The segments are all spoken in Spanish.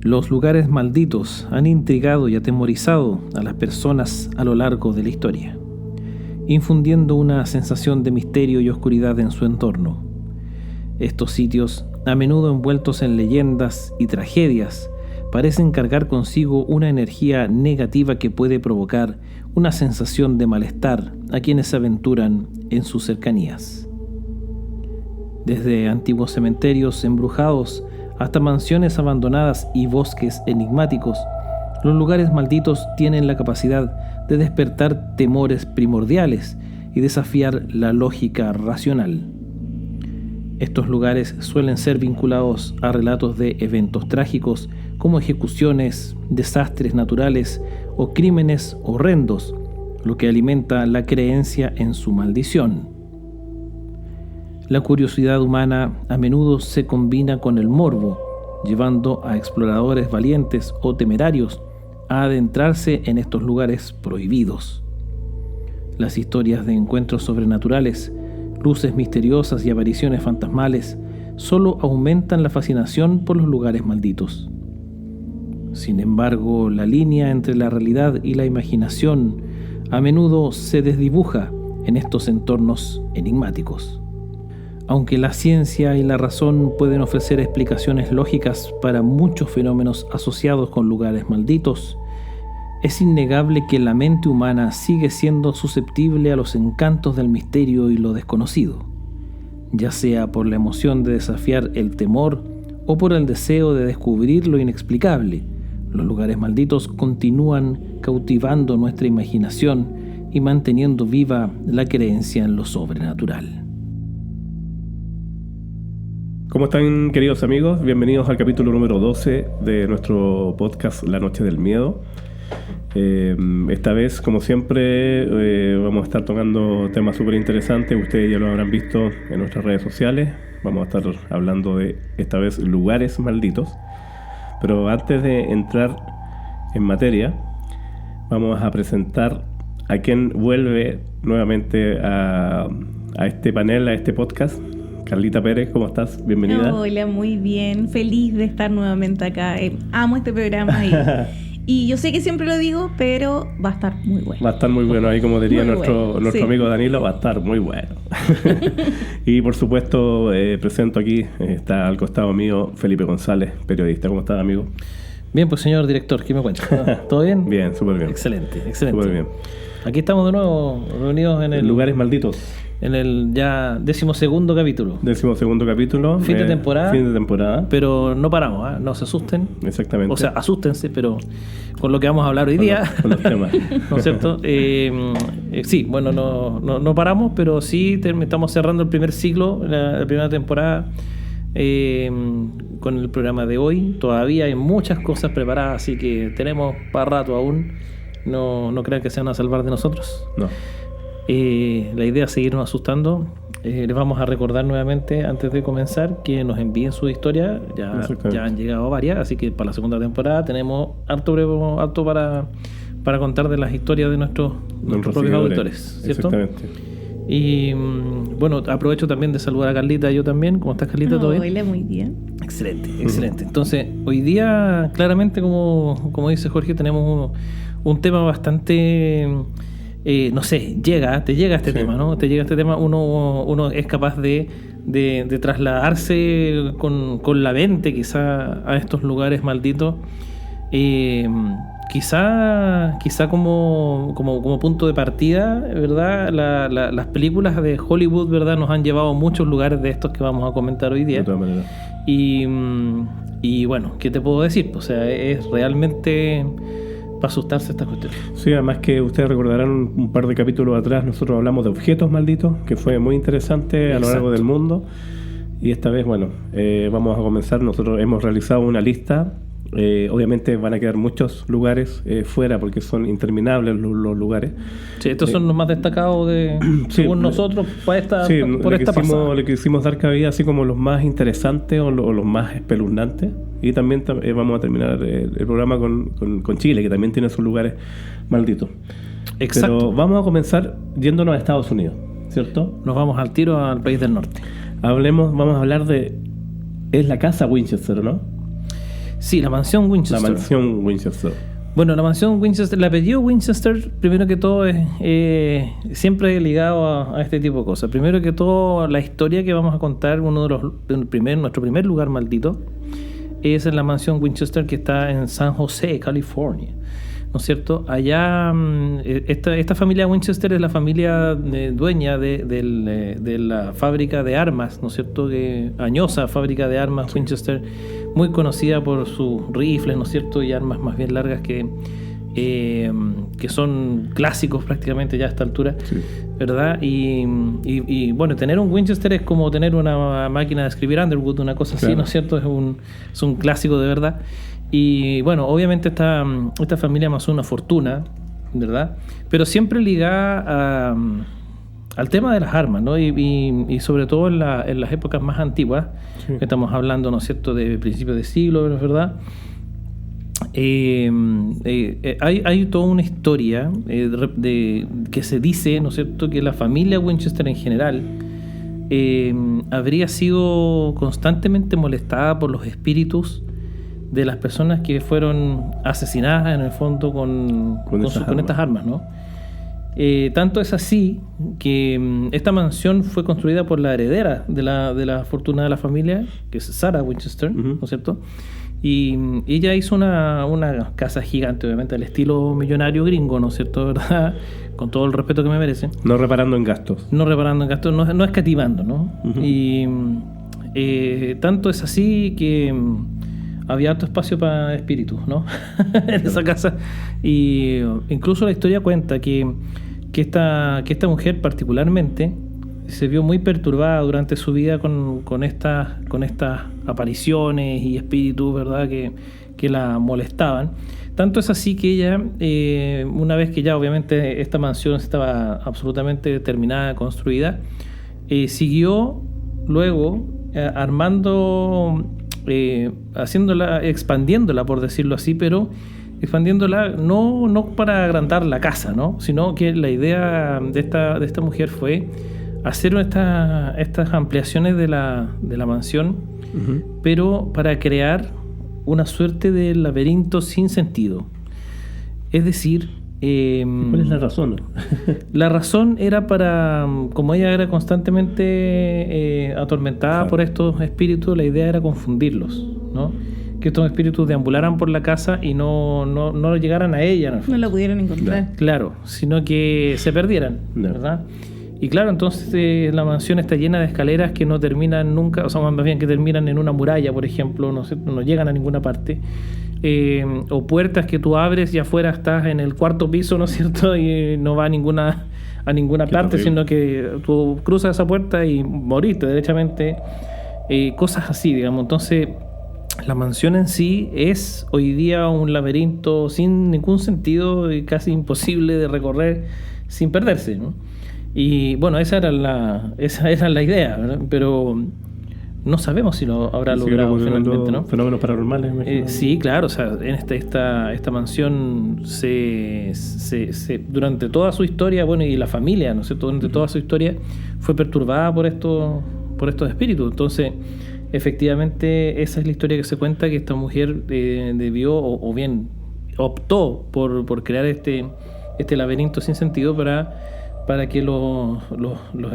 Los lugares malditos han intrigado y atemorizado a las personas a lo largo de la historia, infundiendo una sensación de misterio y oscuridad en su entorno. Estos sitios, a menudo envueltos en leyendas y tragedias, parecen cargar consigo una energía negativa que puede provocar una sensación de malestar a quienes se aventuran en sus cercanías. Desde antiguos cementerios embrujados hasta mansiones abandonadas y bosques enigmáticos, los lugares malditos tienen la capacidad de despertar temores primordiales y desafiar la lógica racional. Estos lugares suelen ser vinculados a relatos de eventos trágicos como ejecuciones, desastres naturales o crímenes horrendos, lo que alimenta la creencia en su maldición. La curiosidad humana a menudo se combina con el morbo, llevando a exploradores valientes o temerarios a adentrarse en estos lugares prohibidos. Las historias de encuentros sobrenaturales, luces misteriosas y apariciones fantasmales solo aumentan la fascinación por los lugares malditos. Sin embargo, la línea entre la realidad y la imaginación a menudo se desdibuja en estos entornos enigmáticos. Aunque la ciencia y la razón pueden ofrecer explicaciones lógicas para muchos fenómenos asociados con lugares malditos, es innegable que la mente humana sigue siendo susceptible a los encantos del misterio y lo desconocido, ya sea por la emoción de desafiar el temor o por el deseo de descubrir lo inexplicable. Los lugares malditos continúan cautivando nuestra imaginación y manteniendo viva la creencia en lo sobrenatural. ¿Cómo están, queridos amigos? Bienvenidos al capítulo número 12 de nuestro podcast La Noche del Miedo. Esta vez, como siempre, vamos a estar tocando temas súper interesantes. Ustedes ya lo habrán visto en nuestras redes sociales. Vamos a estar hablando de, esta vez, lugares malditos. Pero antes de entrar en materia, vamos a presentar a quien vuelve nuevamente a este panel, a este podcast. Carlita Pérez, ¿cómo estás? Bienvenida. Hola, muy bien. Feliz de estar nuevamente acá. Amo este programa y yo sé que siempre lo digo, pero va a estar muy bueno. Va a estar muy bueno. Ahí, como diría nuestro sí. amigo Danilo, va a estar muy bueno. Y por supuesto, presento aquí, está al costado mío Felipe González, periodista. ¿Cómo estás, amigo? Bien, pues señor director, ¿qué me cuenta? ¿Todo bien? Bien, súper bien. Excelente. Súper bien. Aquí estamos de nuevo reunidos en el... Lugares malditos. En el ya 12º capítulo. 12º capítulo. Fin de temporada. Fin de temporada. Pero no paramos, ¿eh? No se asusten. Exactamente. O sea, asústense, pero con lo que vamos a hablar hoy día. Con los temas. ¿No es cierto? Sí, bueno, no paramos, pero sí estamos cerrando el primer ciclo, la primera temporada, con el programa de hoy. Todavía hay muchas cosas preparadas, así que tenemos para rato aún. No crean que se van a salvar de nosotros. No. La idea es seguirnos asustando. Les vamos a recordar nuevamente, antes de comenzar, que nos envíen su historia. Ya han llegado varias, así que para la segunda temporada tenemos harto para contar de las historias de nuestros propios auditores, ¿cierto? Exactamente. Y bueno, aprovecho también de saludar a Carlita, yo también. ¿Cómo estás, Carlita? ¿Todo bien? Hola, muy bien. Excelente. Entonces, hoy día, claramente, como dice Jorge, tenemos un tema bastante... no sé, te llega este tema, ¿no? Te llega este tema, uno es capaz de trasladarse con la mente quizá a estos lugares malditos, quizá como punto de partida, ¿verdad? Las películas de Hollywood, ¿verdad?, nos han llevado a muchos lugares de estos que vamos a comentar hoy día. De todas maneras. Y bueno, ¿qué te puedo decir? O sea, es realmente... para asustarse estas cuestiones. Sí, además que ustedes recordarán un par de capítulos atrás, nosotros hablamos de objetos malditos, que fue muy interesante. Exacto. A lo largo del mundo. Y esta vez, bueno, vamos a comenzar. Nosotros hemos realizado una lista. Obviamente van a quedar muchos lugares fuera porque son interminables los lugares. Sí, estos son los más destacados según nosotros por esta pasada. Le quisimos dar cabida así como los más interesantes o los más espeluznantes. Y también vamos a terminar el programa con Chile, que también tiene sus lugares malditos. Exacto. Pero vamos a comenzar yéndonos a Estados Unidos, ¿cierto? Nos vamos al tiro al país del norte. Vamos a hablar es la casa Winchester, ¿no? Sí, la mansión Winchester. La mansión Winchester. Bueno, la mansión Winchester, el apellido Winchester, primero que todo, es siempre ligado a este tipo de cosas. Primero que todo, la historia que vamos a contar, nuestro primer lugar maldito, es en la mansión Winchester que está en San José, California, ¿no es cierto? Allá, esta familia Winchester es la familia dueña de la fábrica de armas, ¿no es cierto? Añosa fábrica de armas Winchester, muy conocida por sus rifles, ¿no es cierto? Y armas más bien largas que son clásicos prácticamente ya a esta altura, sí. ¿Verdad? Y bueno, tener un Winchester es como tener una máquina de escribir Underwood, una cosa claro. Así, ¿no es cierto? Es un clásico de verdad. Y bueno, obviamente esta familia amasó una fortuna, ¿verdad? Pero siempre ligada al tema de las armas, ¿no? Y sobre todo en las épocas más antiguas, sí. Que estamos hablando, ¿no es cierto?, de principios de siglo, ¿verdad? Hay toda una historia que se dice, ¿no es cierto?, que la familia Winchester en general habría sido constantemente molestada por los espíritus de las personas que fueron asesinadas en el fondo con estas armas, ¿no? Tanto es así que esta mansión fue construida por la heredera de la fortuna de la familia, que es Sarah Winchester, ¿no es cierto? Y ella hizo una casa gigante, obviamente, al estilo millonario gringo, ¿no es cierto? ¿Verdad? Con todo el respeto que me merece. No reparando en gastos. No escatimando, ¿no? Uh-huh. Y tanto es así que había alto espacio para espíritus, ¿no? En esa casa. Y incluso la historia cuenta que esta mujer particularmente se vio muy perturbada durante su vida con estas apariciones y espíritus, ¿verdad?, que la molestaban. Tanto es así que ella, una vez que ya obviamente esta mansión estaba absolutamente terminada, construida, siguió luego expandiéndola, por decirlo así, pero expandiéndola no para agrandar la casa, ¿no?, sino que la idea de esta mujer fue hacer estas ampliaciones de la mansión, uh-huh. Pero para crear una suerte de laberinto sin sentido. Es decir, ¿cuál es la razón? La razón era como ella era constantemente atormentada, claro, por estos espíritus, la idea era confundirlos, ¿no? Que estos espíritus deambularan por la casa y no llegaran a ella. No la pudieran encontrar. Claro, sino que se perdieran, ¿verdad? Y claro, entonces la mansión está llena de escaleras que no terminan nunca, o sea, más bien que terminan en una muralla, por ejemplo, no llegan a ninguna parte. O puertas que tú abres y afuera estás en el cuarto piso, ¿no es cierto? Y no va a ninguna parte, sino que tú cruzas esa puerta y moriste derechamente. Cosas así, digamos. Entonces, la mansión en sí es hoy día un laberinto sin ningún sentido y casi imposible de recorrer sin perderse, ¿no? Y bueno, esa era la idea, ¿verdad? Pero no sabemos si lo habrá logrado finalmente, ¿no? Fenómenos paranormales. Sí, claro, o sea, en esta mansión se durante toda su historia, bueno, y la familia, ¿no es cierto?, durante toda su historia fue perturbada por estos espíritus. Entonces, efectivamente, esa es la historia que se cuenta, que esta mujer debió, o bien optó por crear este laberinto sin sentido para que los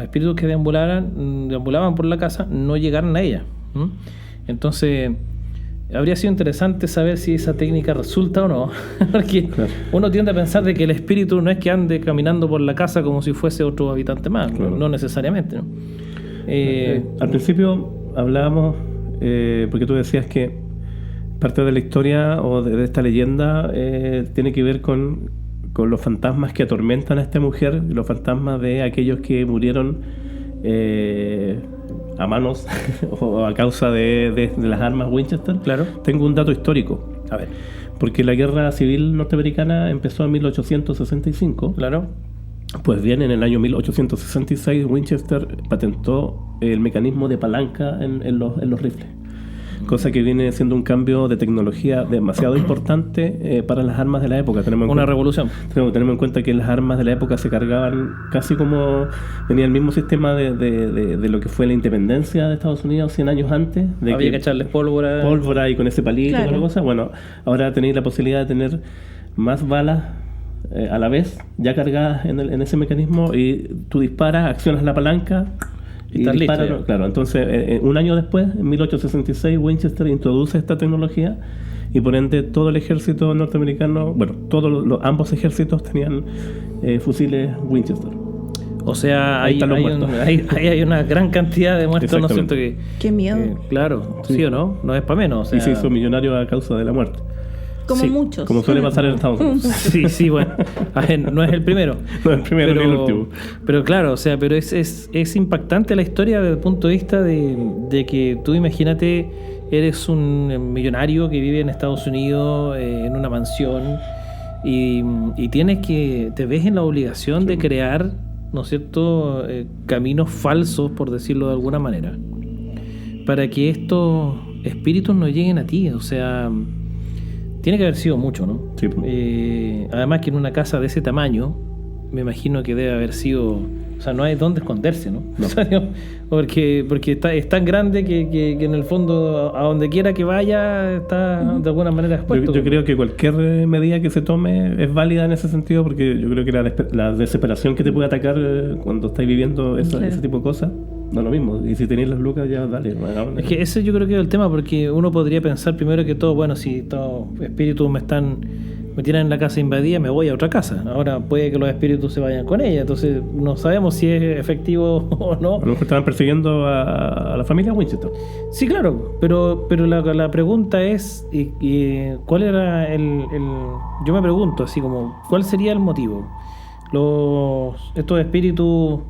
espíritus que deambulaban por la casa no llegaran a ella. Entonces, habría sido interesante saber si esa técnica resulta o no, porque claro, uno tiende a pensar de que el espíritu no es que ande caminando por la casa como si fuese otro habitante más, claro, no necesariamente, ¿no? Al principio hablábamos, porque tú decías que parte de la historia o de esta leyenda tiene que ver con los fantasmas que atormentan a esta mujer, los fantasmas de aquellos que murieron a manos o a causa de las armas Winchester. Claro. Tengo un dato histórico. A ver. Porque la guerra civil norteamericana empezó en 1865. Claro. Pues bien, en el año 1866 Winchester patentó el mecanismo de palanca en los rifles. cosa que viene siendo un cambio de tecnología demasiado importante para las armas de la época. Una revolución. Tenemos en cuenta que las armas de la época se cargaban casi como tenía el mismo sistema de lo que fue la independencia de Estados Unidos 100 años antes. Había que echarles pólvora y con ese palito, claro. y toda la cosa. Bueno, ahora tenéis la posibilidad de tener más balas a la vez ya cargadas en ese mecanismo, y tú disparas, accionas la palanca y disparas. Listo, claro, entonces un año después, en 1866, Winchester introduce esta tecnología, y por ende todo el ejército norteamericano, bueno, ambos ejércitos tenían fusiles Winchester. O sea, Ahí están los hay una gran cantidad de muertos, ¿no es cierto? Qué miedo. Claro, sí o no, no es para menos. O sea, y se hizo millonario a causa de la muerte. Como sí, muchos. Como suele pasar en Estados Unidos. Sí, bueno. A ver, no es el primero. No es el primero ni el último. Pero claro, o sea, pero es impactante la historia desde el punto de vista de que tú imagínate, eres un millonario que vive en Estados Unidos, en una mansión, y te ves en la obligación de crear, ¿no es cierto?, caminos falsos, por decirlo de alguna manera, para que estos espíritus no lleguen a ti. O sea, tiene que haber sido mucho, ¿no? Sí. Además que en una casa de ese tamaño, me imagino que debe haber sido... O sea, no hay dónde esconderse, ¿no? No. O sea, porque es tan grande que en el fondo, a donde quiera que vaya, está de alguna manera expuesto. Yo creo que cualquier medida que se tome es válida en ese sentido, porque yo creo que la desesperación que te puede atacar cuando estás viviendo ese tipo de cosas, no es lo mismo. Y si tenéis las lucas, ya dale. Es que ese yo creo que es el tema, porque uno podría pensar primero que todo, bueno, si todos espíritus me tienen en la casa invadida, me voy a otra casa. Ahora puede que los espíritus se vayan con ella, entonces no sabemos si es efectivo o no. A lo mejor estaban persiguiendo a la familia Winchester. Sí, claro, pero la pregunta es, ¿cuál era yo me pregunto así como, ¿cuál sería el motivo? Estos espíritus,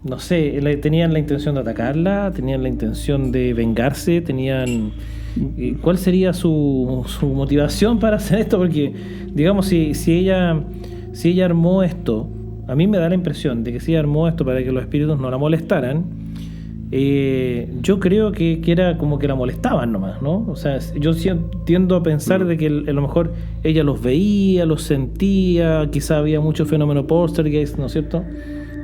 no sé, tenían la intención de atacarla, tenían la intención de vengarse, ¿cuál sería su motivación para hacer esto? Porque, digamos, si ella armó esto, a mí me da la impresión de que si ella armó esto para que los espíritus no la molestaran, yo creo que era como que la molestaban nomás, ¿no? O sea, yo tiendo a pensar de que a lo mejor ella los veía, los sentía, quizá había mucho fenómeno poltergeist, ¿no es cierto?,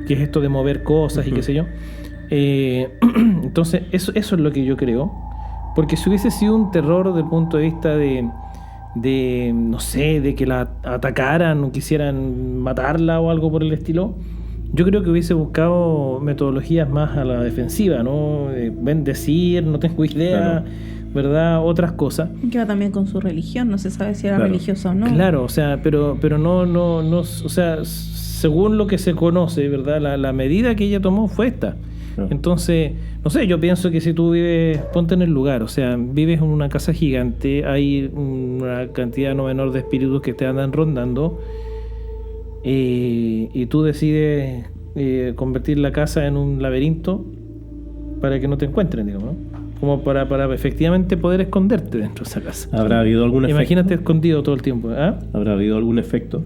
que es esto de mover cosas y qué sé yo. Entonces, eso es lo que yo creo. Porque si hubiese sido un terror desde el punto de vista de no sé, de que la atacaran o quisieran matarla o algo por el estilo, yo creo que hubiese buscado metodologías más a la defensiva, ¿no? Bendecir, no tengo idea, claro, ¿verdad? Otras cosas. Que va también con su religión, no se sabe si era religiosa o no. Claro, o sea, pero no, o sea, según lo que se conoce, ¿verdad? La medida que ella tomó fue esta. Entonces, no sé, yo pienso que si tú ponte en el lugar, o sea, vives en una casa gigante, hay una cantidad no menor de espíritus que te andan rondando, y tú decides convertir la casa en un laberinto para que no te encuentren, digamos, ¿no? Como para efectivamente poder esconderte dentro de esa casa. ¿Habrá habido algún efecto? Imagínate escondido todo el tiempo, ¿ah? ¿Habrá habido algún efecto?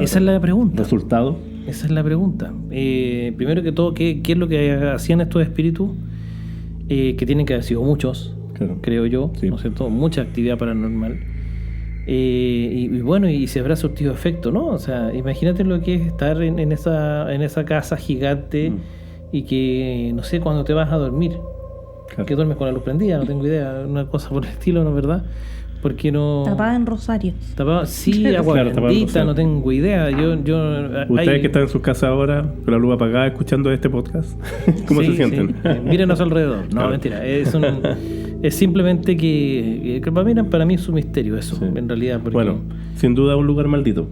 Esa es la pregunta. ¿Resultado? Esa es la pregunta. Primero que todo, ¿qué es lo que hacían estos espíritus? Que tienen que haber sido muchos, claro, creo yo, sí, ¿no es cierto? Mucha actividad paranormal. Y bueno, y se habrá surtido efecto, ¿no? O sea, imagínate lo que es estar en esa casa gigante y que, no sé, cuando te vas a dormir, claro, que duermes con la luz prendida, no tengo idea, una cosa por el estilo, ¿no es verdad? Porque no... Tapada en rosarios. Sí, agua bendita, no tengo idea. Ustedes que están en sus casas ahora, con la luz apagada, escuchando este podcast, ¿cómo se sienten? Sí. Miren a su alrededor. No, claro, mentira. Es simplemente que para mí es un misterio eso, sí, en realidad. Porque... Bueno, sin duda un lugar maldito.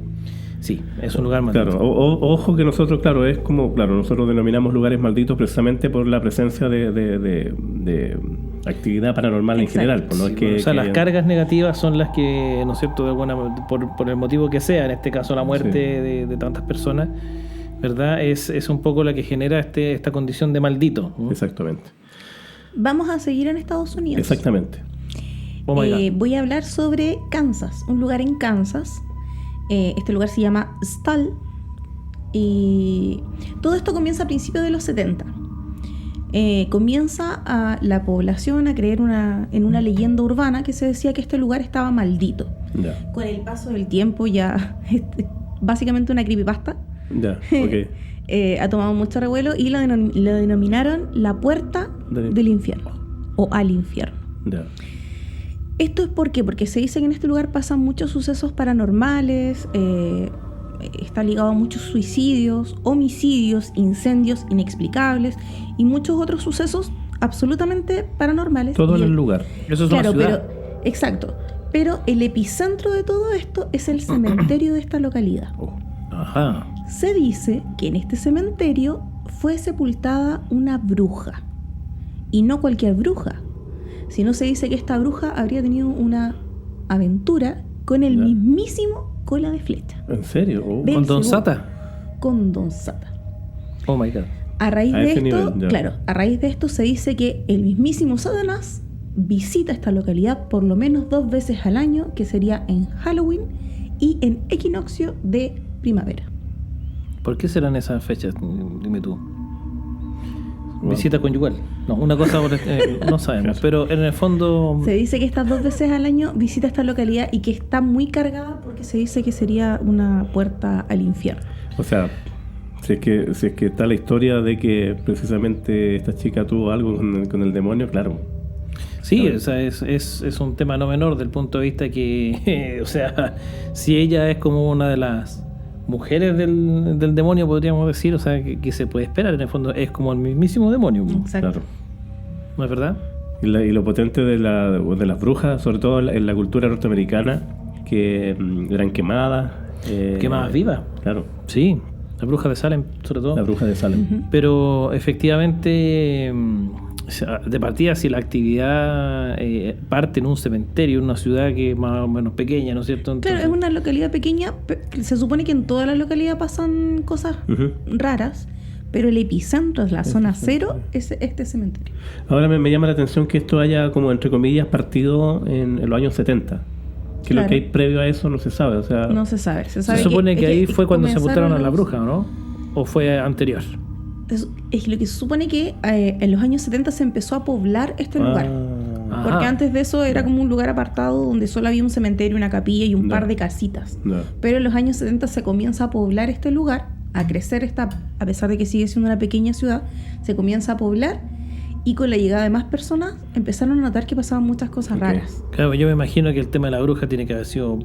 Sí, es un lugar maldito. Claro, ojo que nosotros, claro, es como, claro, nosotros denominamos lugares malditos precisamente por la presencia de actividad paranormal. Exacto. En general. Pues, ¿no? Sí, las cargas negativas son las que, ¿no es cierto?, de alguna, por el motivo que sea, en este caso la muerte, sí, de tantas personas, ¿verdad? Es un poco la que genera esta condición de maldito, ¿no? Exactamente. Vamos a seguir en Estados Unidos. Exactamente. Voy a hablar sobre Kansas, un lugar en Kansas. Este lugar se llama Stall y todo esto comienza a principios de los 70. comienza a la población a creer en una leyenda urbana que se decía que este lugar estaba maldito. Ya. Con el paso del tiempo ya básicamente una creepypasta. Ya, ok. Ha tomado mucho revuelo y lo denominaron la puerta del infierno o al infierno. Ya. Esto es porque se dice que en este lugar pasan muchos sucesos paranormales, está ligado a muchos suicidios, homicidios, incendios inexplicables y muchos otros sucesos absolutamente paranormales. Todo en el lugar. Eso es Claro, una ciudad. exacto. Pero el epicentro de todo esto es el cementerio de esta localidad. Ajá. Se dice que en este cementerio fue sepultada una bruja. Y no cualquier bruja, sino se dice que esta bruja habría tenido una aventura con el mismísimo Cola de Flecha. ¿En serio? ¿Con Don Sata? Con Don Sata. Oh my God. A raíz A de ese esto, nivel, ya. claro, a raíz de esto se dice que el mismísimo Satanás visita esta localidad por lo menos 2 veces al año, que sería en Halloween y en equinoccio de primavera. ¿Por qué serán esas fechas? Dime tú. Visita conyugal. No, una cosa no sabemos, pero en el fondo Se dice que estas 2 veces al año visita esta localidad y que está muy cargada porque se dice que sería una puerta al infierno. O sea, si es que está la historia de que precisamente esta chica tuvo algo con el demonio, claro. sí, Claro. o sea, es un tema no menor del punto de vista que, o sea, si ella es como una de las mujeres del demonio, podríamos decir, o sea, que se puede esperar, en el fondo es como el mismísimo demonio, Exacto. Claro. ¿no es verdad? Y lo potente de las brujas, sobre todo en la cultura norteamericana, que eran quemadas. Quemadas vivas. Claro, Sí, la bruja de Salem, sobre todo. la bruja de Salem. Pero efectivamente, o sea, de partida, si la actividad parte en un cementerio, en una ciudad que es más o menos pequeña, ¿no es cierto? Entonces, Claro, es una localidad pequeña. Se supone que en toda la localidad pasan cosas Ujú. raras, pero el epicentro es la zona cero, es este cementerio. Ahora me llama la atención que esto haya, como entre comillas, partido en los años 70. Que lo Claro. que hay previo a eso no se sabe. O sea, No se sabe. Se sabe se supone que ahí fue cuando comenzaron sepultaron a la los- bruja, ¿o no? ¿O fue anterior? Es lo que se supone que en los años 70 se empezó a poblar este lugar. Ah, Ajá. Porque antes de eso era como un lugar apartado donde solo había un cementerio, una capilla y un Ya. par de casitas. no. Pero en los años 70 se comienza a poblar este lugar, a crecer a pesar de que sigue siendo una pequeña ciudad, se comienza a poblar y con la llegada de más personas empezaron a notar que pasaban muchas cosas Ok. raras, Claro, yo me imagino que el tema de la bruja tiene que haber sido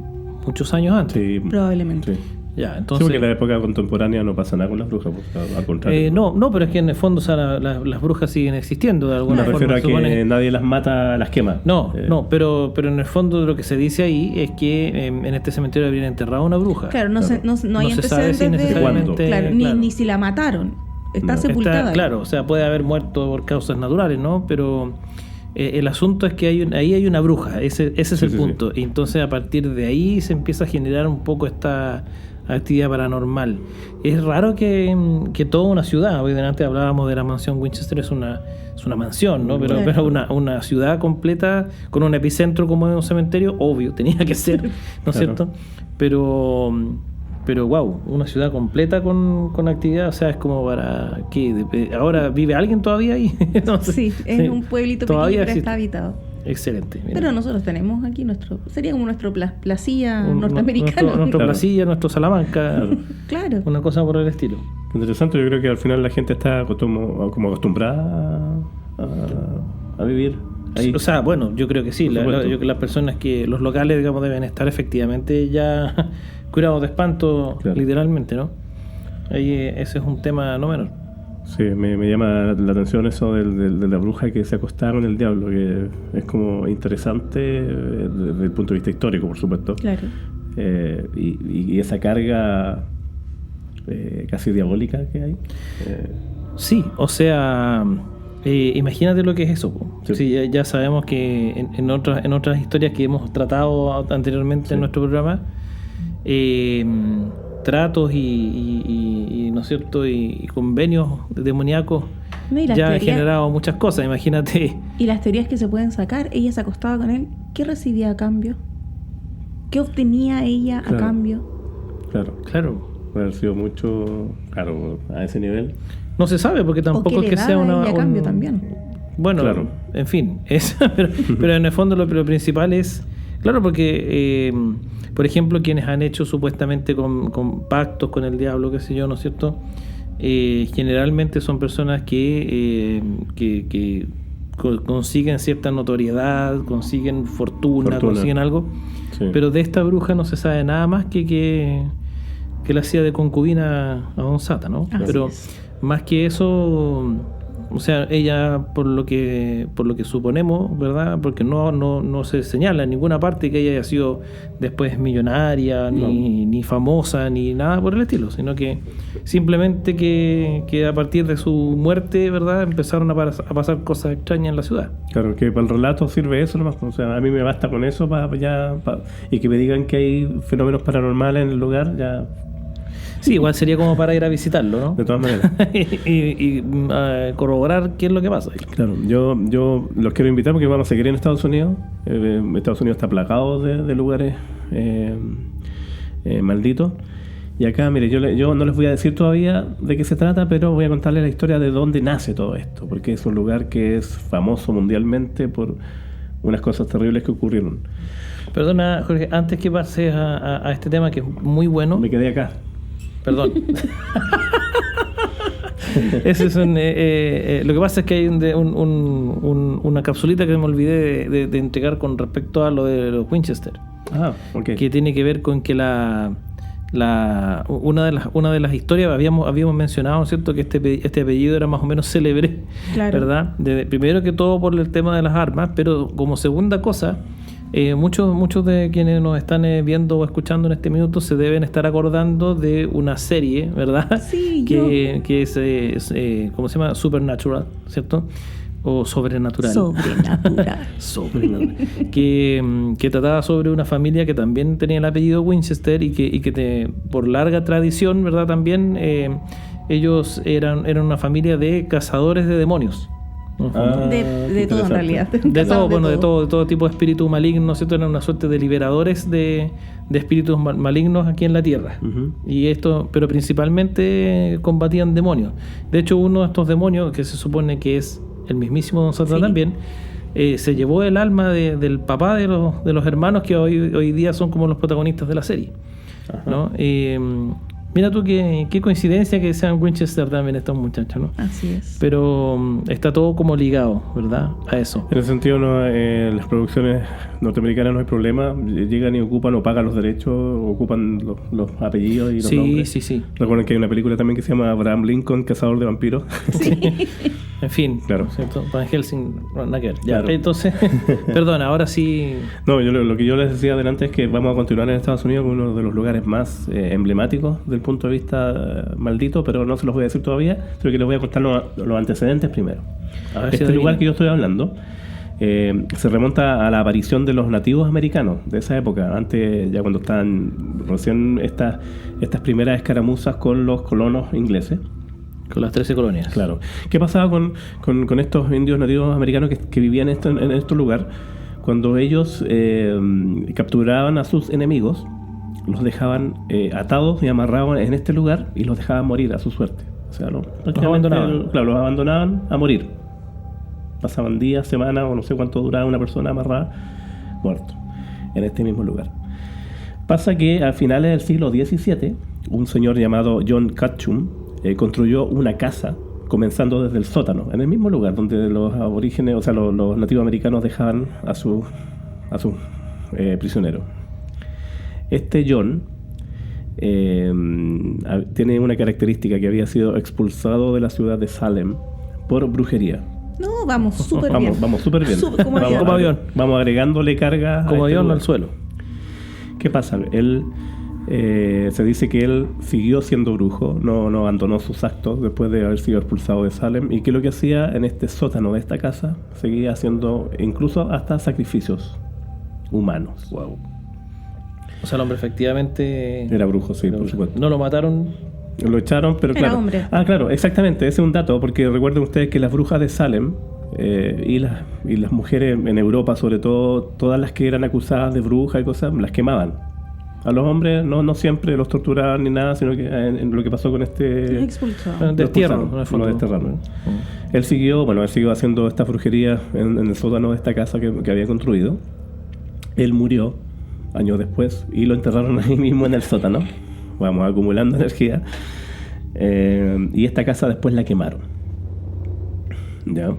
muchos años antes. Sí, probablemente. sí. Ya, Sí, entonces... porque en la época contemporánea no pasa nada con las brujas, pues, al contrario. no, pero es que en el fondo, o sea, las brujas siguen existiendo de alguna Me forma. refiero a se supone. que nadie las mata, las quema. No, pero en el fondo lo que se dice ahí es que en este cementerio habrían enterrado a una bruja. Claro, no hay No se sabe si antecedentes de... necesariamente... Claro, claro. Ni si la mataron. Está No. sepultada. ahí. Claro, o sea, puede haber muerto por causas naturales, ¿no? Pero el asunto es que ahí hay una bruja, ese es Sí, el sí, punto. Y entonces a partir de ahí se empieza a generar un poco esta actividad paranormal. Es raro que toda una ciudad, hoy delante hablábamos de la mansión Winchester, es una mansión, ¿no? Pero, Claro. pero una ciudad completa con un epicentro como es un cementerio, obvio, tenía que ser, ¿no es Claro. cierto? Pero wow, una ciudad completa con actividad, o sea, es como para que ahora vive alguien todavía ahí. No sé. Sí, es un pueblito pequeño, Todavía pero existe. está habitado. Excelente. mira. Pero nosotros tenemos aquí sería como nuestro placilla Un- norteamericano. Nuestro Claro. Placilla, nuestro Salamanca, Claro. una cosa por el estilo. Interesante, yo creo que al final la gente está como acostumbrada a vivir ahí. O sea, bueno, yo creo que sí. Por supuesto. Las personas los locales, digamos, deben estar efectivamente ya curados de espanto, Claro. literalmente, ¿no? Ahí ese es un tema no menor. Sí, me llama la atención eso de la bruja que se acostaba con el diablo, que es como interesante desde el punto de vista histórico, por supuesto. Claro. Y esa carga casi diabólica que hay. Sí, o sea, imagínate lo que es eso. Po. Sí. Sí, ya sabemos que en otras historias que hemos tratado anteriormente Sí. en nuestro programa, tratos y ¿no es cierto? Y convenios demoníacos No, y las ya han teorías- generado muchas cosas. Imagínate. Y las teorías que se pueden sacar, ella se acostaba con él, ¿qué recibía a cambio? ¿Qué obtenía ella Claro. a cambio? Claro, Claro. puede haber sido mucho, claro, a ese nivel. No se sabe, porque tampoco es que sea una... a cambio también. Bueno, Claro. en fin, pero en el fondo lo principal es... Claro, porque, por ejemplo, quienes han hecho supuestamente con pactos con el diablo, qué sé yo, ¿no es cierto? Generalmente son personas que consiguen cierta notoriedad, consiguen fortuna. Consiguen algo, Sí. pero de esta bruja no se sabe nada más que la hacía de concubina a Don Sata, ¿no? Así Pero es. más que eso, o sea, ella, por lo que suponemos, ¿verdad? Porque no se señala en ninguna parte que ella haya sido después millonaria, ni famosa, ni nada por el estilo, sino que simplemente que a partir de su muerte, ¿verdad? Empezaron a pasar cosas extrañas en la ciudad. Claro, que para el relato sirve eso nomás. O sea, a mí me basta con eso y que me digan que hay fenómenos paranormales en el lugar, ya, Sí, igual sería como para ir a visitarlo, ¿no? de todas maneras. y corroborar qué es lo que pasa. Claro, yo los quiero invitar porque vamos a seguir en Estados Unidos. Estados Unidos está plagado de lugares malditos. Y acá, mire, yo no les voy a decir todavía de qué se trata, pero voy a contarles la historia de dónde nace todo esto, porque es un lugar que es famoso mundialmente por unas cosas terribles que ocurrieron. Perdona, Jorge, antes que pases a este tema que es muy bueno, Me quedé acá. perdón. Ese es lo que pasa es que hay una capsulita que me olvidé de entregar con respecto a lo de los Winchester, Ah, ok. que tiene que ver con que una de las historias habíamos mencionado, ¿no es cierto?, que este apellido era más o menos célebre, Claro. ¿verdad? Primero que todo por el tema de las armas, pero como segunda cosa, muchos de quienes nos están viendo o escuchando en este minuto se deben estar acordando de una serie, ¿verdad? Sí, que es ¿cómo se llama? Supernatural, ¿cierto? O sobrenatural. Sobrenatural. que trataba sobre una familia que también tenía el apellido Winchester y que por larga tradición, ¿verdad? También ellos eran una familia de cazadores de demonios. Ah, De todo en interesante. realidad. De todo, bueno, de todo tipo de espíritus malignos, ¿cierto? Eran una suerte de liberadores de espíritus malignos aquí en la tierra. Ujú. Y esto, pero principalmente combatían demonios. De hecho, uno de estos demonios, que se supone que es el mismísimo Don Sata Sí. también, se llevó el alma del papá de los hermanos que hoy día son como los protagonistas de la serie, Ajá. ¿no? Mira tú qué coincidencia que sean Winchester también estos muchachos, ¿no? Así es. Pero está todo como ligado, ¿verdad? A eso. En ese sentido, las producciones norteamericanas no hay problema. Llegan y ocupan o pagan los derechos, ocupan los apellidos y los nombres. Sí. Recuerden que hay una película también que se llama Abraham Lincoln, Cazador de Vampiros. En fin, Claro. ¿cierto? Van Helsing, nada que ver. Ya, Claro. entonces, perdón, ahora sí. No, lo que yo les decía adelante es que vamos a continuar en Estados Unidos con uno de los lugares más emblemáticos del punto de vista maldito, pero no se los voy a decir todavía, sino que les voy a contar los antecedentes primero. A ver si Este adivino. lugar que yo estoy hablando se remonta a la aparición de los nativos americanos de esa época, antes, ya cuando estaban recién estas primeras escaramuzas con los colonos ingleses. Con las 13 colonias. Claro. ¿Qué pasaba con estos indios nativos americanos que vivían en este lugar? Cuando ellos capturaban a sus enemigos, los dejaban atados y amarrados en este lugar y los dejaban morir a su suerte. O sea, prácticamente, abandonaban. Claro, los abandonaban a morir. Pasaban días, semanas o no sé cuánto duraba una persona amarrada, muerto, en este mismo lugar. Pasa que a finales del siglo XVII, un señor llamado John Catchum construyó una casa, comenzando desde el sótano, en el mismo lugar donde los aborígenes, o sea, los nativos americanos dejaban a sus prisioneros. Este John tiene una característica, que había sido expulsado de la ciudad de Salem por brujería. No, vamos súper bien. Vamos súper bien. Como avión. Como avión. Vamos agregándole carga. Como a este avión lugar. al suelo. ¿Qué pasa? Él se dice que él siguió siendo brujo, no abandonó sus actos después de haber sido expulsado de Salem, y que lo que hacía en este sótano de esta casa seguía haciendo incluso hasta sacrificios humanos. Wow. O sea, el hombre efectivamente Era brujo, sí, por supuesto. no lo mataron. Lo echaron, pero Era claro. hombre. Ah, claro, exactamente, ese es un dato, porque recuerden ustedes que las brujas de Salem y las mujeres en Europa, sobre todo, todas las que eran acusadas de brujas y cosas, las quemaban. A los hombres no siempre los torturaban ni nada, sino que en lo que pasó con este... Los expulsados. Destierro, lo desterraron. Él siguió haciendo esta brujería en el sótano de esta casa que había construido. Él murió años después y lo enterraron ahí mismo en el sótano. Vamos acumulando energía. Y esta casa después la quemaron. ¿Ya?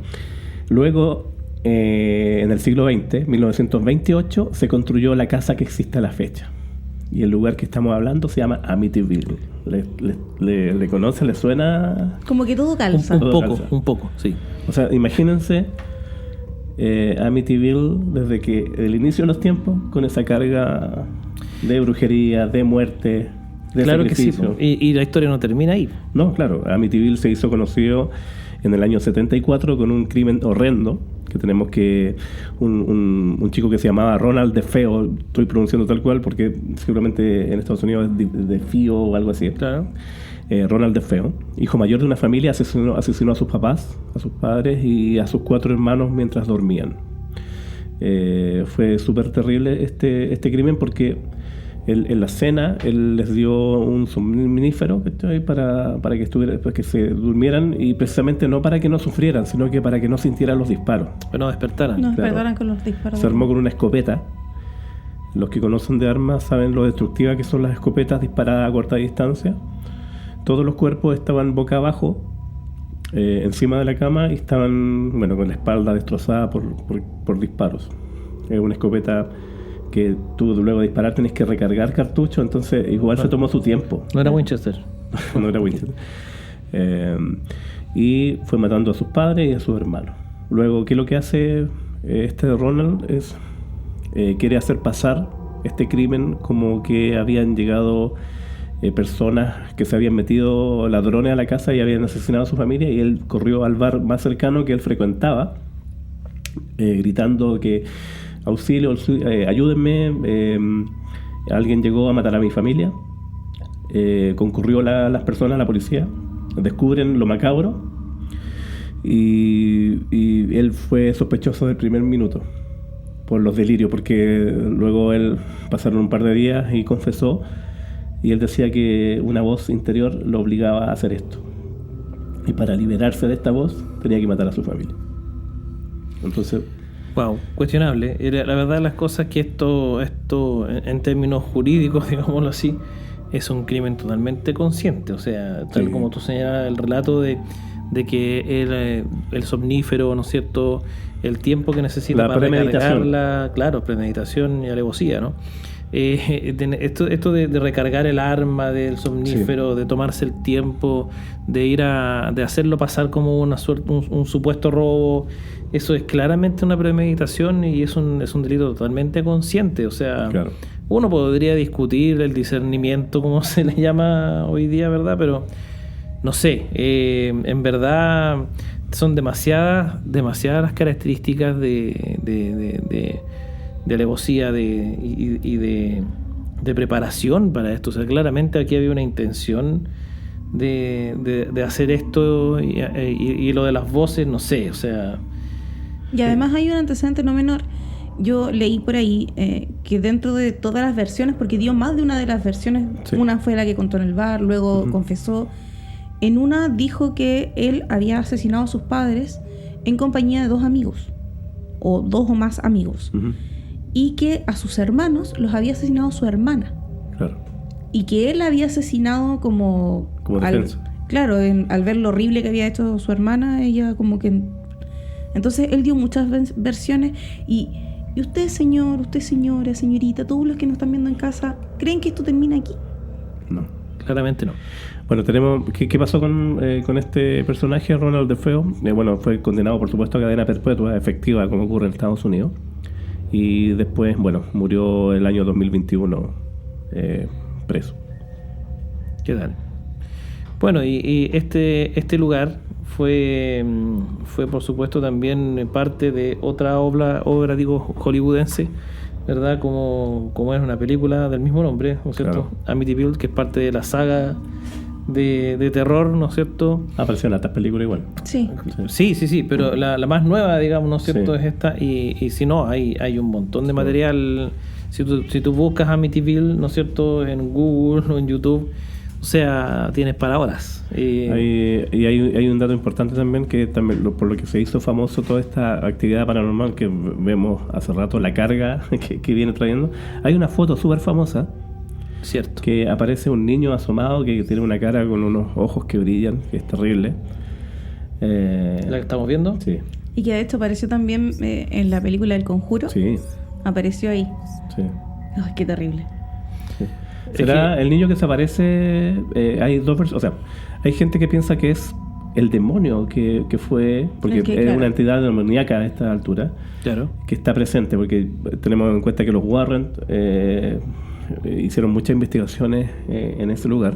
Luego, en el siglo XX, 1928, se construyó la casa que existe a la fecha. Y el lugar que estamos hablando se llama Amityville. ¿Le conoce? ¿Le suena? Como que todo calza. Un poco, sí. O sea, imagínense Amityville desde que el inicio de los tiempos, con esa carga de brujería, de muerte, de claro sacrificio. Que sí, y la historia no termina ahí. No, claro. Amityville se hizo conocido en el año 74 con un crimen horrendo, que tenemos que un chico que se llamaba Ronald DeFeo, estoy pronunciando tal cual porque seguramente en Estados Unidos es DeFeo o algo así. Claro. Ronald DeFeo, hijo mayor de una familia, asesinó a sus papás, a sus padres y a sus 4 hermanos mientras dormían. Fue súper terrible este crimen porque en la cena él les dio un somnífero para que se durmieran, y precisamente no para que no sufrieran, sino que para que no sintieran los disparos. Pero no despertaran. No despertaran con los disparos. Se armó con una escopeta. Los que conocen de armas saben lo destructivas que son las escopetas disparadas a corta distancia. Todos los cuerpos estaban boca abajo, encima de la cama, y estaban, con la espalda destrozada por disparos. Es una escopeta que tú luego de disparar tenés que recargar cartucho, entonces igual se tomó su tiempo. No era Winchester. No era Winchester. Y fue matando a sus padres y a sus hermanos. Luego, ¿qué es lo que hace este Ronald? Quiere hacer pasar este crimen como que habían llegado personas que se habían metido, ladrones, a la casa y habían asesinado a su familia, y él corrió al bar más cercano que él frecuentaba, gritando que auxilio, ayúdenme, alguien llegó a matar a mi familia. Concurrió las personas, la policía, descubren lo macabro, y él fue sospechoso del primer minuto por los delirios, porque luego él pasaron un par de días y confesó, y él decía que una voz interior lo obligaba a hacer esto, y para liberarse de esta voz tenía que matar a su familia. Entonces, wow, cuestionable. La verdad de las cosas que esto en términos jurídicos, digámoslo así, es un crimen totalmente consciente. O sea, tal como tú señalas el relato de que el somnífero, ¿no es cierto?, el tiempo que necesita para recargarla, claro, premeditación y alevosía, ¿no? Esto de recargar el arma del somnífero, de tomarse el tiempo, de de hacerlo pasar como una suerte, un supuesto robo, eso es claramente una premeditación y es un delito totalmente consciente. O sea, claro, uno podría discutir el discernimiento, como se le llama hoy día, ¿verdad? Pero no sé, en verdad son demasiadas las características de alevosía y de preparación para esto. O sea, claramente aquí había una intención de hacer esto, y lo de las voces, no sé, o sea... Y además hay un antecedente no menor. Yo leí por ahí que dentro de todas las versiones, porque dio más de una de las versiones, una fue la que contó en el bar, luego confesó. En una dijo que él había asesinado a sus padres en compañía de 2 amigos, o 2 o más amigos, y que a sus hermanos los había asesinado su hermana. Claro. Y que él había asesinado como defensa. Claro, al ver lo horrible que había hecho su hermana, ella como que... Entonces él dio muchas versiones, y usted, señor, usted, señora, señorita, todos los que nos están viendo en casa, ¿creen que esto termina aquí? No. Claramente no. Bueno, tenemos... ¿Qué pasó con este personaje, Ronald DeFeo? Fue condenado, por supuesto, a cadena perpetua efectiva, como ocurre en Estados Unidos. Y después, murió el año 2021 preso. ¿Qué tal? Bueno, y este lugar fue por supuesto también parte de otra obra hollywoodense, ¿verdad? Como es una película del mismo nombre, ¿no es cierto? Claro. Amityville, que es parte de la saga de terror, ¿no es cierto? Apareció en estas películas igual. Sí, pero la más nueva, digamos, ¿no es cierto? Es esta, y si no, hay un montón de material Si tú buscas Amityville, ¿no es cierto?, en Google o en YouTube, o sea, tienes para horas. Hay un dato importante también, que también por lo que se hizo famoso toda esta actividad paranormal que vemos hace rato, la carga que viene trayendo. Hay una foto súper famosa, cierto, que aparece un niño asomado que tiene una cara con unos ojos que brillan, que es terrible. ¿La que estamos viendo? Sí. Y que de hecho apareció también en la película El Conjuro. Sí. Apareció ahí. Sí. Ay, qué terrible. Sí. ¿Será el niño que se aparece? Hay dos versiones. O sea, hay gente que piensa que es el demonio que fue, porque es claro, una entidad demoníaca a esta altura, claro, que está presente, porque tenemos en cuenta que los Warren hicieron muchas investigaciones en ese lugar.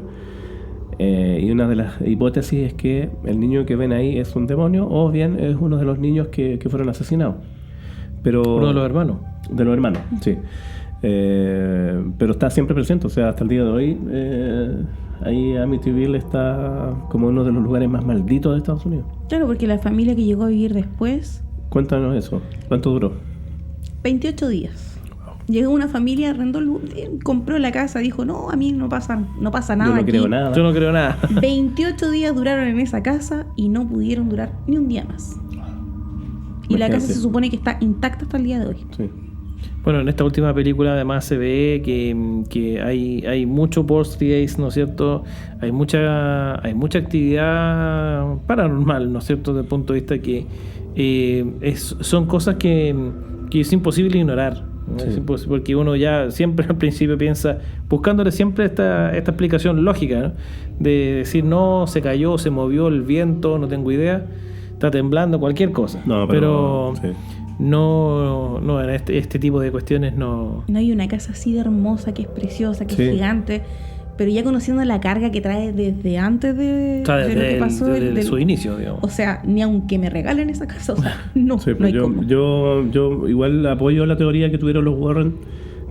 Y una de las hipótesis es que el niño que ven ahí es un demonio, o bien es uno de los niños que fueron asesinados. Pero uno de los hermanos. De los hermanos, sí. Pero está siempre presente, o sea, hasta el día de hoy ahí Amityville está como uno de los lugares más malditos de Estados Unidos. Claro, porque la familia que llegó a vivir después... Cuéntanos eso, ¿cuánto duró? 28 días. Llegó una familia, arrendó, compró la casa, dijo, no, a mí no pasa nada. Yo no aquí. creo nada. Yo no creo nada. 28 días duraron en esa casa y no pudieron durar ni un día más. Y la casa se supone que está intacta hasta el día de hoy. Sí. Bueno, en esta última película además se ve que hay mucho poltergeist, ¿no es cierto? Hay mucha actividad paranormal, ¿no es cierto? Desde el punto de vista que son cosas que es imposible ignorar, ¿no? Sí. Es imposible, porque uno ya siempre al principio piensa, buscándole siempre esta explicación lógica, ¿no? De decir, no, se cayó, se movió el viento, no tengo idea, está temblando, cualquier cosa. No, pero sí. No, en este tipo de cuestiones no. No hay una casa así de hermosa, que es preciosa, que Sí. es gigante, pero ya conociendo la carga que trae desde antes de lo que pasó. Desde su inicio, digamos. O sea, ni aunque me regalen esa casa, o sea, no, Sí, no hay yo, cómo. yo igual apoyo la teoría que tuvieron los Warren,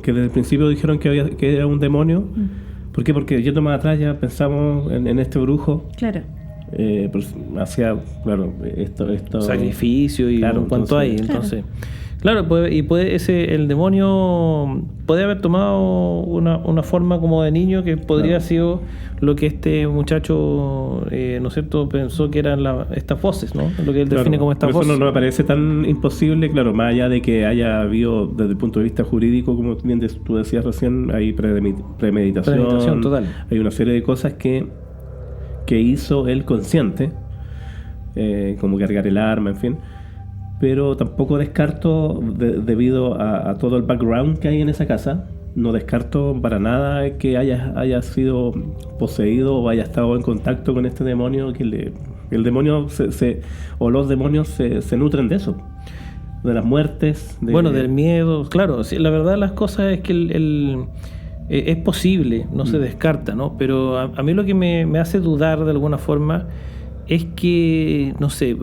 que desde el principio dijeron que era un demonio. ¿Por qué? Porque yendo más atrás ya pensamos en este brujo. Claro. Pues hacía, claro, esto sacrificio y claro, cuánto hay, entonces. Claro, el demonio puede haber tomado una forma como de niño que podría haber sido lo que este muchacho, ¿no es cierto?, pensó que eran estas voces, ¿no? Lo que él define como estas voces. Eso no me parece tan imposible, claro, más allá de que haya habido, desde el punto de vista jurídico, como bien tú decías recién, hay premeditación total. Hay una serie de cosas que hizo él consciente, como cargar el arma, en fin. Pero tampoco descarto, debido a todo el background que hay en esa casa, no descarto para nada que haya sido poseído o haya estado en contacto con este demonio, que el demonio o los demonios se nutren de eso, de las muertes. Del miedo, claro. Sí, la verdad de las cosas es que es posible, no se descarta, ¿no? Pero a mí lo que me hace dudar de alguna forma es que, no sé,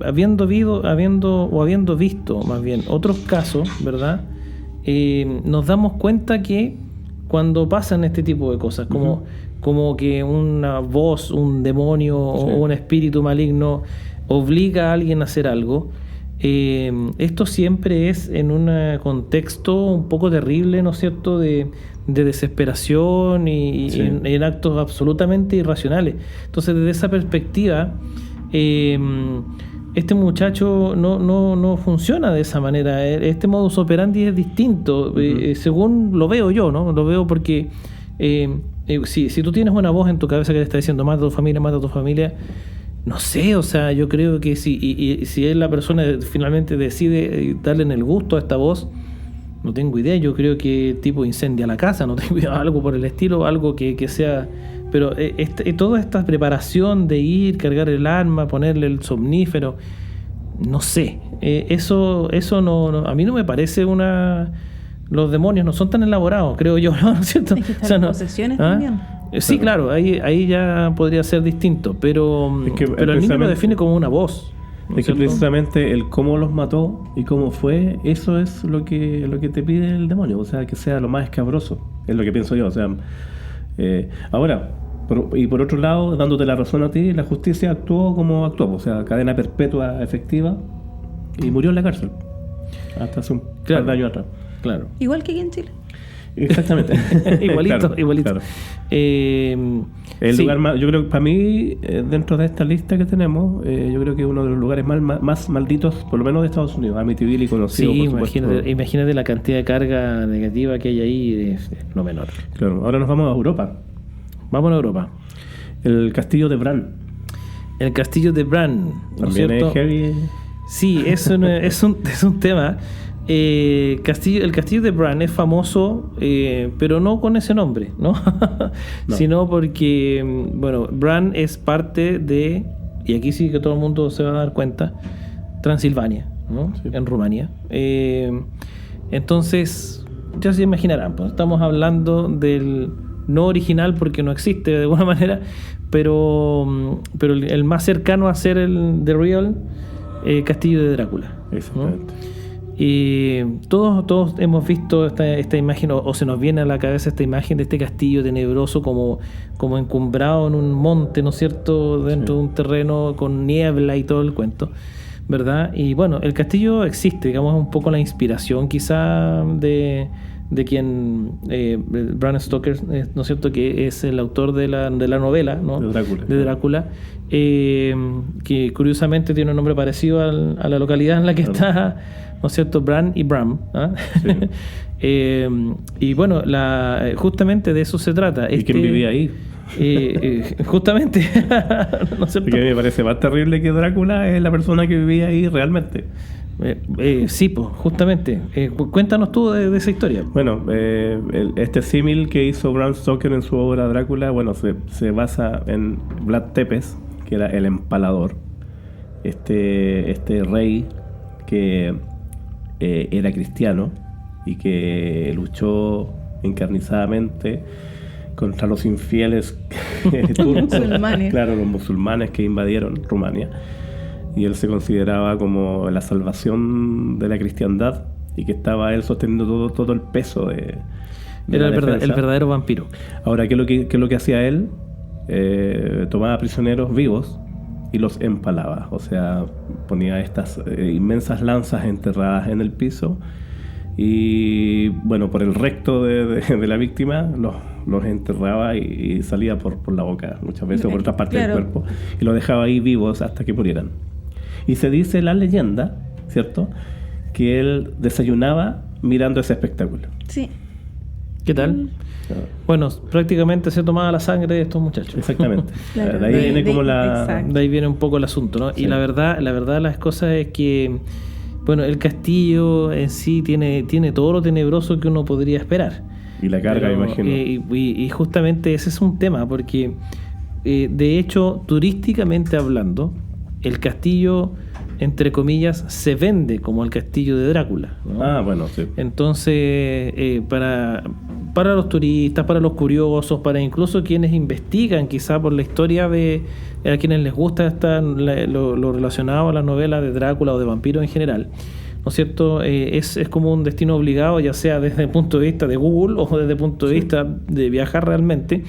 habiendo visto más bien otros casos, ¿verdad? Nos damos cuenta que cuando pasan este tipo de cosas, como que una voz, un demonio o un espíritu maligno obliga a alguien a hacer algo, esto siempre es en un contexto un poco terrible, ¿no es cierto?, de desesperación y en actos absolutamente irracionales. Entonces, desde esa perspectiva, este muchacho no funciona de esa manera. Este modus operandi es distinto, según lo veo yo, ¿no? Lo veo porque si tú tienes una voz en tu cabeza que te está diciendo mata a tu familia, no sé, o sea, yo creo que si es la persona que finalmente decide darle en el gusto a esta voz, no tengo idea, yo creo que tipo incendia la casa, no tengo idea, algo por el estilo, algo que sea. Pero toda esta preparación de ir, cargar el arma, ponerle el somnífero, no sé, eso no, a mí no me parece los demonios no son tan elaborados, creo yo, ¿no? ¿No es cierto? Es que están las posesiones también. Sí, claro, ahí ya podría ser distinto, pero el niño lo define como una voz. Es que precisamente el cómo los mató y cómo fue, eso es lo que te pide el demonio, o sea, que sea lo más escabroso, es lo que pienso yo, o sea, ahora, por otro lado, dándote la razón a ti, la justicia actuó como actuó, o sea, cadena perpetua efectiva, y murió en la cárcel, hasta hace un par de años atrás. Claro. Igual que aquí en Chile. Exactamente. igualito, Claro, igualito. claro. Sí. Lugar más, yo creo que para mí, dentro de esta lista que tenemos, yo creo que es uno de los lugares más malditos, por lo menos de Estados Unidos, Amityville, conocido, Sí, por supuesto. imagínate la cantidad de carga negativa que hay ahí, es lo menor. Claro, ahora nos vamos a Europa. Vámonos a Europa. El castillo de Bran. El castillo de Bran, ¿no es También cierto? es heavy. Sí, es un tema. El castillo de Bran es famoso, pero no con ese nombre, ¿no? No. Sino porque, bueno, Bran es parte de, y aquí sí que todo el mundo se va a dar cuenta, Transilvania, ¿no? Sí. En Rumania. Entonces, ya se imaginarán, pues estamos hablando del no original porque no existe de alguna manera, pero el más cercano a ser el The Real castillo de Drácula, ¿no? Exactamente. Y todos hemos visto esta imagen, o se nos viene a la cabeza esta imagen de este castillo tenebroso como encumbrado en un monte, ¿no es cierto?, dentro de un terreno con niebla y todo el cuento, ¿verdad? Y bueno, el castillo existe, digamos, un poco la inspiración quizá de quien Bram Stoker, ¿no es cierto?, que es el autor de la novela, ¿no? De Drácula, que curiosamente tiene un nombre parecido a la localidad en la que está, ¿no es cierto?, Bran y Bram, ¿ah? Sí. Y bueno, justamente de eso se trata. ¿Y quién vivía ahí? Justamente, ¿no es cierto? Porque me parece más terrible que Drácula es la persona que vivía ahí realmente. Sí, pues, justamente. Cuéntanos tú de esa historia. Bueno, este símil que hizo Bram Stoker en su obra Drácula, bueno, se basa en Vlad Tepes, que era el empalador. Este rey que era cristiano y que luchó encarnizadamente contra los infieles turcos, musulmanes. claro, los musulmanes que invadieron Rumania, y él se consideraba como la salvación de la cristiandad y que estaba él sosteniendo todo el peso de Era la defensa. el verdadero vampiro. Ahora, ¿qué es lo que hacía él? Tomaba prisioneros vivos y los empalaba, o sea, ponía estas inmensas lanzas enterradas en el piso y, bueno, por el recto de la víctima los enterraba y salía por la boca muchas veces, o por otras partes Claro. del cuerpo, y los dejaba ahí vivos hasta que murieran. Y se dice la leyenda, ¿cierto?, que él desayunaba mirando ese espectáculo. Sí. ¿Qué tal? Bueno, prácticamente se tomaba la sangre de estos muchachos. Exactamente. Claro, De ahí viene como exacto. De ahí viene un poco el asunto, ¿no? Sí. Y la verdad las cosas es que, bueno, el castillo en sí tiene todo lo tenebroso que uno podría esperar. Y la carga, Pero, me imagino. y justamente ese es un tema, porque de hecho, turísticamente hablando, el castillo, entre comillas, se vende como el castillo de Drácula, ¿no? Ah, bueno, sí. Entonces, para los turistas, para los curiosos, para incluso quienes investigan quizá por la historia a quienes les gusta lo relacionado a las novelas de Drácula o de vampiros en general, ¿no es cierto? Es como un destino obligado, ya sea desde el punto de vista de Google o desde el punto de vista de viajar realmente.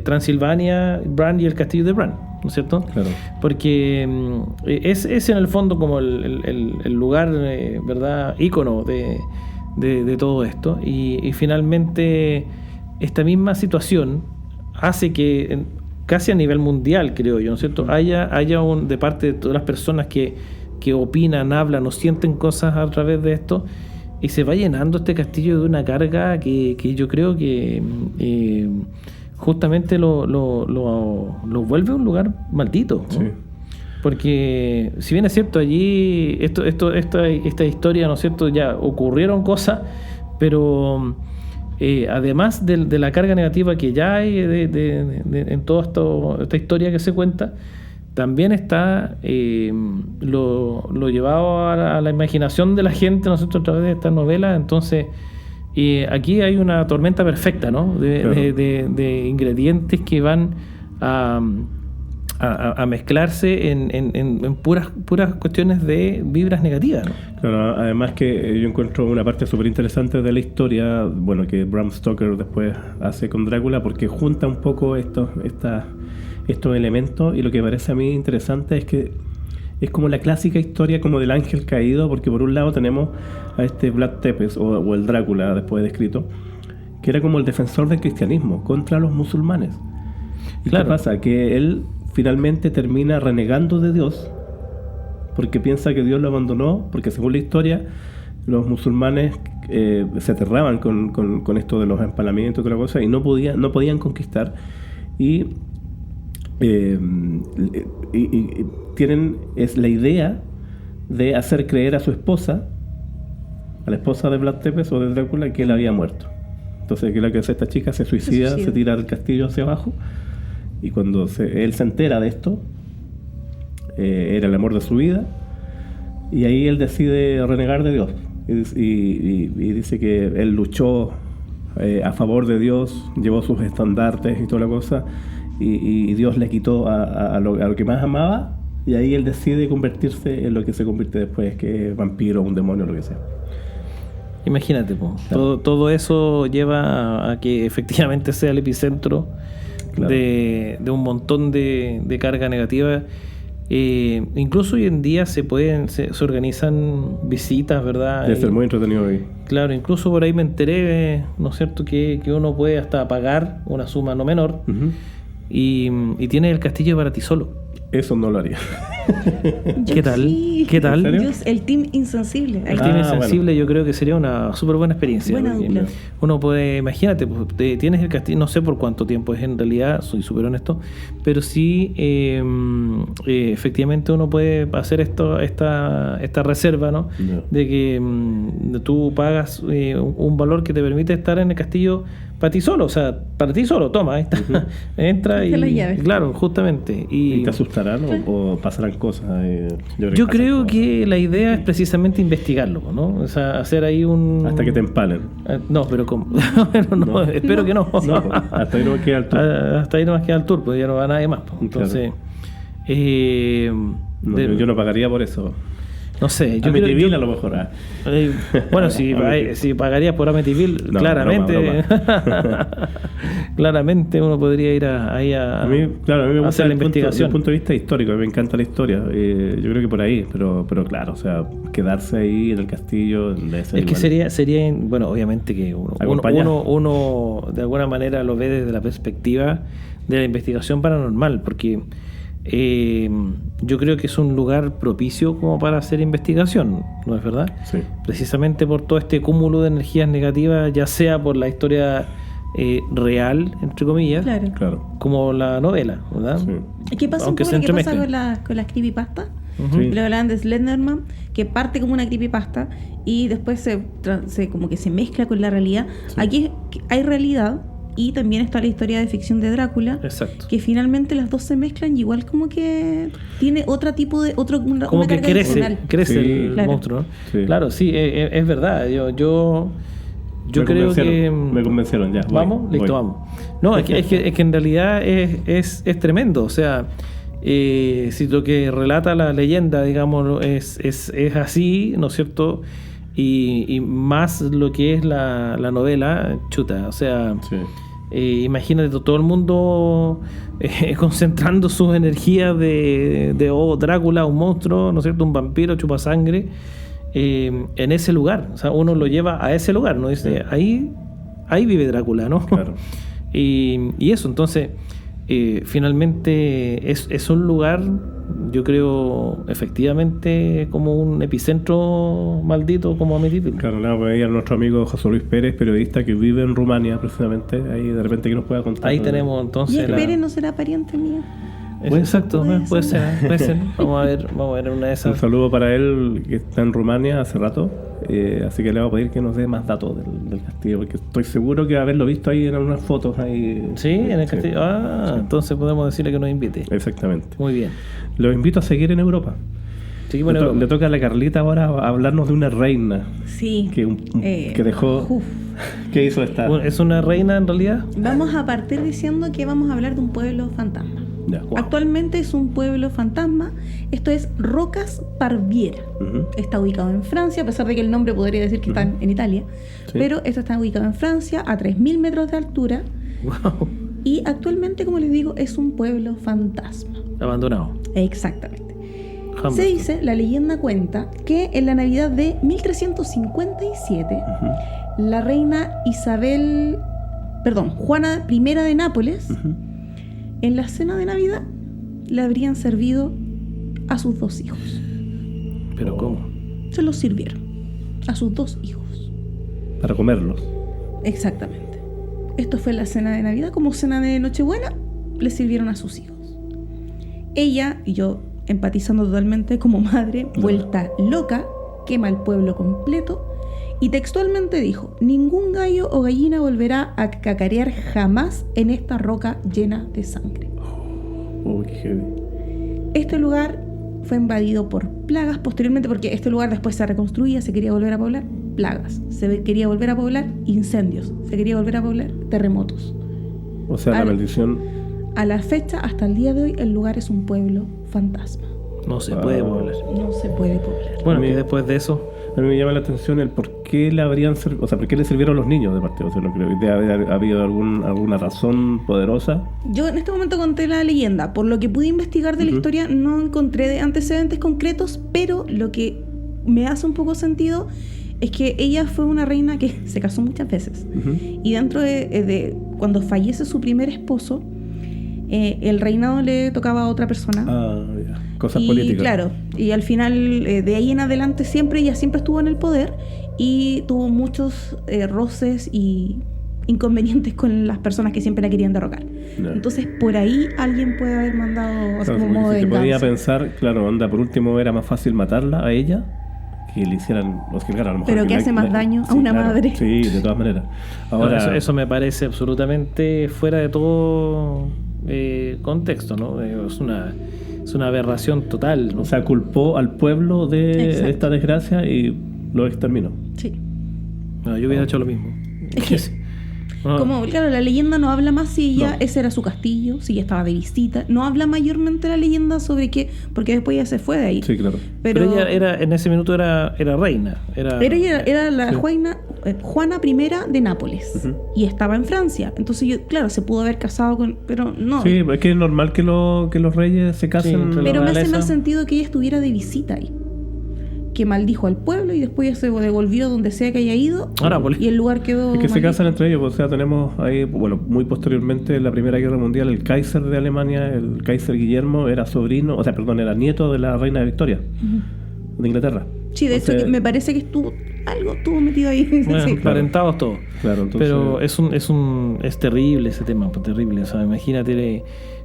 Transilvania, Bran y el castillo de Bran, ¿no es cierto? Claro. Porque es en el fondo como el lugar, ¿verdad?, ícono de todo esto. Y finalmente esta misma situación hace que casi a nivel mundial, creo yo, ¿no es cierto?, haya de parte de todas las personas que opinan, hablan o sienten cosas a través de esto, y se va llenando este castillo de una carga que yo creo que justamente lo vuelve un lugar maldito, ¿no? Sí. Porque si bien es cierto, allí esta historia, ¿no es cierto?, ya ocurrieron cosas, pero además de la carga negativa que ya hay en toda esta historia que se cuenta, también está lo llevado a la imaginación de la gente, ¿no es cierto?, a través de esta novela. Entonces, aquí hay una tormenta perfecta, ¿no?, Claro. de ingredientes que van a mezclarse en puras cuestiones de vibras negativas, ¿no? Claro, además que yo encuentro una parte súper interesante de la historia, bueno, que Bram Stoker después hace con Drácula, porque junta un poco estos elementos, y lo que me parece a mí interesante es que es como la clásica historia como del ángel caído, porque por un lado tenemos a este Vlad Tepes, o el Drácula después descrito, que era como el defensor del cristianismo contra los musulmanes. ¿Y Claro. qué pasa? Que él finalmente termina renegando de Dios, porque piensa que Dios lo abandonó, porque según la historia, los musulmanes se aterraban con esto de los empalamientos y otra cosa, y no podían conquistar, y tienen la idea de hacer creer a su esposa, a la esposa de Vlad Tepes o de Drácula, que él había muerto. Entonces, ¿qué es lo que hace esta chica? Se suicida, se tira del castillo hacia abajo, y cuando él se entera de esto, era el amor de su vida, y ahí él decide renegar de Dios, y dice que él luchó a favor de Dios, llevó sus estandartes y toda la cosa, y Dios le quitó a lo que más amaba, y ahí él decide convertirse en lo que se convierte después, que es vampiro, un demonio, lo que sea. Imagínate, po. Claro. Todo eso lleva a que efectivamente sea el epicentro Claro. de un montón de carga negativa. Incluso hoy en día se organizan visitas, ¿verdad? Debe ser muy entretenido ahí. Claro, incluso por ahí me enteré, ¿no es cierto?, que uno puede hasta pagar una suma no menor Ujú. y tiene el castillo para ti solo. Eso no lo haría. ¿Qué tal? Sí. ¿Qué tal? ¿En serio? Dios, el team insensible. Ahí El está. team Ah, insensible yo creo que sería una súper buena experiencia. Buena porque dupla. uno puede, imagínate, pues, tienes el castillo, no sé por cuánto tiempo es en realidad, soy súper honesto, pero sí efectivamente uno puede hacer esta reserva, ¿no? Ya. De que tú pagas un valor que te permite estar en el castillo para ti solo, o sea, para ti solo, toma, ahí está. Entra y Deja las llaves. claro, justamente. ¿Y te asustarán o pasarán cosas? Yo pasan creo cosas. que la idea es precisamente investigarlo, ¿no? O sea, hacer ahí un... Hasta que te empalen. No, pero ¿cómo? Bueno, no, espero que no. No, hasta ahí no queda el tour. Hasta ahí nomás queda el tour, pues ya no va nadie más. Pues. Entonces, No, yo no pagaría por eso. no sé, yo creo Amityville a lo mejor. bueno, si pagarías por Amityville, No, claramente broma. claramente uno podría ir ahí A mí me gusta hacer la desde investigación. el punto de vista histórico, a mí me encanta la historia. Yo creo que por ahí, pero claro, o sea, quedarse ahí en el castillo debe ser Es que igual. sería, bueno, obviamente que uno de alguna manera lo ve desde la perspectiva de la investigación paranormal, porque yo creo que es un lugar propicio como para hacer investigación, ¿no es verdad? Sí. Precisamente por todo este cúmulo de energías negativas, ya sea por la historia real, entre comillas, Claro. como la novela, ¿verdad? Sí. ¿Qué pasa Aunque un poco se lo que pasa entremezclen. con las creepypastas? Ujú. Sí. Lo hablaban de Slenderman, que parte como una creepypasta y después se como que se mezcla con la realidad. Sí. Aquí hay realidad y también está la historia de ficción de Drácula, Exacto. que finalmente las dos se mezclan y igual como que tiene otro tipo de una Como que carga adicional. crece Sí. el Claro. monstruo, ¿no? Sí. Claro, sí, es verdad. Yo Me creo convencieron, que... me convencieron, ya. voy, ¿Vamos? Listo, voy. vamos. No, es que en realidad es tremendo. O sea, si lo que relata la leyenda, digamos, es así, ¿no es cierto? Y más lo que es la novela, chuta. O sea, Sí. imagínate todo el mundo concentrando sus energías de Drácula, un monstruo, ¿no es cierto? Un vampiro, chupa sangre. En ese lugar, o sea, uno lo lleva a ese lugar, ¿no? Dice, ahí vive Drácula, ¿no? Claro. Y eso, entonces, finalmente es un lugar, yo creo, efectivamente, como un epicentro maldito, como Amityville. Claro, le vamos a ir a nuestro amigo José Luis Pérez, periodista que vive en Rumania, precisamente. Ahí de repente que nos pueda contar. Ahí tenemos ¿Y entonces el Pérez no será pariente mío? Exacto, Puede puede ser. Vamos a ver en una de Un esas. saludo para él que está en Rumania hace rato, así que le voy a pedir que nos dé más datos del castillo, porque estoy seguro que haberlo visto ahí en unas fotos ahí. Sí, en el Sí. castillo. Entonces podemos decirle que nos invite. Exactamente. Muy bien. Los invito a seguir en Europa. Seguimos en Le Europa. toca a la Carlita ahora hablarnos de una reina Sí. que dejó. Uf. ¿Qué hizo esta? ¿Es una reina en realidad? Vamos a partir diciendo que vamos a hablar de un pueblo fantasma. Ya. Actualmente es un pueblo fantasma. Esto es Rocas Parviera. Ujú. Está ubicado en Francia, a pesar de que el nombre podría decir que está en Italia. Sí. Pero esto está ubicado en Francia, a 3.000 metros de altura. Wow. Y actualmente, como les digo, es un pueblo fantasma. Abandonado. Exactamente. Se dice, la leyenda cuenta, que en la Navidad de 1357, la reina Juana I de Nápoles, en la cena de Navidad, le habrían servido a sus 2 hijos. ¿Pero cómo? Se los sirvieron a sus 2 hijos. Para comerlos. Exactamente. Esto fue la cena de Navidad. Como cena de Nochebuena, le sirvieron a sus hijos. Ella, y yo empatizando totalmente como madre, vuelta loca, quema el pueblo completo y textualmente dijo: ningún gallo o gallina volverá a cacarear jamás en esta roca llena de sangre. Qué heavy. Este lugar fue invadido por plagas posteriormente, porque este lugar después se reconstruía, se quería volver a poblar, plagas, se quería volver a poblar, incendios, se quería volver a poblar, terremotos. O sea, la maldición... A la fecha, hasta el día de hoy, el lugar es un pueblo fantasma. No se puede poblar. No se puede poblar. Bueno, y después de eso... A mí me llama la atención el por qué le habrían servido, o sea, por qué le sirvieron los niños de parte. O sea, no creo que debe haber habido alguna razón poderosa. Yo en este momento conté la leyenda. Por lo que pude investigar de la historia, no encontré de antecedentes concretos, pero lo que me hace un poco sentido es que ella fue una reina que se casó muchas veces. Y dentro de cuando fallece su primer esposo, el reinado le tocaba a otra persona. Ya. Cosas políticas. Claro, y al final, de ahí en adelante, ella siempre estuvo en el poder y tuvo muchos roces y inconvenientes con las personas que siempre la querían derrocar. No. Entonces, por ahí alguien puede haber mandado como modo de venganza. Podría pensar, claro, por último era más fácil matarla a ella que le hicieran los que, claro, a lo mejor. Pero que hace más daño a una madre. Sí, de todas maneras. Ahora, eso me parece absolutamente fuera de todo contexto, ¿no? Es una aberración total, ¿no? O sea, culpó al pueblo de esta desgracia y lo exterminó. Sí. No, yo hubiera hecho lo mismo. Como, claro, la leyenda no habla más si ella, ese era su castillo, si ella estaba de visita. No habla mayormente la leyenda sobre qué, porque después ella se fue de ahí. Sí, claro. Pero ella en ese minuto era reina. Era la Juana I de Nápoles. Y estaba en Francia. Entonces, claro, se pudo haber casado con... Pero no. Sí, es que es normal que los reyes se casen. Pero me hace más sentido que ella estuviera de visita ahí. Que maldijo al pueblo y después se devolvió donde sea que haya ido. Y el lugar quedó... Es que se casan entre ellos. O sea, tenemos ahí, muy posteriormente, en la Primera Guerra Mundial, el Kaiser de Alemania, el Kaiser Guillermo, era era nieto de la reina de Victoria, de Inglaterra. Sí, de hecho, me parece que estuvo metido ahí. Bueno, sí. emparentados todos. Claro, entonces... Pero es terrible ese tema, terrible. O sea, imagínate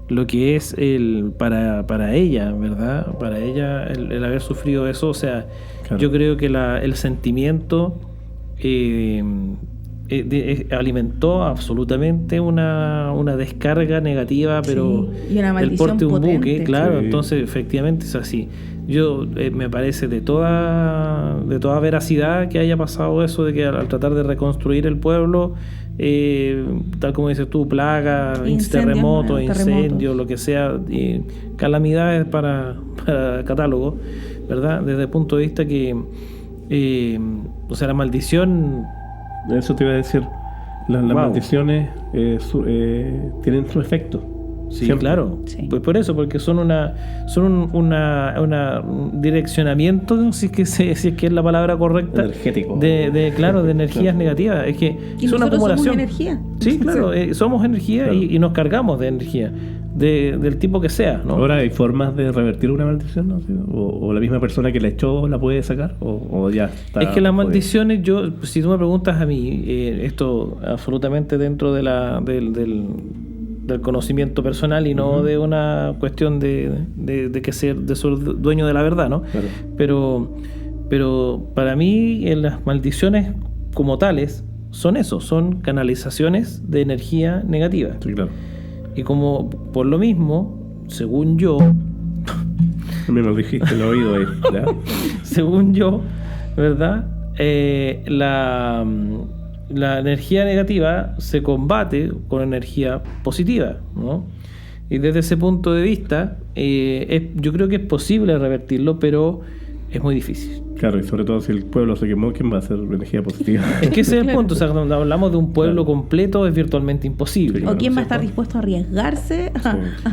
lo que es para ella, ¿verdad? Para ella el haber sufrido eso. O sea, claro. Yo creo que el sentimiento alimentó absolutamente una descarga negativa, pero y una maldición el porte de un potente. buque, claro. Sí. Entonces, efectivamente es así. Yo me parece de toda veracidad que haya pasado eso, de que al tratar de reconstruir el pueblo, tal como dices tú, plagas, terremotos, incendios, lo que sea, calamidades para catálogo, ¿verdad? Desde el punto de vista que, o sea, la maldición... Eso te iba a decir, las maldiciones tienen su efecto. Sí, siempre. Claro. Sí. Pues por eso, porque son un direccionamiento, si es que es la palabra correcta, energético. De energías negativas. Es que y es una acumulación. Somos energía. Sí, claro, somos energía, claro. Y nos cargamos de energía, del tipo que sea, ¿no? Ahora, ¿hay formas de revertir una maldición, ¿no? O la misma persona que la echó la puede sacar, o ya está. Es que las maldiciones, si tú me preguntas a mí, esto absolutamente dentro de del conocimiento personal y no de una cuestión de que ser dueño de la verdad, ¿no? Claro. Pero para mí las maldiciones como tales son canalizaciones de energía negativa. Sí, claro. Y como por lo mismo, según yo... Me lo dijiste en el oído ahí, ¿ya? Según yo, ¿verdad? La energía negativa se combate con energía positiva, ¿no? Y desde ese punto de vista, yo creo que es posible revertirlo, pero es muy difícil. Claro, y sobre todo si el pueblo se quemó, ¿quién va a hacer energía positiva? Es que ese es el Claro. punto, o sea, cuando hablamos de un pueblo completo es virtualmente imposible. Sí, ¿O quién va a estar ¿cierto? dispuesto a arriesgarse?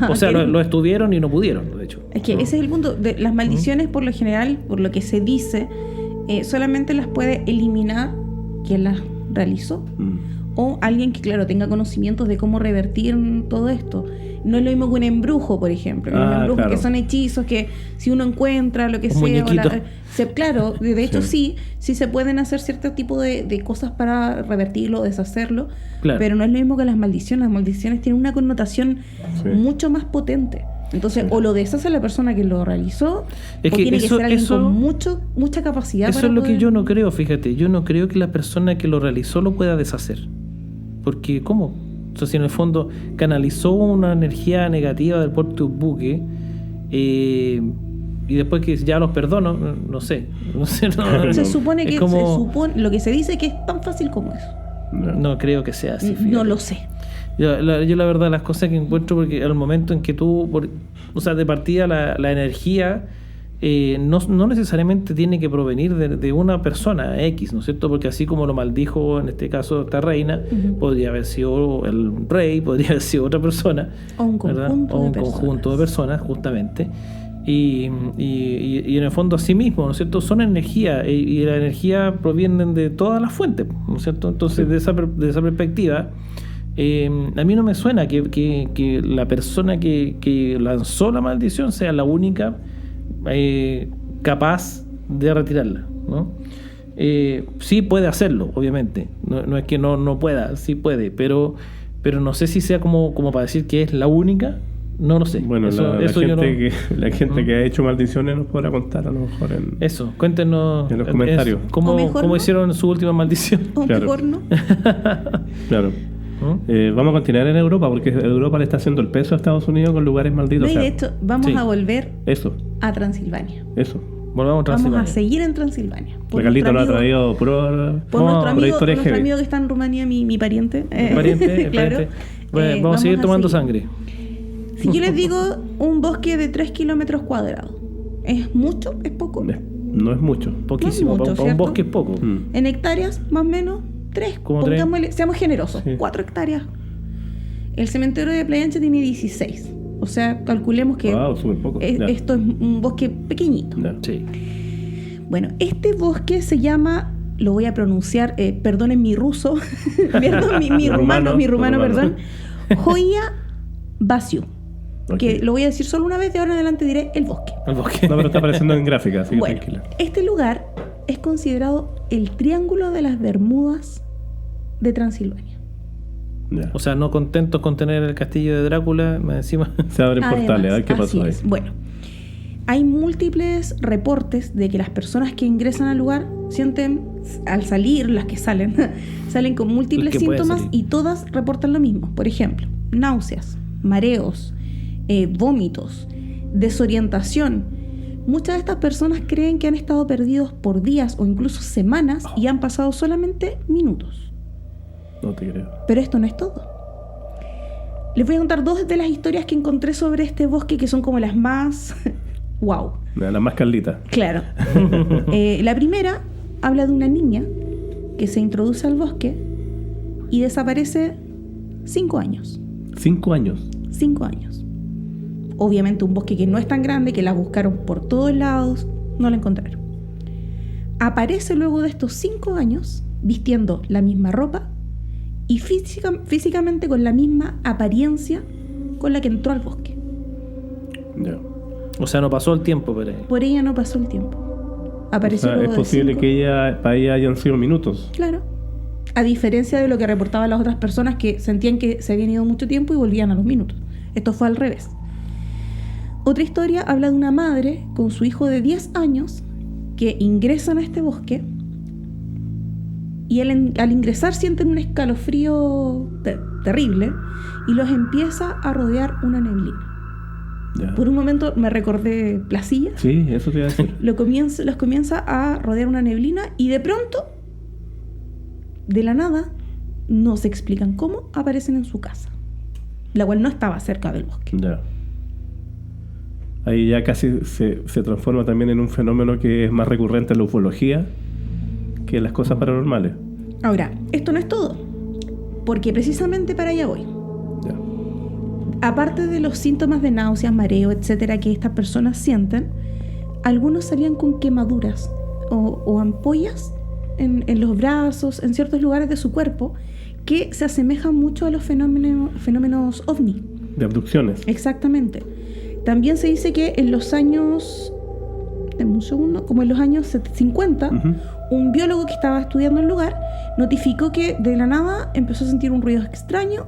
O sea, lo estuvieron y no pudieron, de hecho. Es que ese es el punto. Las maldiciones, por lo general, por lo que se dice, solamente las puede eliminar quien las realizó. O alguien que, claro, tenga conocimientos de cómo revertir todo esto. No es lo mismo que un embrujo, por ejemplo. Los embrujos claro. que son hechizos que si uno encuentra lo que Un sea... muñequito. Claro, de hecho Sí. sí se pueden hacer cierto tipo de cosas para revertirlo o deshacerlo. Claro. Pero no es lo mismo que las maldiciones. Las maldiciones tienen una connotación Sí. mucho más potente. Entonces, o lo deshace la persona que lo realizó, Es o que tiene eso- que ser alguien eso- con mucha capacidad Eso para es lo que poder- yo no creo, fíjate. Yo no creo que la persona que lo realizó lo pueda deshacer. Porque, ¿cómo? O sea, si en el fondo canalizó una energía negativa del puerto buque y después que ya los perdono, no sé. No, Se supone es que como- lo que se dice que es tan fácil como eso. No creo que sea así. No fíjate. lo sé. Yo la verdad, las cosas que encuentro, porque al momento en que tú, o sea, de partida la energía no necesariamente tiene que provenir de una persona X, ¿no es cierto? Porque así como lo maldijo en este caso esta reina, Ujú. podría haber sido el rey, podría haber sido otra persona, O un ¿verdad? conjunto O de un personas. conjunto de personas, justamente. Y en el fondo así mismo, ¿no es cierto? Son energía y la energía provienen de todas las fuentes, ¿no es cierto? Entonces, de esa perspectiva, a mí no me suena que la persona que lanzó la maldición sea la única capaz de retirarla, ¿no? Sí puede hacerlo, obviamente. No es que no pueda, sí puede, pero no sé si sea como para decir que es la única. No lo sé. Bueno, Eso la yo gente, no- la gente que ha hecho maldiciones nos podrá contar a lo mejor en... Eso, cuéntenos En los comentarios. O mejor cómo no. hicieron su última maldición. O Claro. mejor no. Claro. ¿Mm? Vamos a continuar en Europa porque Europa le está haciendo el peso a Estados Unidos con lugares No, malditos. y o sea, de hecho, vamos sí. a volver eso. a Transilvania. Volvamos a Vamos a Transilvania. seguir en Transilvania. Por Regalito nos ha nuestro amigo- traído puro... Por Oh, nuestro por amigo, historia nuestro heavy. amigo que está en Rumanía, mi pariente. El pariente. Claro. Bueno, vamos a seguir tomando sangre. Si yo les digo un bosque de 3 kilómetros cuadrados, ¿es mucho? ¿Es poco? No es mucho. Poquísimo. mucho, para un ¿cierto? bosque es poco. Mm. En hectáreas, más o menos, 3. ¿Cómo tres? Seamos generosos, Sí. 4 hectáreas. El cementerio de Playa Ancha tiene 16. O sea, calculemos que Wow, súper poco. Ya. esto es un bosque pequeñito. Ya. Sí. Bueno, este bosque se llama, lo voy a pronunciar, perdonen mi ruso, perdón, mi rumano, perdón, Joya Basiu. Ok. Que lo voy a decir solo una vez, de ahora en adelante diré el bosque. El bosque. No, pero está apareciendo en gráfica, así que Bueno, tranquila. este lugar es considerado el Triángulo de las Bermudas de Transilvania. Ya. O sea, no contentos con tener el castillo de Drácula, más encima. Se abren Además, portales, a ver qué así pasó ahí. es. Bueno, hay múltiples reportes de que las personas que ingresan al lugar sienten, al salir, las que salen, salen con múltiples Las que pueden síntomas salir. y todas reportan lo mismo. Por ejemplo, náuseas, mareos, vómitos, desorientación. Muchas de estas personas creen que han estado perdidos por días o incluso semanas y han pasado solamente minutos. No te creo. Pero esto no es todo. Les voy a contar dos de las historias que encontré sobre este bosque que son como las más... ¡Wow! La más caldita. Claro. La primera habla de una niña que se introduce al bosque y desaparece 5 años. 5 años. 5 años. Obviamente un bosque que no es tan grande, que la buscaron por todos lados, no la encontraron. Aparece luego de estos 5 años vistiendo la misma ropa y físicamente con la misma apariencia con la que entró al bosque. Ya. O sea, no pasó el tiempo, pero. Por ella no pasó el tiempo. O Apareció sea, luego es de posible 5. que para ella hayan sido minutos. Claro. A diferencia de lo que reportaban las otras personas que sentían que se habían ido mucho tiempo y volvían a los minutos. Esto fue al revés. Otra historia habla de una madre con su hijo de 10 años que ingresan a este bosque y al ingresar sienten un escalofrío terrible y los empieza a rodear una neblina. Ya. Por un momento me recordé Placilla. Sí, eso te iba a decir. Los comienza a rodear una neblina y de pronto, de la nada, no se explican cómo, aparecen en su casa, la cual no estaba cerca del bosque. Ya. ahí ya casi se transforma también en un fenómeno que es más recurrente en la ufología que en las cosas paranormales. Ahora, esto no es todo, porque precisamente para allá voy. Ya. Aparte de los síntomas de náuseas, mareo, etcétera, que estas personas sienten, algunos salían con quemaduras o ampollas en los brazos, en ciertos lugares de su cuerpo, que se asemejan mucho a los fenómenos ovni. De abducciones. Exactamente. También se dice que en los años, denme un segundo, como en los años 50, un biólogo que estaba estudiando el lugar notificó que de la nada empezó a sentir un ruido extraño,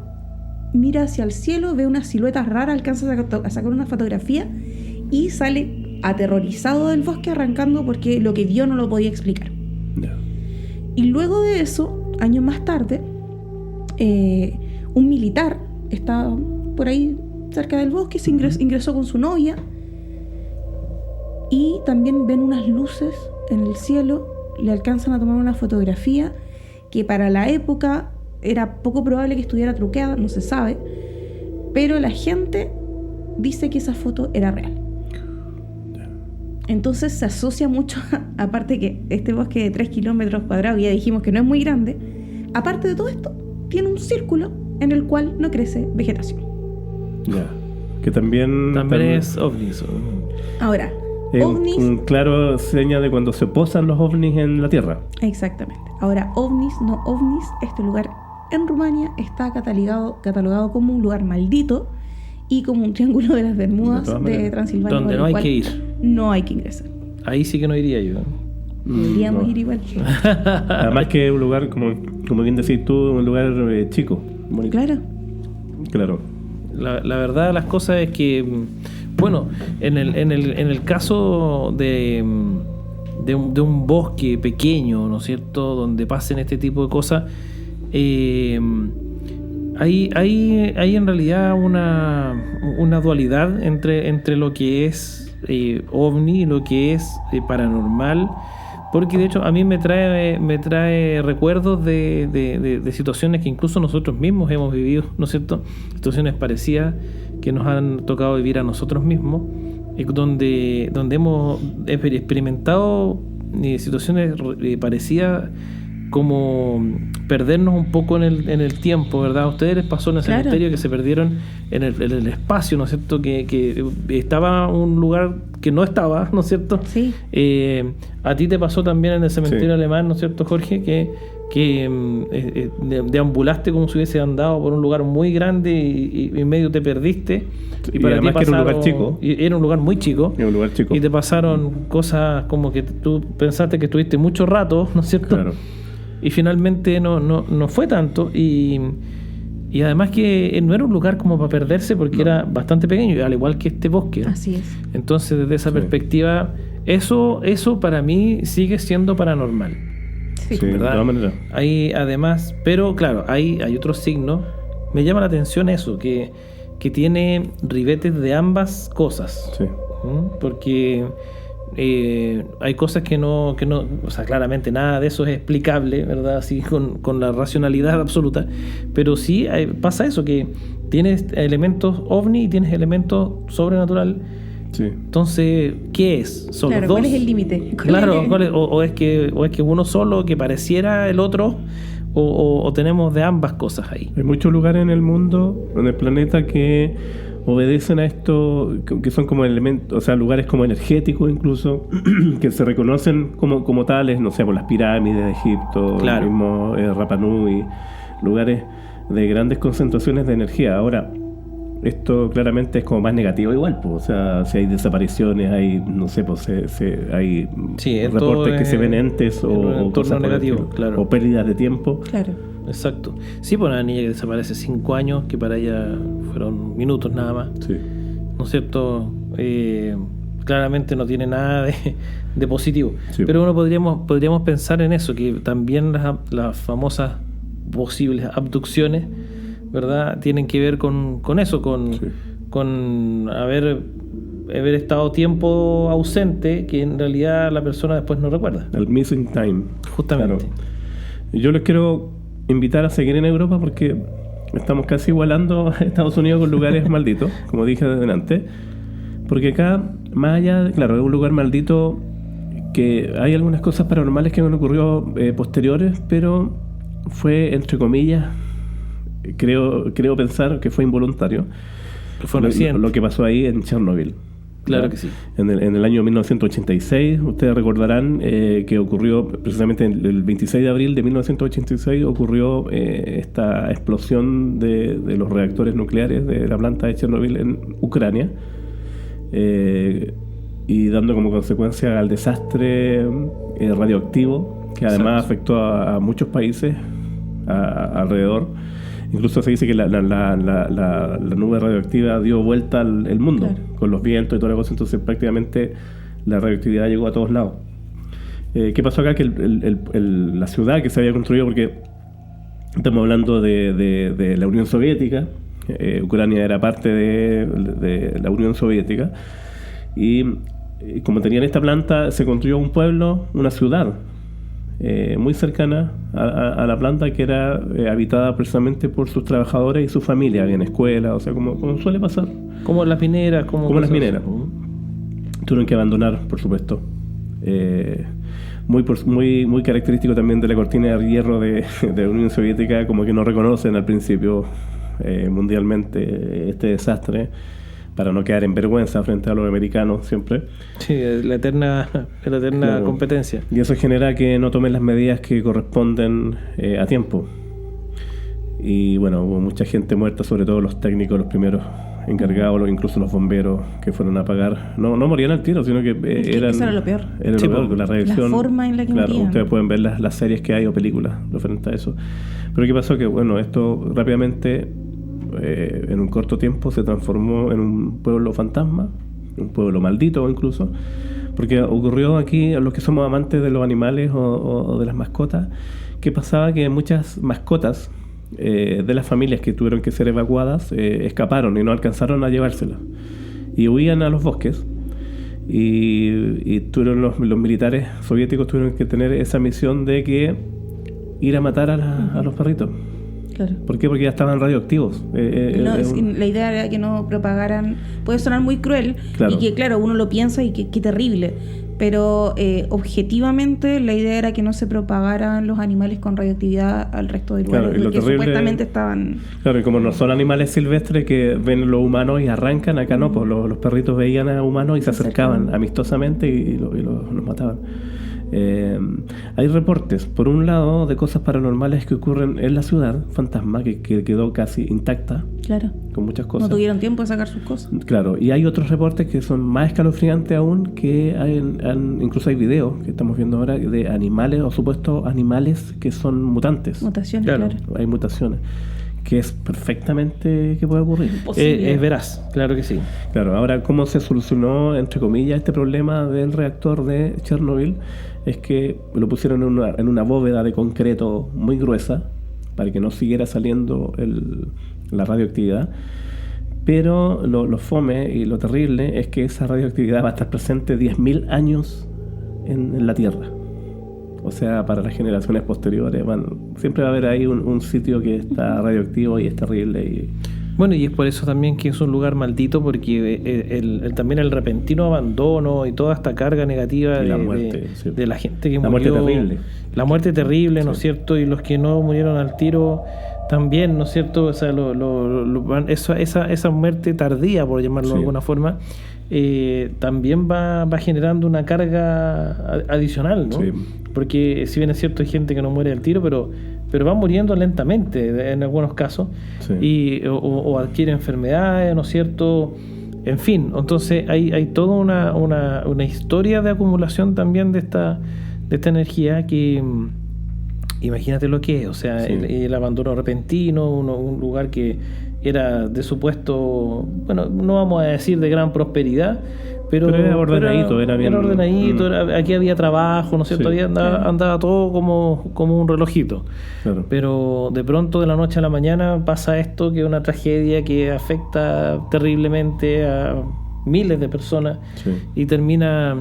mira hacia el cielo, ve una silueta rara, alcanza a sacar una fotografía y sale aterrorizado del bosque arrancando porque lo que vio no lo podía explicar. Ya. Y luego de eso, años más tarde, un militar estaba por ahí cerca del bosque, ingresó con su novia y también ven unas luces en el cielo, le alcanzan a tomar una fotografía que para la época era poco probable que estuviera truqueada, no se sabe, pero la gente dice que esa foto era real. Entonces se asocia mucho, aparte que este bosque de 3 kilómetros cuadrados, ya dijimos que no es muy grande, aparte de todo esto, tiene un círculo en el cual no crece vegetación. Ya. Que también es ovnis. Ahora, es ovnis... un claro seña de cuando se posan los ovnis en la Tierra. Exactamente. Ahora, ovnis, no ovnis, este lugar en Rumania está catalogado como un lugar maldito y como un triángulo de las Bermudas de Transilvania. Donde no hay que ir. No hay que ingresar. Ahí sí que no iría yo. Deberíamos ir igual. Además que es un lugar, como bien decís tú, un lugar chico. Bonito. Claro. La verdad de las cosas es que, bueno, en el caso de un bosque pequeño, ¿no es cierto?, donde pasen este tipo de cosas, hay en realidad una dualidad entre lo que es ovni y lo que es paranormal, porque de hecho a mí me trae recuerdos de situaciones que incluso nosotros mismos hemos vivido, ¿no es cierto?, situaciones parecidas que nos han tocado vivir a nosotros mismos, donde hemos experimentado situaciones parecidas, como perdernos un poco en el tiempo, ¿verdad? A ustedes les pasó en el cementerio que se perdieron en el espacio, ¿no es cierto? Que estaba un lugar que no estaba, ¿no es cierto? Sí. A ti te pasó también en el cementerio alemán, ¿no es cierto, Jorge? Que deambulaste como si hubiese andado por un lugar muy grande y medio te perdiste. Y para además ti pasaron, que era un lugar chico. Era un lugar muy chico. Era un lugar chico. Y te pasaron cosas como que tú pensaste que estuviste mucho rato, ¿no es cierto? Claro. Y finalmente no fue tanto. Y además que no era un lugar como para perderse porque era bastante pequeño, al igual que este bosque. Así es. Entonces, desde esa perspectiva, eso para mí sigue siendo paranormal. Sí, ¿verdad? De todas maneras. Hay además, pero claro, hay otros signos. Me llama la atención eso, que tiene ribetes de ambas cosas. Sí. Porque hay cosas que no, o sea, claramente nada de eso es explicable, ¿verdad? Así con la racionalidad absoluta, pero sí pasa eso, que tienes elementos ovni y tienes elementos sobrenatural. Sí. Entonces, ¿qué es? ¿Son los dos? ¿Cuál es el límite? Claro, o es que uno solo que pareciera el otro, o tenemos de ambas cosas ahí. Hay muchos lugares en el mundo, en el planeta, que obedecen a esto, que son como elementos, o sea, lugares como energéticos incluso, que se reconocen como tales, no sé, por las pirámides de Egipto, claro, el mismo Rapa Nui, lugares de grandes concentraciones de energía. Ahora, esto claramente es como más negativo igual, pues, o sea, si hay desapariciones, hay, no sé, pues hay reportes que se ven entes o cosas negativo, claro, o pérdidas de tiempo. Claro. Exacto. Sí, pues una niña que desaparece 5 años, que para ella fueron minutos nada más. Sí. ¿No es cierto? Claramente no tiene nada de positivo. Sí. Pero uno podríamos pensar en eso, que también las famosas posibles abducciones, ¿verdad?, tienen que ver con eso, con haber estado tiempo ausente, que en realidad la persona después no recuerda. El missing time. Justamente. Claro. Yo les quiero invitar a seguir en Europa porque estamos casi igualando a Estados Unidos con lugares malditos, como dije desde antes. Porque acá, más allá, claro, es un lugar maldito que hay algunas cosas paranormales que han ocurrido posteriores, pero fue, entre comillas, creo pensar que fue involuntario. Fue un accidente. Lo que pasó ahí en Chernobyl. Claro que sí. En el año 1986, ustedes recordarán que ocurrió precisamente el 26 de abril de 1986, ocurrió esta explosión de los reactores nucleares de la planta de Chernobyl en Ucrania, y dando como consecuencia al desastre radioactivo que además afectó a muchos países alrededor. Incluso se dice que la nube radioactiva dio vuelta al mundo, claro, con los vientos y toda la cosa. Entonces prácticamente la radioactividad llegó a todos lados. ¿Qué pasó acá? Que la ciudad que se había construido, porque estamos hablando de la Unión Soviética, Ucrania era parte de la Unión Soviética, y como tenían esta planta, se construyó un pueblo, una ciudad muy cercana a la planta, que era habitada precisamente por sus trabajadores y su familia. Había escuelas, o sea, como suele pasar. Como las mineras. Como las mineras. Tuvieron que abandonar, por supuesto. Muy característico también de la cortina de hierro de la Unión Soviética, como que no reconocen al principio mundialmente este desastre, para no quedar en vergüenza frente a los americanos siempre. Sí, la eterna claro, competencia. Y eso genera que no tomen las medidas que corresponden a tiempo. Y bueno, hubo mucha gente muerta, sobre todo los técnicos, los primeros encargados, incluso los bomberos que fueron a apagar. No morían al tiro, sino que eran... Eso era lo peor. Era lo peor, la reacción. La forma en la que claro, morían. Ustedes pueden ver las series que hay o películas referentes a eso. Pero ¿qué pasó? Que bueno, esto rápidamente... en un corto tiempo se transformó en un pueblo fantasma, un pueblo maldito incluso, porque ocurrió aquí, a los que somos amantes de los animales o de las mascotas, que pasaba que muchas mascotas de las familias que tuvieron que ser evacuadas escaparon y no alcanzaron a llevárselas y huían a los bosques, y tuvieron los militares soviéticos tuvieron que tener esa misión de que ir a matar a los perritos. Claro. ¿Por qué? Porque ya estaban radioactivos. La idea era que no propagaran. Puede sonar muy cruel, claro, y que claro, uno lo piensa y qué terrible, pero objetivamente la idea era que no se propagaran los animales con radioactividad al resto del lugar, porque supuestamente estaban... Claro, y como no son animales silvestres que ven los humanos y arrancan, acá no, pues los perritos veían a humanos y se acercaban amistosamente y los mataban. Hay reportes, por un lado, de cosas paranormales que ocurren en la ciudad fantasma, que quedó casi intacta, claro, con muchas cosas. No tuvieron tiempo de sacar sus cosas. Claro, y hay otros reportes que son más escalofriantes aún, que incluso hay videos que estamos viendo ahora de animales o supuestos animales que son mutantes. Mutaciones, claro. Hay mutaciones, que es perfectamente que puede ocurrir. Es veraz, claro que sí. Claro, ahora, ¿cómo se solucionó, entre comillas, este problema del reactor de Chernobyl? Es que lo pusieron en una bóveda de concreto muy gruesa para que no siguiera saliendo la radioactividad. Pero lo fome y lo terrible es que esa radioactividad va a estar presente 10.000 años en la Tierra. O sea, para las generaciones posteriores siempre va a haber ahí un sitio que está radioactivo y es terrible. Bueno, y es por eso también que es un lugar maldito, porque también el repentino abandono y toda esta carga negativa la muerte, de la gente que la murió. Muerte terrible. La muerte terrible, ¿no es cierto? Y los que no murieron al tiro también, ¿no es cierto? O sea, esa muerte tardía, por llamarlo de alguna forma, también va generando una carga adicional, ¿no? Sí. Porque si bien es cierto, hay gente que no muere al tiro, pero va muriendo lentamente en algunos casos, o adquiere enfermedades, ¿no es cierto? En fin, entonces hay toda una historia de acumulación también de esta energía que imagínate lo que es, o sea, el abandono repentino, un lugar que era de supuesto, bueno, no vamos a decir de gran prosperidad, pero era ordenadito, era bien ordenadito, aquí había trabajo, ¿no es cierto? Andaba todo como un relojito. Claro. Pero de pronto, de la noche a la mañana, pasa esto, que es una tragedia que afecta terriblemente a miles de personas y termina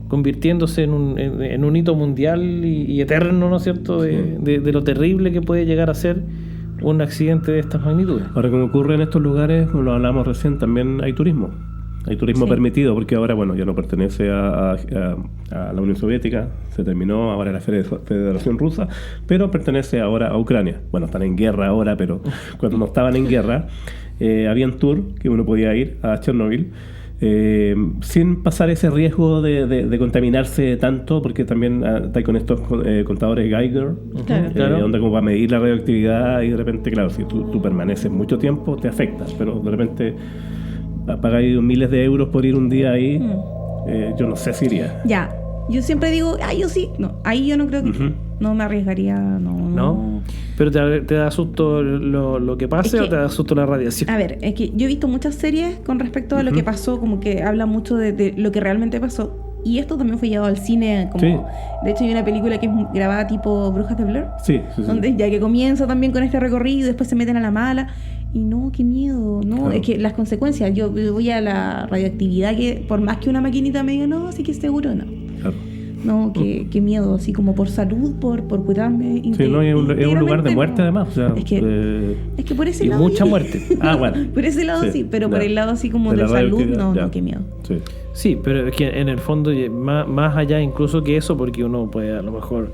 convirtiéndose en un hito mundial y eterno, ¿no es cierto?, de lo terrible que puede llegar a ser un accidente de estas magnitudes. Ahora, como ocurre en estos lugares, como lo hablamos recién, también hay turismo. Hay turismo Sí. permitido porque ahora, bueno, ya no pertenece a la Unión Soviética, se terminó, ahora es la Federación Rusa, pero pertenece ahora a Ucrania. Bueno, están en guerra ahora, pero cuando no estaban en guerra, había un tour que uno podía ir a Chernobyl sin pasar ese riesgo de contaminarse tanto, porque también está con estos contadores Geiger, Claro. donde como para medir la radioactividad, y de repente, claro, si tú permaneces mucho tiempo, te afecta, pero de repente pagáis miles de euros por ir un día ahí, yo no sé si iría. Ya, yo siempre digo, yo sí. No, ahí yo no creo que... Ujú. No me arriesgaría, ¿No? ¿Pero te da susto lo que pase Es que- o te da susto la radiación? A ver, es que yo he visto muchas series con respecto a lo que pasó, como que habla mucho de lo que realmente pasó. Y esto también fue llevado al cine, como... Sí. De hecho hay una película que es grabada tipo Brujas de Blair, Sí, sí, sí. donde ya que comienza también con este recorrido y después se meten a la mala. Y no, qué miedo, no, Claro. es que las consecuencias, yo voy a la radioactividad que por más que una maquinita me diga, no, sí que es seguro, no. Claro. No, qué miedo, así como por salud, por cuidarme. Sí, no, es un lugar de íntegramente, muerte no. además. O sea, Es que por ese Y lado... mucha muerte. bueno. Por ese lado sí, pero por ya. el lado así como De de la salud, radioactividad, ya. no, qué miedo. Sí. Sí, pero es que en el fondo, más allá incluso que eso, porque uno puede a lo mejor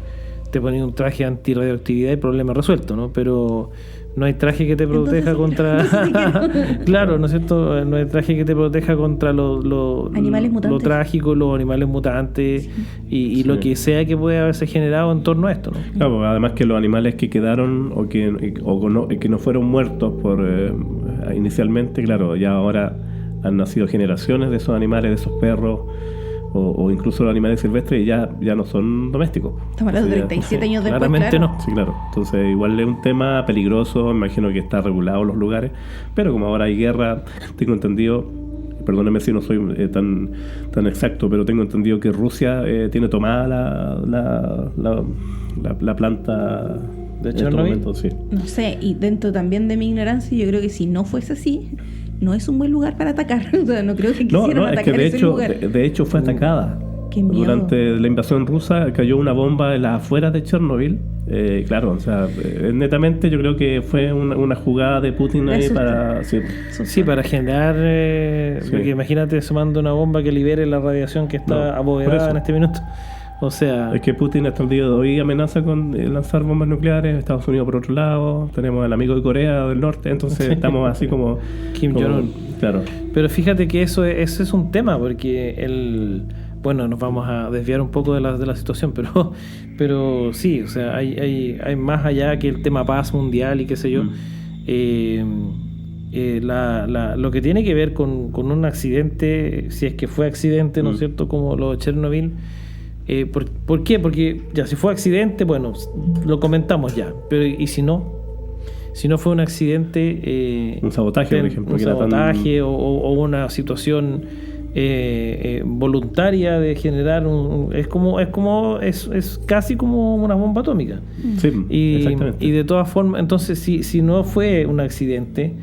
te pone un traje antirradioactividad y problema resuelto, ¿no? Pero no hay traje que te proteja contra... Claro, ¿no es cierto? No hay traje que te proteja contra Animales mutantes. lo trágico, los animales mutantes y lo que sea que pueda haberse generado en torno a esto, ¿no? Claro, además que los animales que quedaron que no fueron muertos por inicialmente, claro, ya ahora han nacido generaciones de esos animales, de esos perros o incluso los animales silvestres y ya no son domésticos. Estamos hablando de Entonces, 37 años después, claramente claro. no. Sí, claro. Entonces igual es un tema peligroso, me imagino que está regulado los lugares, pero como ahora hay guerra, tengo entendido, perdóneme si no soy tan exacto, pero tengo entendido que Rusia tiene tomada la planta ¿De en este Chernobyl? momento, sí. No sé, y dentro también de mi ignorancia, yo creo que si no fuese así, no es un buen lugar para atacar. O sea, no creo que quisieran No, es atacar que de ese hecho, lugar. de hecho fue atacada. Qué miedo. Durante la invasión rusa cayó una bomba en las afueras de Chernobyl. Claro, o sea, netamente yo creo que fue una jugada de Putin De ahí susto. para... Sí, Sí, para generar... Porque imagínate sumando una bomba que libere la radiación que No, está por abovedada eso. en este minuto. O sea... es que Putin hasta el día de hoy amenaza con lanzar bombas nucleares, Estados Unidos por otro lado, tenemos al amigo de Corea del Norte, entonces estamos así como... Kim Jong-un. Claro. Pero fíjate que eso es un tema, porque bueno, nos vamos a desviar un poco de la situación, pero sí, o sea, hay más allá que el tema paz mundial y qué sé yo. Lo que tiene que ver con un accidente, si es que fue accidente, ¿no es cierto?, como lo de Chernobyl. ¿Por qué? Porque ya si fue accidente, bueno, lo comentamos ya, pero ¿y si no? Si no fue un accidente... Un sabotaje, por ejemplo. Un que era tan- sabotaje o una situación voluntaria de generar es casi como una bomba atómica. Sí, Y exactamente. de todas formas, entonces si no fue un accidente,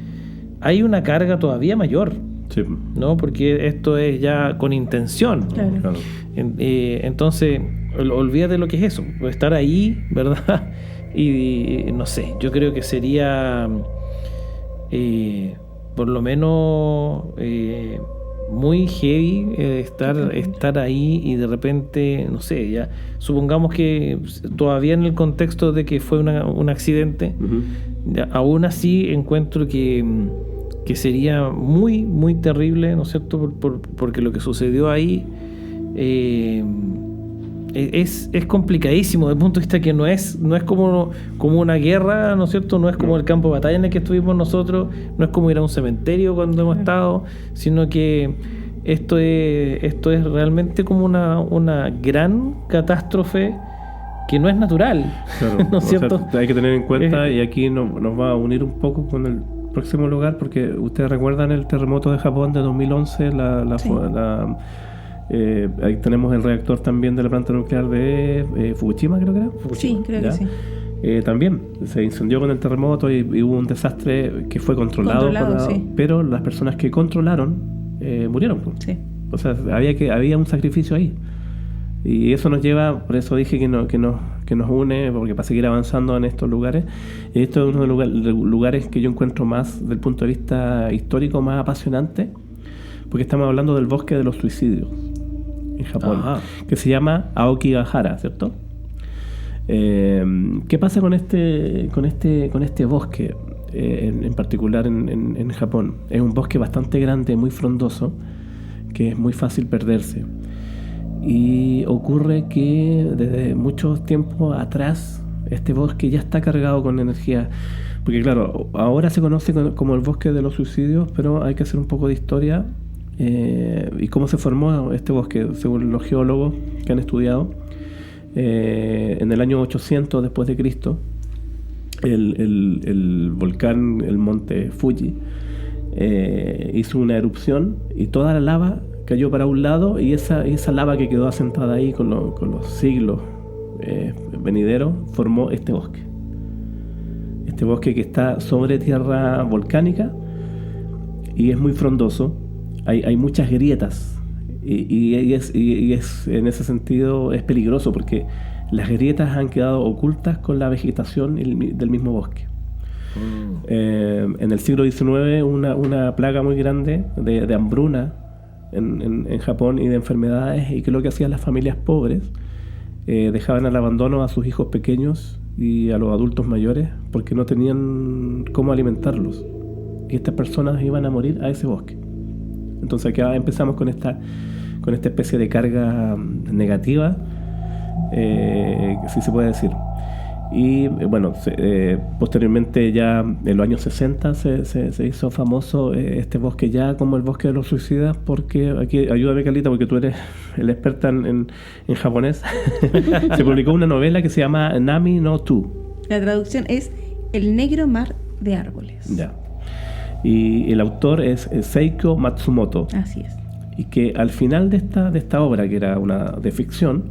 hay una carga todavía mayor, Sí, ¿no? Porque esto es ya con intención. Claro. claro. Entonces, olvídate lo que es eso, estar ahí, ¿verdad? Y no sé, yo creo que sería por lo menos muy heavy estar ahí y de repente, no sé, ya supongamos que todavía en el contexto de que fue un accidente, Ujú. ya, aún así encuentro que sería muy, muy terrible, ¿no es cierto? Porque lo que sucedió ahí es complicadísimo, desde el punto de vista que no es como una guerra, ¿no es cierto? No es como el campo de batalla en el que estuvimos nosotros, no es como ir a un cementerio cuando hemos estado, sino que esto es realmente como una gran catástrofe que no es natural, Claro, ¿no es o sea, cierto? hay que tener en cuenta, y aquí nos va a unir un poco con el próximo lugar, porque ustedes recuerdan el terremoto de Japón de 2011, Sí. ahí tenemos el reactor también de la planta nuclear de Fukushima, creo que era. Sí, creo ¿Ya? que sí. También se incendió con el terremoto y hubo un desastre que fue controlado, Sí. pero las personas que controlaron murieron, pues. Sí. O sea, había un sacrificio ahí. Y eso nos lleva, por eso dije que nos une, porque para seguir avanzando en estos lugares. Esto es uno de los lugares que yo encuentro más, del punto de vista histórico, más apasionante, porque estamos hablando del bosque de los suicidios en Japón, Ajá. que se llama Aokigahara, ¿cierto? ¿Qué pasa con este bosque en particular en Japón? Es un bosque bastante grande, muy frondoso, que es muy fácil perderse. Y ocurre que desde muchos tiempos atrás este bosque ya está cargado con energía, porque claro, ahora se conoce como el bosque de los suicidios, pero hay que hacer un poco de historia y cómo se formó este bosque, según los geólogos que han estudiado. En el año 800 después de Cristo, el volcán, el monte Fuji, hizo una erupción y toda la lava cayó para un lado, y esa lava que quedó asentada ahí con los siglos venideros formó este bosque. Este bosque que está sobre tierra volcánica y es muy frondoso. Hay muchas grietas y es en ese sentido es peligroso, porque las grietas han quedado ocultas con la vegetación del mismo bosque. En el siglo XIX una plaga muy grande de hambruna en Japón y de enfermedades, y que lo que hacían las familias pobres, dejaban al abandono a sus hijos pequeños y a los adultos mayores porque no tenían cómo alimentarlos, y estas personas iban a morir a ese bosque. Entonces acá empezamos con esta especie de carga negativa, si se puede decir. Y bueno, posteriormente ya en los años 60 se hizo famoso este bosque ya como el bosque de los suicidas, porque aquí, ayúdame Carlita, porque tú eres la experta en japonés. Se publicó una novela que se llama Nami no Tu. La traducción es El negro mar de árboles. Ya. Y el autor es Seiko Matsumoto. Así es. Y que al final de esta obra, que era una de ficción,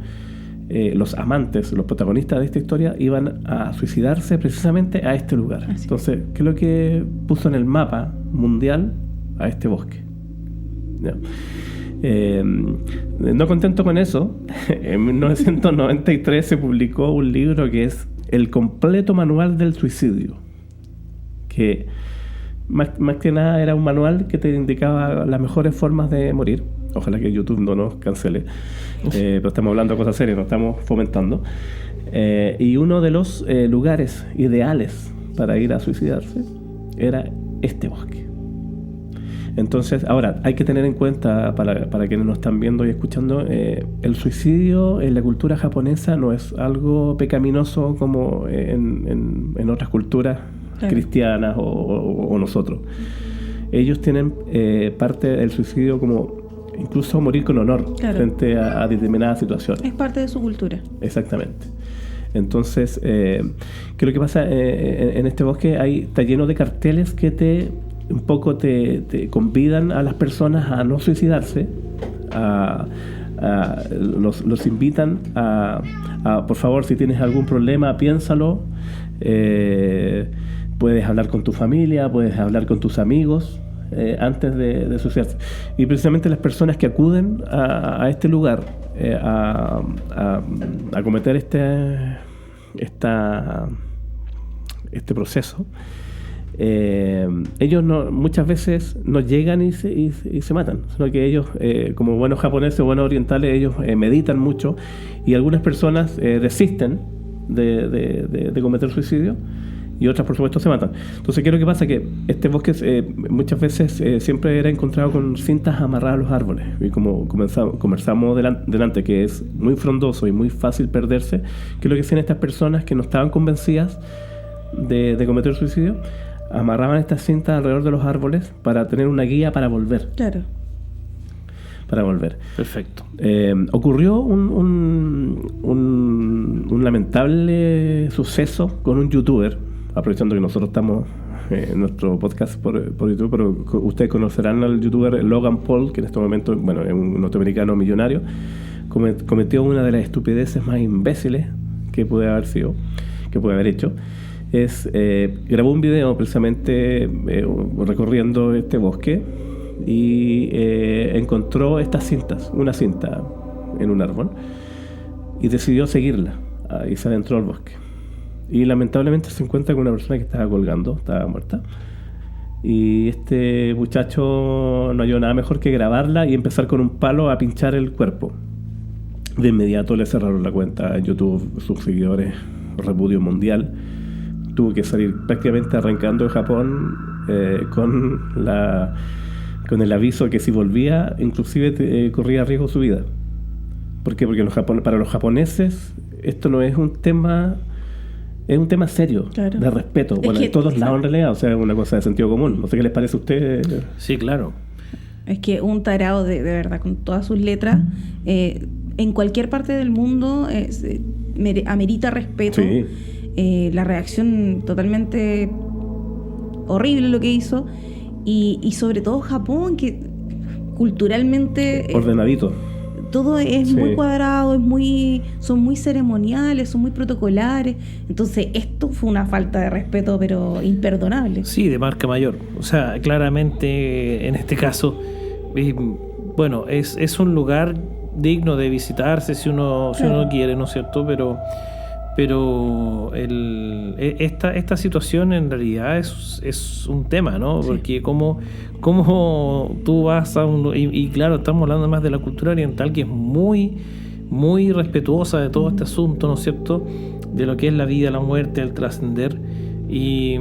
los amantes, los protagonistas de esta historia, iban a suicidarse precisamente a este lugar. Así. Entonces, ¿qué es lo que puso en el mapa mundial a este bosque? ¿Ya? No contento con eso, en 1993 se publicó un libro que es El completo manual del suicidio, que más que nada era un manual que te indicaba las mejores formas de morir. Ojalá que YouTube no nos cancele, pero estamos hablando de cosas serias, no estamos fomentando. Y uno de los lugares ideales para ir a suicidarse era este bosque. Entonces, ahora, hay que tener en cuenta, para quienes nos están viendo y escuchando, el suicidio en la cultura japonesa no es algo pecaminoso como en otras culturas, claro, cristianas o nosotros. Ellos tienen parte del suicidio como incluso morir con honor, claro, frente a determinadas situaciones. Es parte de su cultura. Exactamente. Entonces, ¿qué es lo que pasa? En este bosque está lleno de carteles que te convidan a las personas a no suicidarse, los invitan a por favor, si tienes algún problema, piénsalo, puedes hablar con tu familia, puedes hablar con tus amigos antes de suicidarse. Y precisamente las personas que acuden a este lugar a cometer este proceso, ellos muchas veces no llegan y se matan, sino que ellos, como buenos japoneses o buenos orientales, ellos meditan mucho, y algunas personas desisten de cometer suicidio, y otras por supuesto se matan. Entonces, ¿qué es lo que pasa? Que este bosque muchas veces siempre era encontrado con cintas amarradas a los árboles, y como conversamos delante, que es muy frondoso y muy fácil perderse, ¿qué es lo que hacían estas personas que no estaban convencidas de cometer suicidio? Amarraban estas cintas alrededor de los árboles para tener una guía para volver. Claro. Para volver. Perfecto. Ocurrió un lamentable suceso con un youtuber, aprovechando que nosotros estamos en nuestro podcast por YouTube, pero ustedes conocerán al youtuber Logan Paul, que en este momento, bueno, es un norteamericano millonario, cometió una de las estupideces más imbéciles que puede haber hecho. Grabó un video precisamente recorriendo este bosque y encontró una cinta en un árbol, y decidió seguirla y se adentró al bosque, y lamentablemente se encuentra con una persona que estaba colgando, estaba muerta, Y este muchacho no halló nada mejor que grabarla y empezar con un palo a pinchar el cuerpo. De inmediato le cerraron la cuenta en YouTube, sus seguidores, repudio mundial. Tuvo que salir prácticamente arrancando de Japón con el aviso que si volvía, inclusive corría riesgo su vida. ¿Por qué? Porque para los japoneses esto no es un tema... Es un tema serio, claro, de respeto. Bueno, en todos lados en realidad, o sea, es una cosa de sentido común. No sé qué les parece a ustedes. Sí, claro. Es que un tarado de verdad, con todas sus letras, en cualquier parte del mundo amerita respeto. Sí. La reacción totalmente horrible lo que hizo. Y sobre todo Japón, que culturalmente... ordenadito. Todo es muy cuadrado, son muy ceremoniales, son muy protocolares. Entonces, esto fue una falta de respeto, pero imperdonable. Sí, de marca mayor. O sea, claramente, en este caso, bueno, es un lugar digno de visitarse si uno quiere, ¿no es cierto? Pero esta situación en realidad es un tema, ¿no? Sí. Porque como tú vas a y claro, estamos hablando más de la cultura oriental, que es muy, muy respetuosa de todo este asunto, ¿no es cierto? De lo que es la vida, la muerte, el trascender. Y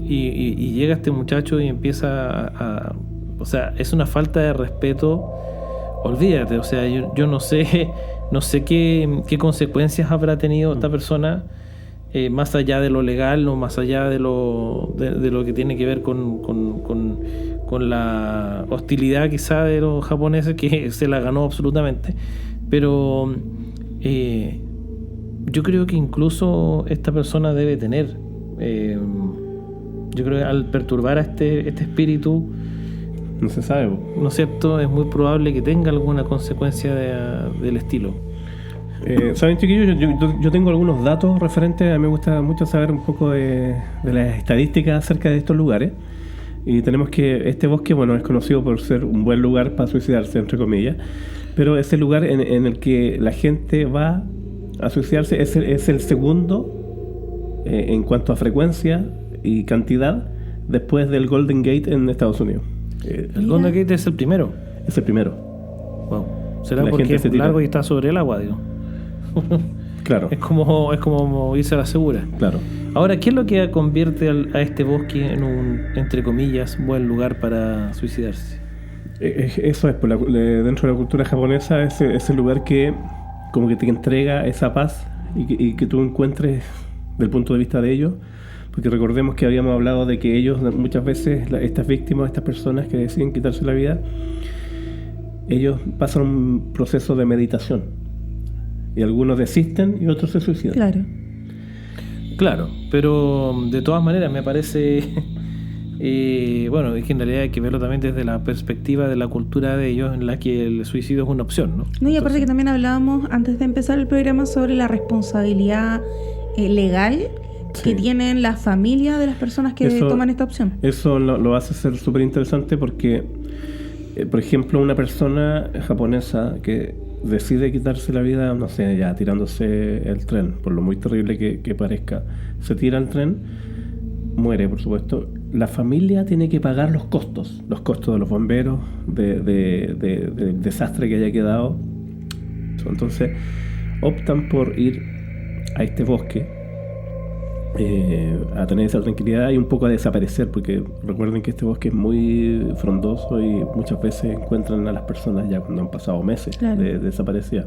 llega este muchacho y empieza o sea, es una falta de respeto. Olvídate, o sea, yo no sé qué consecuencias habrá tenido esta persona, más allá de lo legal o más allá de lo que tiene que ver con la hostilidad quizá de los japoneses, que se la ganó absolutamente. Pero yo creo que incluso esta persona debe tener, yo creo que al perturbar a este espíritu, no se sabe, ¿no es cierto? Es muy probable que tenga alguna consecuencia del estilo. ¿Saben, chiquillos? Yo tengo algunos datos referentes. A mí me gusta mucho saber un poco de las estadísticas acerca de estos lugares. Y tenemos que este bosque, bueno, es conocido por ser un buen lugar para suicidarse, entre comillas. Pero es el lugar en el que la gente va a suicidarse. Es el segundo en cuanto a frecuencia y cantidad después del Golden Gate en Estados Unidos. El Golden Gate es el primero. Es el primero. Wow. ¿Será porque es largo y está sobre el agua, digo? Claro. Es como irse a la segura. Claro. Ahora, ¿qué es lo que convierte a este bosque en un, entre comillas, buen lugar para suicidarse? Eso es, dentro de la cultura japonesa, es el lugar que como que te entrega esa paz y que tú encuentres del punto de vista de ellos. Porque recordemos que habíamos hablado de que ellos muchas veces, estas víctimas, estas personas que deciden quitarse la vida, ellos pasan un proceso de meditación. Y algunos desisten y otros se suicidan. Claro, pero de todas maneras me parece... bueno, es que en realidad hay que verlo también desde la perspectiva de la cultura de ellos, en la que el suicidio es una opción, ¿no? Y aparte que también hablábamos antes de empezar el programa sobre la responsabilidad legal que tienen las familias de las personas que toman esta opción. Eso lo hace ser súper interesante porque, por ejemplo, una persona japonesa que decide quitarse la vida, no sé, ya tirándose el tren, por lo muy terrible que parezca, se tira el tren, muere, por supuesto. La familia tiene que pagar los costos de los bomberos, del desastre que haya quedado. Entonces, optan por ir a este bosque, a tener esa tranquilidad y un poco a desaparecer, porque recuerden que este bosque es muy frondoso y muchas veces encuentran a las personas ya cuando han pasado meses de desaparecidas.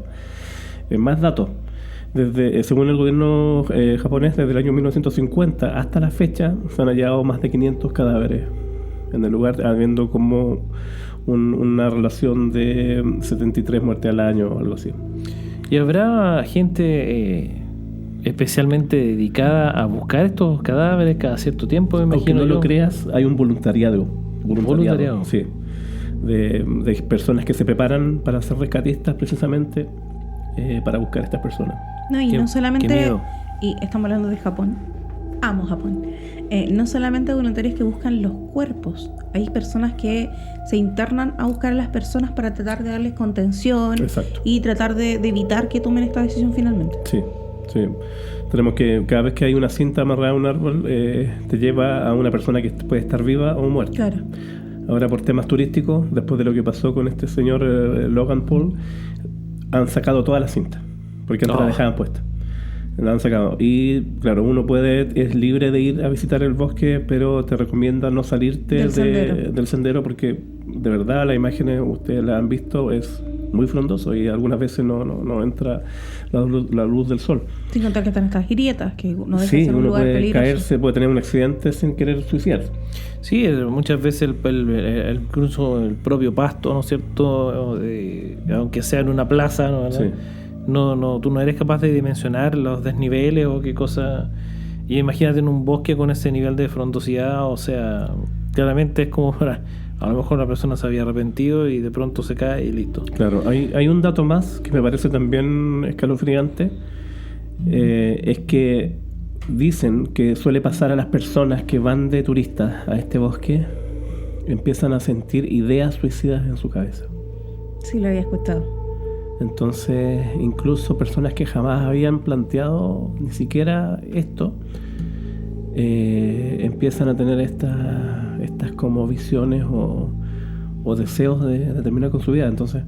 Más datos. Según el gobierno japonés, desde el año 1950 hasta la fecha se han hallado más de 500 cadáveres en el lugar, habiendo como una relación de 73 muertes al año o algo así. ¿Y habrá gente especialmente dedicada a buscar estos cadáveres cada cierto tiempo? Me imagino. Aunque no lo creas, hay un voluntariado. Sí, de personas que se preparan para ser rescatistas precisamente para buscar a estas personas. No solamente, y estamos hablando de Japón, amo Japón, no solamente voluntarios que buscan los cuerpos, hay personas que se internan a buscar a las personas para tratar de darles contención. Exacto. Y tratar de evitar que tomen esta decisión finalmente. Sí. Tenemos que, cada vez que hay una cinta amarrada a un árbol, te lleva a una persona que puede estar viva o muerta. Claro. Ahora, por temas turísticos, después de lo que pasó con este señor Logan Paul, han sacado todas las cintas, porque antes la dejaban puesta. La han sacado. Y claro, uno es libre de ir a visitar el bosque, pero te recomienda no salirte del sendero, porque de verdad las imágenes, ustedes las han visto, es muy frondoso y algunas veces no entra la luz del sol. Sin contar que están estas grietas, que no deja de ser un uno lugar puede peligroso. caerse, puede tener un accidente sin querer suicidarse. Sí, muchas veces incluso el propio pasto, ¿no es cierto? Aunque sea en una plaza, ¿no? Sí. Tú no eres capaz de dimensionar los desniveles o qué cosa. Y imagínate en un bosque con ese nivel de frondosidad, o sea, claramente es como a lo mejor la persona se había arrepentido y de pronto se cae y listo. Claro, hay un dato más que me parece también escalofriante, es que dicen que suele pasar a las personas que van de turistas a este bosque, empiezan a sentir ideas suicidas en su cabeza. Sí, lo había escuchado. Entonces, incluso personas que jamás habían planteado ni siquiera esto, empiezan a tener estas como visiones o deseos de terminar con su vida. Entonces,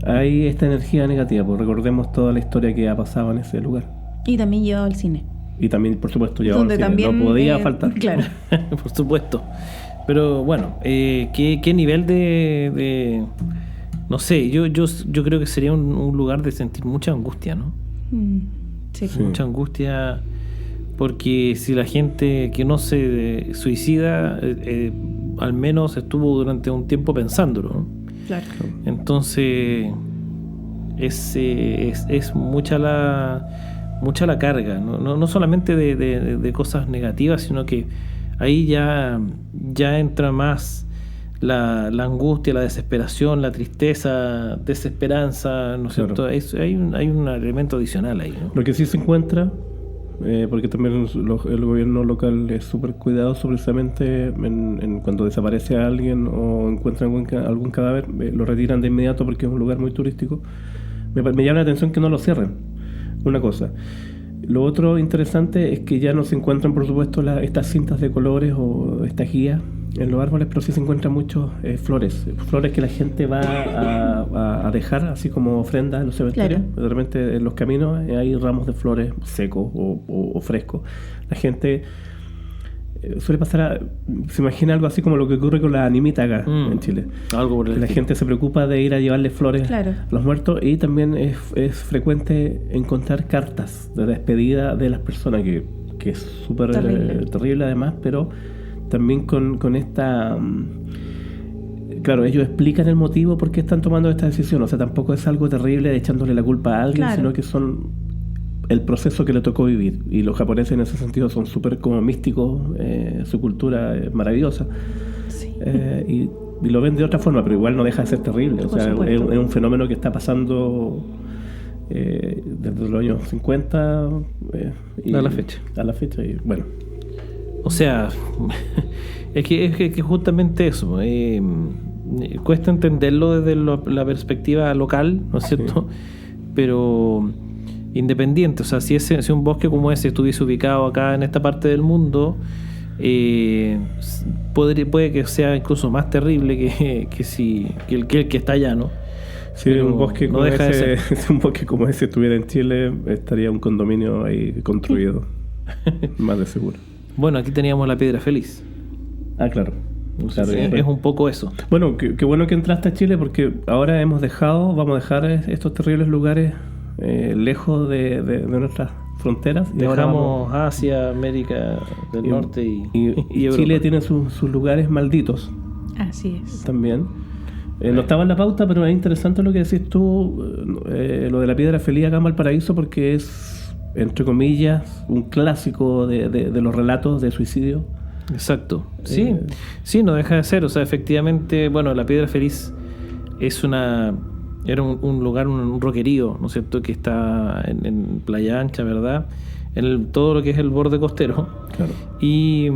hay esta energía negativa, pues recordemos toda la historia que ha pasado en ese lugar. Y también llevado al cine. Y también, por supuesto, llevado al Donde cine. también, No podía faltar. Claro. Por supuesto. Pero bueno, ¿qué nivel de no sé, yo creo que sería un lugar de sentir mucha angustia, ¿no? Sí. Mucha angustia, porque si la gente que no se suicida, al menos estuvo durante un tiempo pensándolo, ¿no? Claro. Entonces es mucha la carga, no solamente de cosas negativas, sino que ahí ya entra más la angustia, la desesperación, la tristeza, desesperanza, ¿no es cierto? Hay un elemento adicional ahí, ¿no? Lo que sí se encuentra, porque también el gobierno local es súper cuidadoso precisamente en cuando desaparece a alguien o encuentran algún cadáver, lo retiran de inmediato porque es un lugar muy turístico. Me llama la atención que no lo cierren, una cosa. Lo otro interesante es que ya no se encuentran, por supuesto, estas cintas de colores o estas guías en los árboles, pero sí se encuentran muchos flores que la gente va a dejar así como ofrendas en los cementerios. Claro. De repente en los caminos hay ramos de flores secos o frescos. La gente suele se imagina algo así como lo que ocurre con la animita acá en Chile. Algo por el La estilo. gente se preocupa de ir a llevarle flores Claro. a los muertos, y también es frecuente encontrar cartas de despedida de las personas, que es súper terrible además, pero también con esta... Claro, ellos explican el motivo por qué están tomando esta decisión. O sea, tampoco es algo terrible de echándole la culpa a alguien, Claro. sino que son el proceso que le tocó vivir. Y los japoneses en ese sentido son súper como místicos, su cultura es maravillosa. Sí. Y lo ven de otra forma, pero igual no deja de ser terrible. O Por sea, supuesto. es un fenómeno que está pasando desde los años 50 a la fecha. A la fecha, y bueno. O sea, es que justamente eso, cuesta entenderlo desde la perspectiva local, ¿no es cierto? Sí. Pero independiente, o sea, si un bosque como ese estuviese ubicado acá en esta parte del mundo, puede que sea incluso más terrible que el que está allá, ¿no? Si Pero un bosque no como deja de ese, si un bosque como ese estuviera en Chile, estaría un condominio ahí construido, más de seguro. Bueno, aquí teníamos la Piedra Feliz. Ah, claro. Claro, Sí, es un poco eso. Bueno, qué bueno que entraste a Chile, porque ahora vamos a dejar estos terribles lugares lejos de nuestras fronteras. Y ahora Dejamos Asia, América del Norte y Europa. Chile tiene sus lugares malditos Así es. también. No estaba en la pauta, pero es interesante lo que decís tú, lo de la Piedra Feliz acá en Valparaíso, porque es, entre comillas, un clásico de los relatos de suicidio. Exacto. Sí, no deja de ser. O sea, efectivamente, bueno, la Piedra Feliz era un lugar, un roquerío, ¿no es cierto?, que está en Playa Ancha, ¿verdad? todo lo que es el borde costero. Claro. Y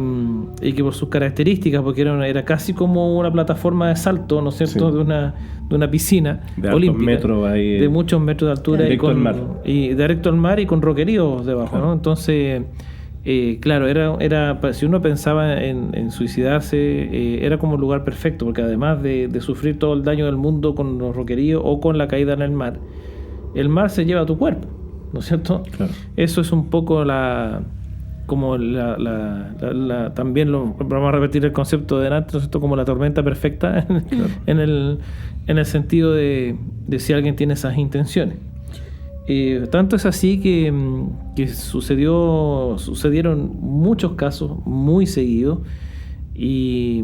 que por sus características, porque era casi como una plataforma de salto, ¿no es cierto?, Sí. de una piscina De olímpica, metros ahí, de muchos metros de altura, directo al mar. y directo al mar y con roqueríos debajo, Claro. ¿no? Entonces, claro, era si uno pensaba en suicidarse, era como un lugar perfecto, porque además de sufrir todo el daño del mundo con los roqueríos o con la caída en el mar se lleva a tu cuerpo, ¿no es cierto? Claro. Eso es un poco también vamos a repetir el concepto de delante, ¿no es cierto?, como la tormenta perfecta, en el sentido de si alguien tiene esas intenciones. Tanto es así que sucedieron muchos casos muy seguidos, y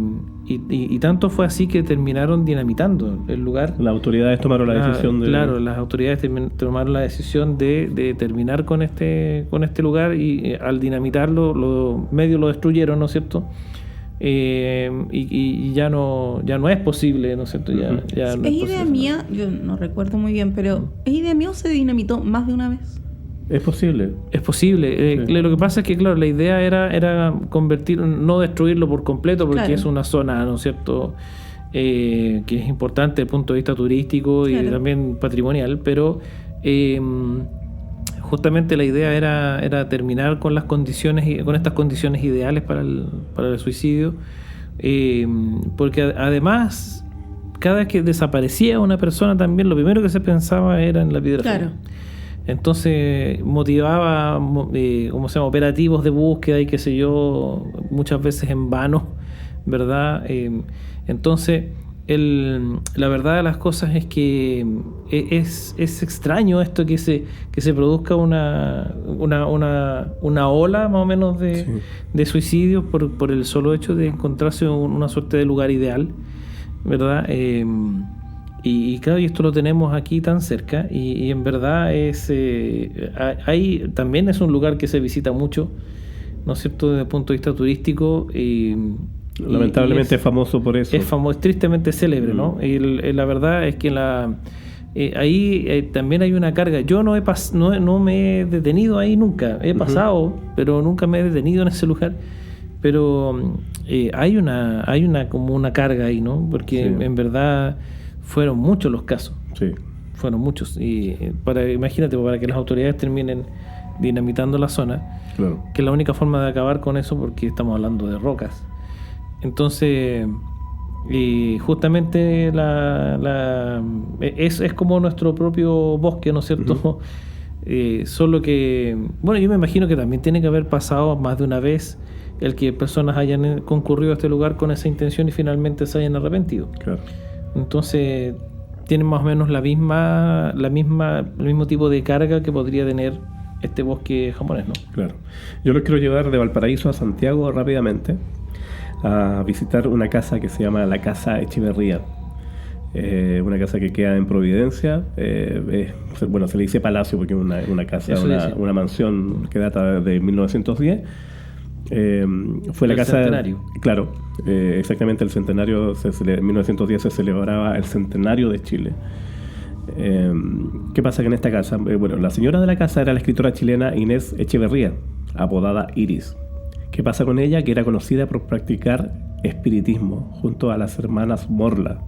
tanto fue así que terminaron dinamitando el lugar. Las autoridades tomaron la decisión de... Claro, las autoridades tomaron la decisión de terminar con este lugar, y al dinamitarlo, los medios lo destruyeron, ¿no es cierto? Y ya no es posible, ¿no es cierto? Ya no ¿Es posible idea hacer mía? nada. Yo no recuerdo muy bien, pero ¿es idea mía o se dinamitó más de una vez? Es posible. Es posible. Sí. Lo que pasa es que, claro, la idea era no destruirlo por completo, porque Claro. es una zona, ¿no es cierto?, que es importante desde el punto de vista turístico y Claro. también patrimonial, pero justamente la idea era terminar con con estas condiciones ideales para el suicidio, porque además, cada vez que desaparecía una persona, también lo primero que se pensaba era en la piedra. Claro. Entonces motivaba operativos de búsqueda y qué sé yo, muchas veces en vano, ¿verdad? Entonces la verdad de las cosas es que es extraño esto que se produzca una ola más o menos de suicidios por el solo hecho de encontrarse una suerte de lugar ideal, ¿verdad? Y claro, y esto lo tenemos aquí tan cerca, y en verdad también es un lugar que se visita mucho, ¿no es cierto?, desde el punto de vista turístico. Lamentablemente es famoso por eso. Es tristemente célebre, ¿no? Y la verdad es que ahí también hay una carga. Yo no me he detenido ahí nunca. He pasado, pero nunca me he detenido en ese lugar. Pero hay una como una carga ahí, ¿no? Porque Sí. en verdad fueron muchos los casos. Sí. Fueron muchos. Y imagínate, para que las autoridades terminen dinamitando la zona, Claro. que es la única forma de acabar con eso, porque estamos hablando de rocas. Entonces, justamente es como nuestro propio bosque, ¿no es cierto? Solo que, bueno, yo me imagino que también tiene que haber pasado más de una vez el que personas hayan concurrido a este lugar con esa intención y finalmente se hayan arrepentido. Claro. Entonces, tienen más o menos el mismo tipo de carga que podría tener este bosque japonés, ¿no? Claro. Yo los quiero llevar de Valparaíso a Santiago rápidamente a visitar una casa que se llama la Casa Echeverría. Una casa que queda en Providencia. Bueno, se le dice palacio porque es una casa, Eso dice. una mansión que data de 1910. Fue la El casa... centenario. Claro, exactamente el centenario. En 1910 se celebraba el centenario de Chile. ¿Qué pasa que en esta casa? Bueno, la señora de la casa era la escritora chilena Inés Echeverría, apodada Iris. ¿Qué pasa con ella? Que era conocida por practicar espiritismo junto a las hermanas Morla.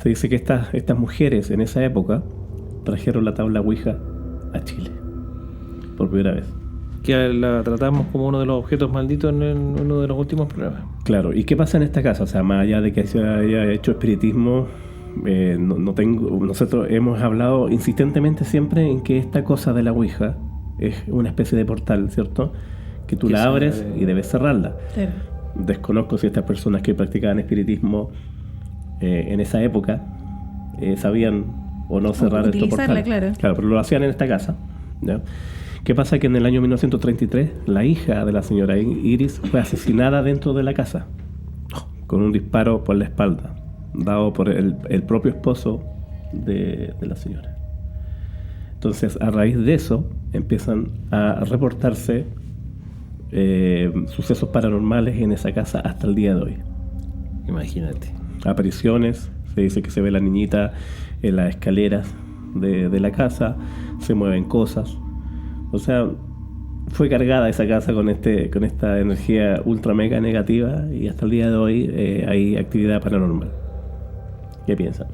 Se dice que estas mujeres en esa época trajeron la tabla Ouija a Chile por primera vez. Que la tratamos como uno de los objetos malditos en uno de los últimos programas. Claro, ¿y qué pasa en esta casa? O sea, más allá de que se haya hecho espiritismo, nosotros hemos hablado insistentemente siempre en que esta cosa de la Ouija es una especie de portal, ¿cierto? Que tú la abres y debes cerrarla. Claro. Desconozco si estas personas que practicaban espiritismo en esa época sabían o no cerrar estos utilizarla, portales. claro. Pero lo hacían en esta casa, ¿ya? ¿Qué pasa? Que en el año 1933 la hija de la señora Iris fue asesinada dentro de la casa con un disparo por la espalda dado por el propio esposo de la señora. Entonces, a raíz de eso empiezan a reportarse sucesos paranormales en esa casa hasta el día de hoy. Imagínate. Apariciones, se dice que se ve la niñita en las escaleras de la casa, se mueven cosas. O sea, fue cargada esa casa con esta energía ultra mega negativa y hasta el día de hoy hay actividad paranormal. ¿Qué piensan?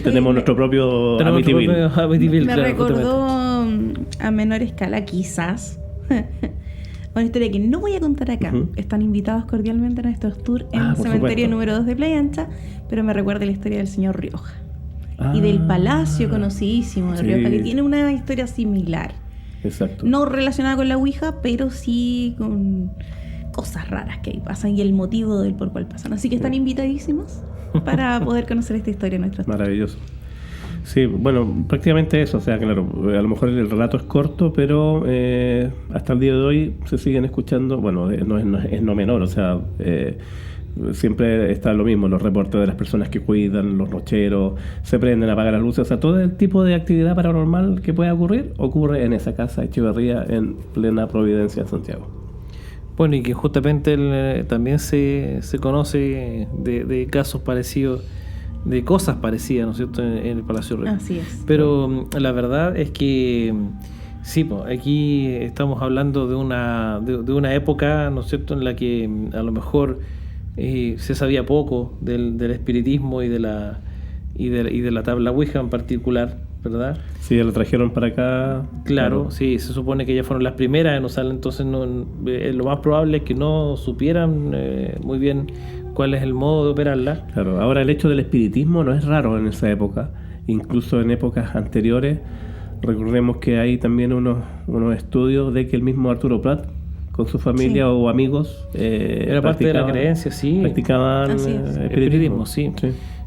Tenemos nuestro propio Amityville. Me recordó a menor escala, quizás, una historia que no voy a contar acá. Están invitados cordialmente a nuestros tours en el cementerio número 2 de Playa Ancha, pero me recuerda la historia del señor Rioja y del palacio conocidísimo de Rioja, que tiene una historia similar. Exacto. No relacionada con la Ouija, pero sí con cosas raras que ahí pasan y el motivo del por cual pasan. Así que están invitadísimos para poder conocer esta historia en nuestros tours. Maravilloso. Sí, bueno, prácticamente eso. O sea, claro, a lo mejor el relato es corto, pero hasta el día de hoy se siguen escuchando. Bueno, es no menor, o sea, siempre está lo mismo, los reportes de las personas que cuidan, los nocheros, se prenden, apagan las luces. O sea, todo el tipo de actividad paranormal que pueda ocurrir, ocurre en esa casa Echeverría, en plena Providencia, Santiago. Bueno, y que justamente también se conoce de casos parecidos, de cosas parecidas, ¿no es cierto?, en el Palacio Real. Así es. Pero la verdad es que sí, pues, aquí estamos hablando de una época, ¿no es cierto?, en la que a lo mejor se sabía poco del espiritismo y de la tabla Ouija en particular, ¿verdad? Sí, ya lo trajeron para acá. Claro, sí, se supone que ellas fueron las primeras en usarla, entonces lo más probable es que no supieran muy bien cuál es el modo de operarla. Claro, ahora el hecho del espiritismo no es raro en esa época, incluso en épocas anteriores. Recordemos que hay también unos estudios de que el mismo Arturo Prat, con su familia o amigos, era parte de la creencia, sí. Practicaban espiritismo, sí.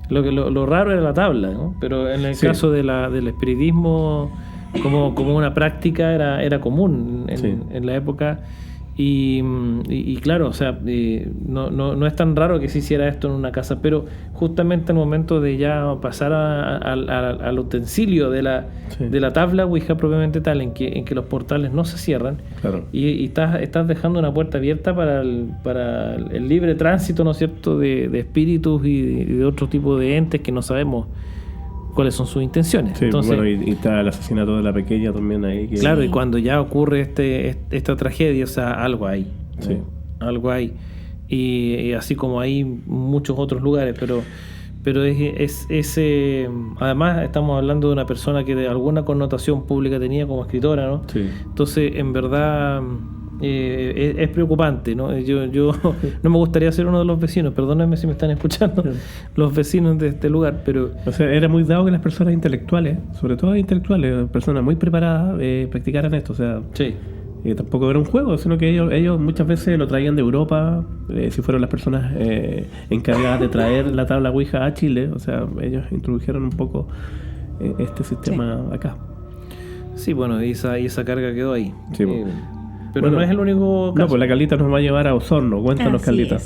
Lo raro era la tabla, ¿no? Pero en el caso del espiritismo, como una práctica, era común en la época. Y claro, o sea, no es tan raro que se hiciera esto en una casa, pero justamente al momento de ya pasar al utensilio de la tabla Ouija propiamente tal, en que los portales no se cierran, claro, y estás dejando una puerta abierta para el libre tránsito, ¿no es cierto?, de espíritus y de otro tipo de entes que no sabemos cuáles son sus intenciones. Sí, entonces, bueno, y está el asesinato de la pequeña también ahí. Claro, y cuando ya ocurre esta tragedia, o sea, algo hay. Sí. Algo hay. Y así como hay muchos otros lugares, pero además estamos hablando de una persona que de alguna connotación pública tenía como escritora, ¿no? Sí. Entonces, en verdad, es preocupante, ¿no? Yo no me gustaría ser uno de los vecinos, perdónenme si me están escuchando los vecinos de este lugar, pero... O sea, era muy dado que las personas intelectuales, sobre todo intelectuales, personas muy preparadas, practicaran esto, o sea... Sí. Tampoco era un juego, sino que ellos muchas veces lo traían de Europa, si fueron las personas encargadas de traer la tabla Ouija a Chile, o sea, ellos introdujeron un poco este sistema acá. Sí, bueno, y esa carga quedó ahí. Sí, pero bueno, no es el único caso. No, pues la Carlita nos va a llevar a Osorno. Cuéntanos, Carlita.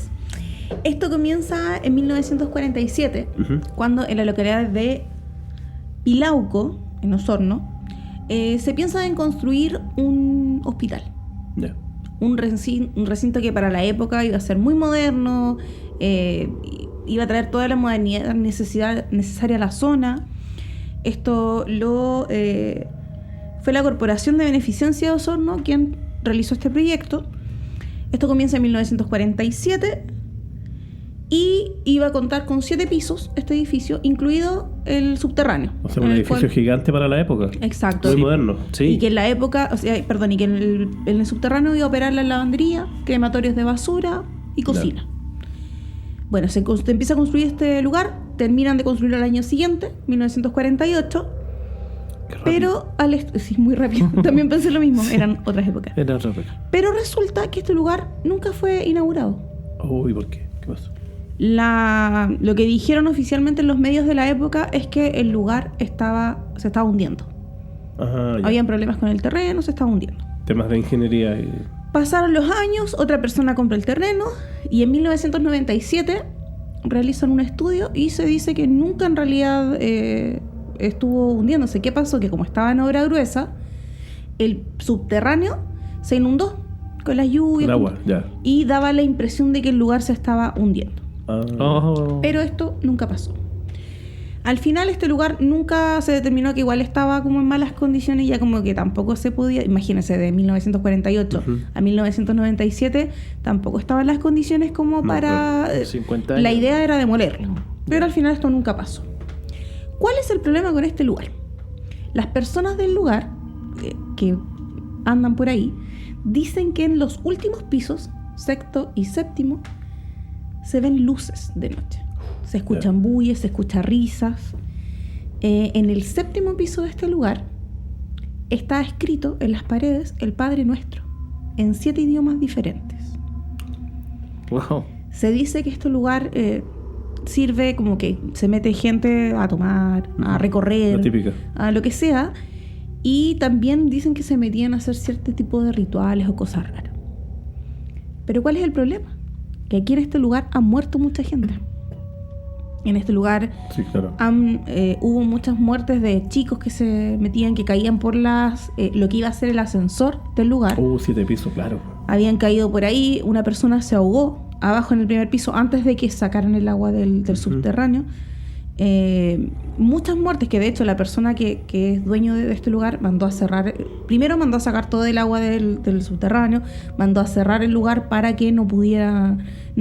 Esto comienza en 1947, cuando en la localidad de Pilauco, en Osorno, se piensa en construir un hospital. Yeah. Un recinto que para la época iba a ser muy moderno, iba a traer toda la modernidad necesaria a la zona. Esto fue la Corporación de Beneficencia de Osorno quien realizó este proyecto. Esto comienza en 1947 y iba a contar con 7 pisos este edificio, incluido el subterráneo. O sea, un edificio gigante para la época. Exacto. Muy moderno. Sí. Y que en la época, y que en el subterráneo iba a operar la lavandería, crematorios de basura y cocina. Claro. Bueno, se empieza a construir este lugar, terminan de construir al año siguiente, 1948. Pero sí, muy rápido. También pensé lo mismo, eran otras épocas. Pero resulta que este lugar nunca fue inaugurado. Uy, ¿por qué? ¿Qué pasó? Lo que dijeron oficialmente en los medios de la época es que el lugar se estaba hundiendo. Ajá, ya. Habían problemas con el terreno, se estaba hundiendo. Temas de ingeniería. Pasaron los años, otra persona compró el terreno y en 1997 realizan un estudio y se dice que nunca en realidad estuvo hundiéndose. ¿Qué pasó? Que como estaba en obra gruesa, el subterráneo se inundó con las lluvias. El agua, ya. Y daba la impresión de que el lugar se estaba hundiendo. Oh. Pero esto nunca pasó. Al final este lugar nunca se determinó, que igual estaba como en malas condiciones, ya como que tampoco se podía, imagínense, de 1948 a 1997 tampoco estaban las condiciones como para... 50 años. La idea era demolerlo, pero al final esto nunca pasó. ¿Cuál es el problema con este lugar? Las personas del lugar que andan por ahí dicen que en los últimos pisos, sexto y séptimo, se ven luces de noche. Se escuchan bulles, se escuchan risas. En el séptimo piso de este lugar está escrito en las paredes el Padre Nuestro, en 7 idiomas diferentes. Wow. Se dice que este lugar sirve como que se mete gente a tomar, a recorrer, La típica. a lo que sea. Y también dicen que se metían a hacer cierto tipo de rituales o cosas raras. Pero ¿cuál es el problema? Que aquí en este lugar ha muerto mucha gente. En este lugar Sí, claro. hubo muchas muertes de chicos que se metían, que caían por lo que iba a ser el ascensor del lugar. 7 pisos, claro. Habían caído por ahí, una persona se ahogó abajo en el primer piso antes de que sacaran el agua del subterráneo. Muchas muertes, que de hecho la persona que es dueño de este lugar mandó a cerrar, primero mandó a sacar todo el agua del subterráneo, mandó a cerrar el lugar para que no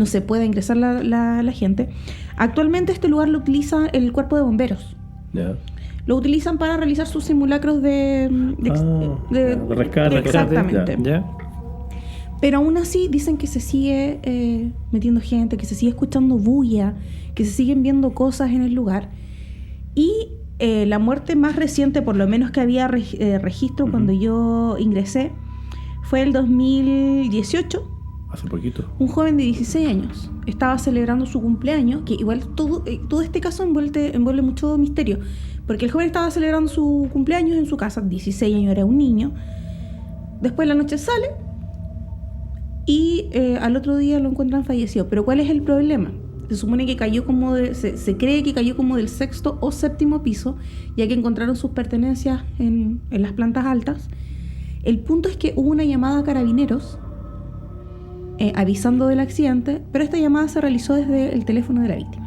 se pueda ingresar la gente. Actualmente este lugar lo utiliza el cuerpo de bomberos. Ya. Lo utilizan para realizar sus simulacros de rescate. exactamente. ¿Ya? Pero aún así dicen que se sigue metiendo gente, que se sigue escuchando bulla, que se siguen viendo cosas en el lugar. Y la muerte más reciente, por lo menos que había registro cuando yo ingresé, fue el 2018. Hace poquito. Un joven de 16 años estaba celebrando su cumpleaños, que igual todo este caso envuelve mucho misterio, porque el joven estaba celebrando su cumpleaños en su casa, 16 años, era un niño. Después la noche sale y al otro día lo encuentran fallecido. Pero ¿cuál es el problema? Se supone que cayó se cree que cayó como del sexto o séptimo piso, ya que encontraron sus pertenencias en las plantas altas. El punto es que hubo una llamada a carabineros avisando del accidente, pero esta llamada se realizó desde el teléfono de la víctima.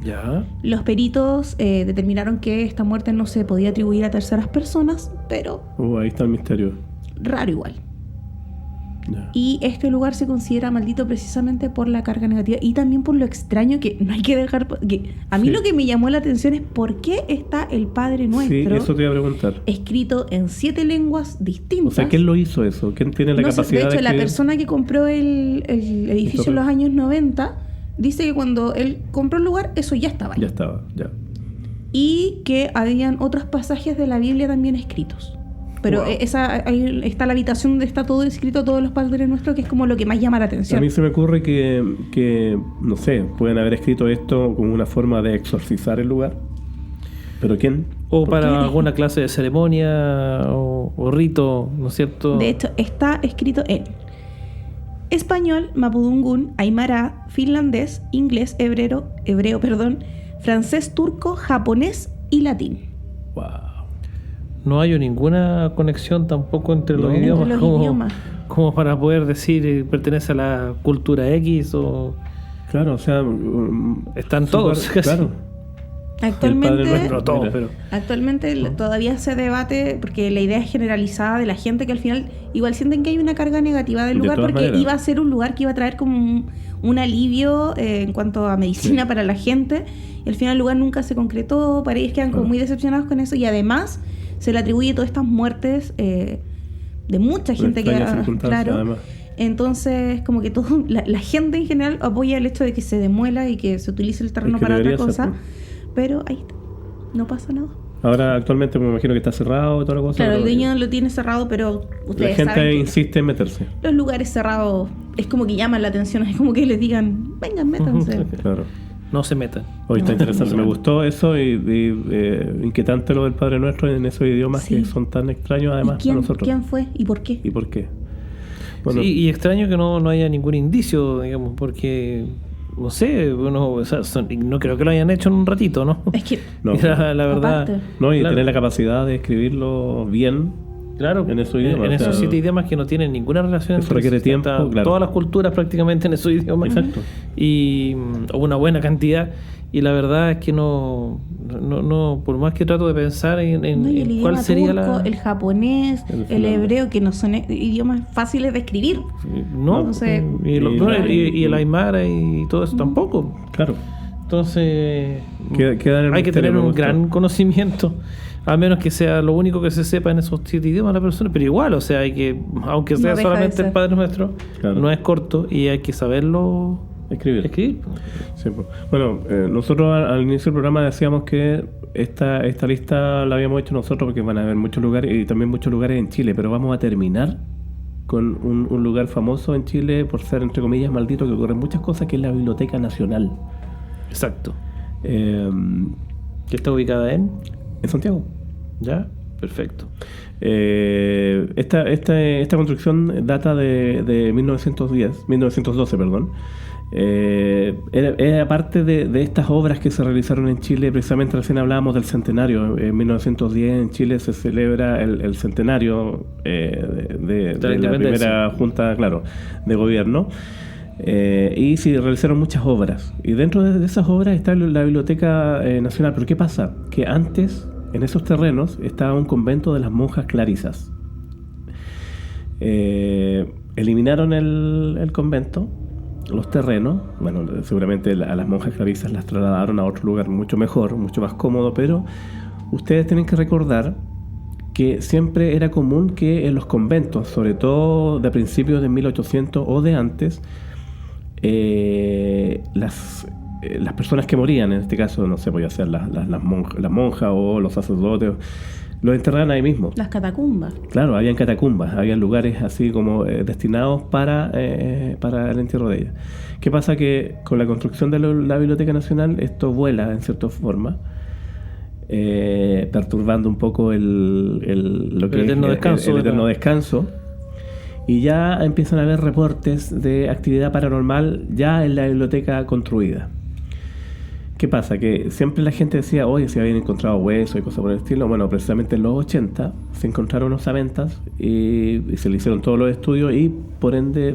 ¿Ya? Los peritos determinaron que esta muerte no se podía atribuir a terceras personas, pero Ahí está el misterio. raro igual. Ya. Y este lugar se considera maldito precisamente por la carga negativa y también por lo extraño, que no hay que dejar... a mí Sí. lo que me llamó la atención es por qué está el Padre Nuestro Sí, eso te iba a preguntar. escrito en 7 lenguas distintas. O sea, ¿quién lo hizo eso? ¿Quién tiene la No sé, capacidad de hecho, la escribir? persona que compró el edificio en los años 90 dice que cuando él compró el lugar, eso ya estaba ahí. Ya estaba, ya. Y que habían otros pasajes de la Biblia también escritos. Pero Wow. ahí está la habitación donde está todo escrito, todos los Padres Nuestros, que es como lo que más llama la A atención. mí se me ocurre que, no sé, pueden haber escrito esto como una forma de exorcizar el lugar. ¿Pero quién? O para qué? alguna clase de ceremonia o rito, ¿no es cierto? De hecho, está escrito en español, mapudungún, aymara, finlandés, inglés, hebreo, francés, turco, japonés y latín. Wow. No hay ninguna conexión tampoco entre los No. idiomas, Entre los idiomas. como para poder decir pertenece a la cultura X o... Claro, o sea... Están todos, casi. Claro. Actualmente, No todos, pero... actualmente todavía se debate, porque la idea es generalizada de la gente, que al final igual sienten que hay una carga negativa del De lugar, todas porque maneras. iba a ser un lugar que iba a traer como un alivio en cuanto a medicina para la gente, y al final el lugar nunca se concretó. Para ellos quedan como muy decepcionados con eso, y además se le atribuye todas estas muertes de mucha Por gente que extrañas circunstancias, claro. además. Entonces, como que todo, la gente en general apoya el hecho de que se demuela y que se utilice el terreno Es que para otra debería cosa, ser, pero ahí está, no pasa nada. Ahora, actualmente me imagino que está cerrado y toda la cosa. Claro, el pero dueño lo tiene cerrado, pero la ustedes gente saben que insiste en meterse. los lugares cerrados es como que llaman la atención, es como que les digan, vengan, métanse. Claro. No se metan. Hoy está No, interesante. no. Me gustó eso y inquietante lo del Padre Nuestro en esos idiomas Sí. que son tan extraños además ¿Y quién, para nosotros. quién fue y por qué? ¿Y por qué? Bueno, Sí, y extraño que no haya ningún indicio, digamos, porque, no sé, bueno, o sea, no creo que lo hayan hecho en un ratito, ¿no? Es que, no, la verdad... aparte. no, y claro. tener la capacidad de escribirlo bien Claro, en esos idiomas. En esos 7 idiomas que no tienen ninguna relación eso requiere sí, tiempo, claro. Todas las culturas prácticamente en esos idiomas. Exacto. Y una buena cantidad. Y la verdad es que no por más que trato de pensar en cuál sería turco, el japonés, el hebreo, que no son idiomas fáciles de escribir. No, entonces, y el aymara y todo eso tampoco. Claro. Entonces, queda hay que tener un gran conocimiento, al menos que sea lo único que se sepa en esos 7 idiomas la persona, pero igual, o sea, hay que, aunque sea solamente el Padre Nuestro, claro, no es corto y hay que saberlo escribir. Sí, pues. Bueno, nosotros al inicio del programa decíamos que esta lista la habíamos hecho nosotros porque van a haber muchos lugares y también muchos lugares en Chile, pero vamos a terminar con un lugar famoso en Chile por ser, entre comillas, maldito, que ocurren muchas cosas, que es la Biblioteca Nacional. Exacto. ¿Que está ubicada en Santiago? Ya, perfecto. Esta construcción data de 1912, perdón. Era parte de estas obras que se realizaron en Chile. Precisamente recién hablábamos del centenario. En 1910 en Chile se celebra el centenario de la primera junta, claro, de gobierno. Y se realizaron muchas obras. Y dentro de esas obras está la Biblioteca Nacional. Pero ¿qué pasa? Que antes, en esos terrenos, estaba un convento de las monjas clarisas. Eliminaron el convento, los terrenos. Bueno, seguramente a las monjas clarisas las trasladaron a otro lugar mucho mejor, mucho más cómodo, pero ustedes tienen que recordar que siempre era común que en los conventos, sobre todo de principios de 1800 o de antes, las personas que morían, en este caso, no sé, podía ser las monjas o los sacerdotes, los enterraban ahí mismo. Las catacumbas. Claro, habían catacumbas, había lugares así como destinados para el entierro de ellas. ¿Qué pasa? Que con la construcción de la Biblioteca Nacional esto vuela en cierta forma, perturbando un poco el eterno descanso. Y ya empiezan a haber reportes de actividad paranormal ya en la biblioteca construida. ¿Qué pasa? Que siempre la gente decía, oye, si habían encontrado huesos y cosas por el estilo. Bueno, precisamente en los 80 se encontraron osamentas y se le hicieron todos los estudios y por ende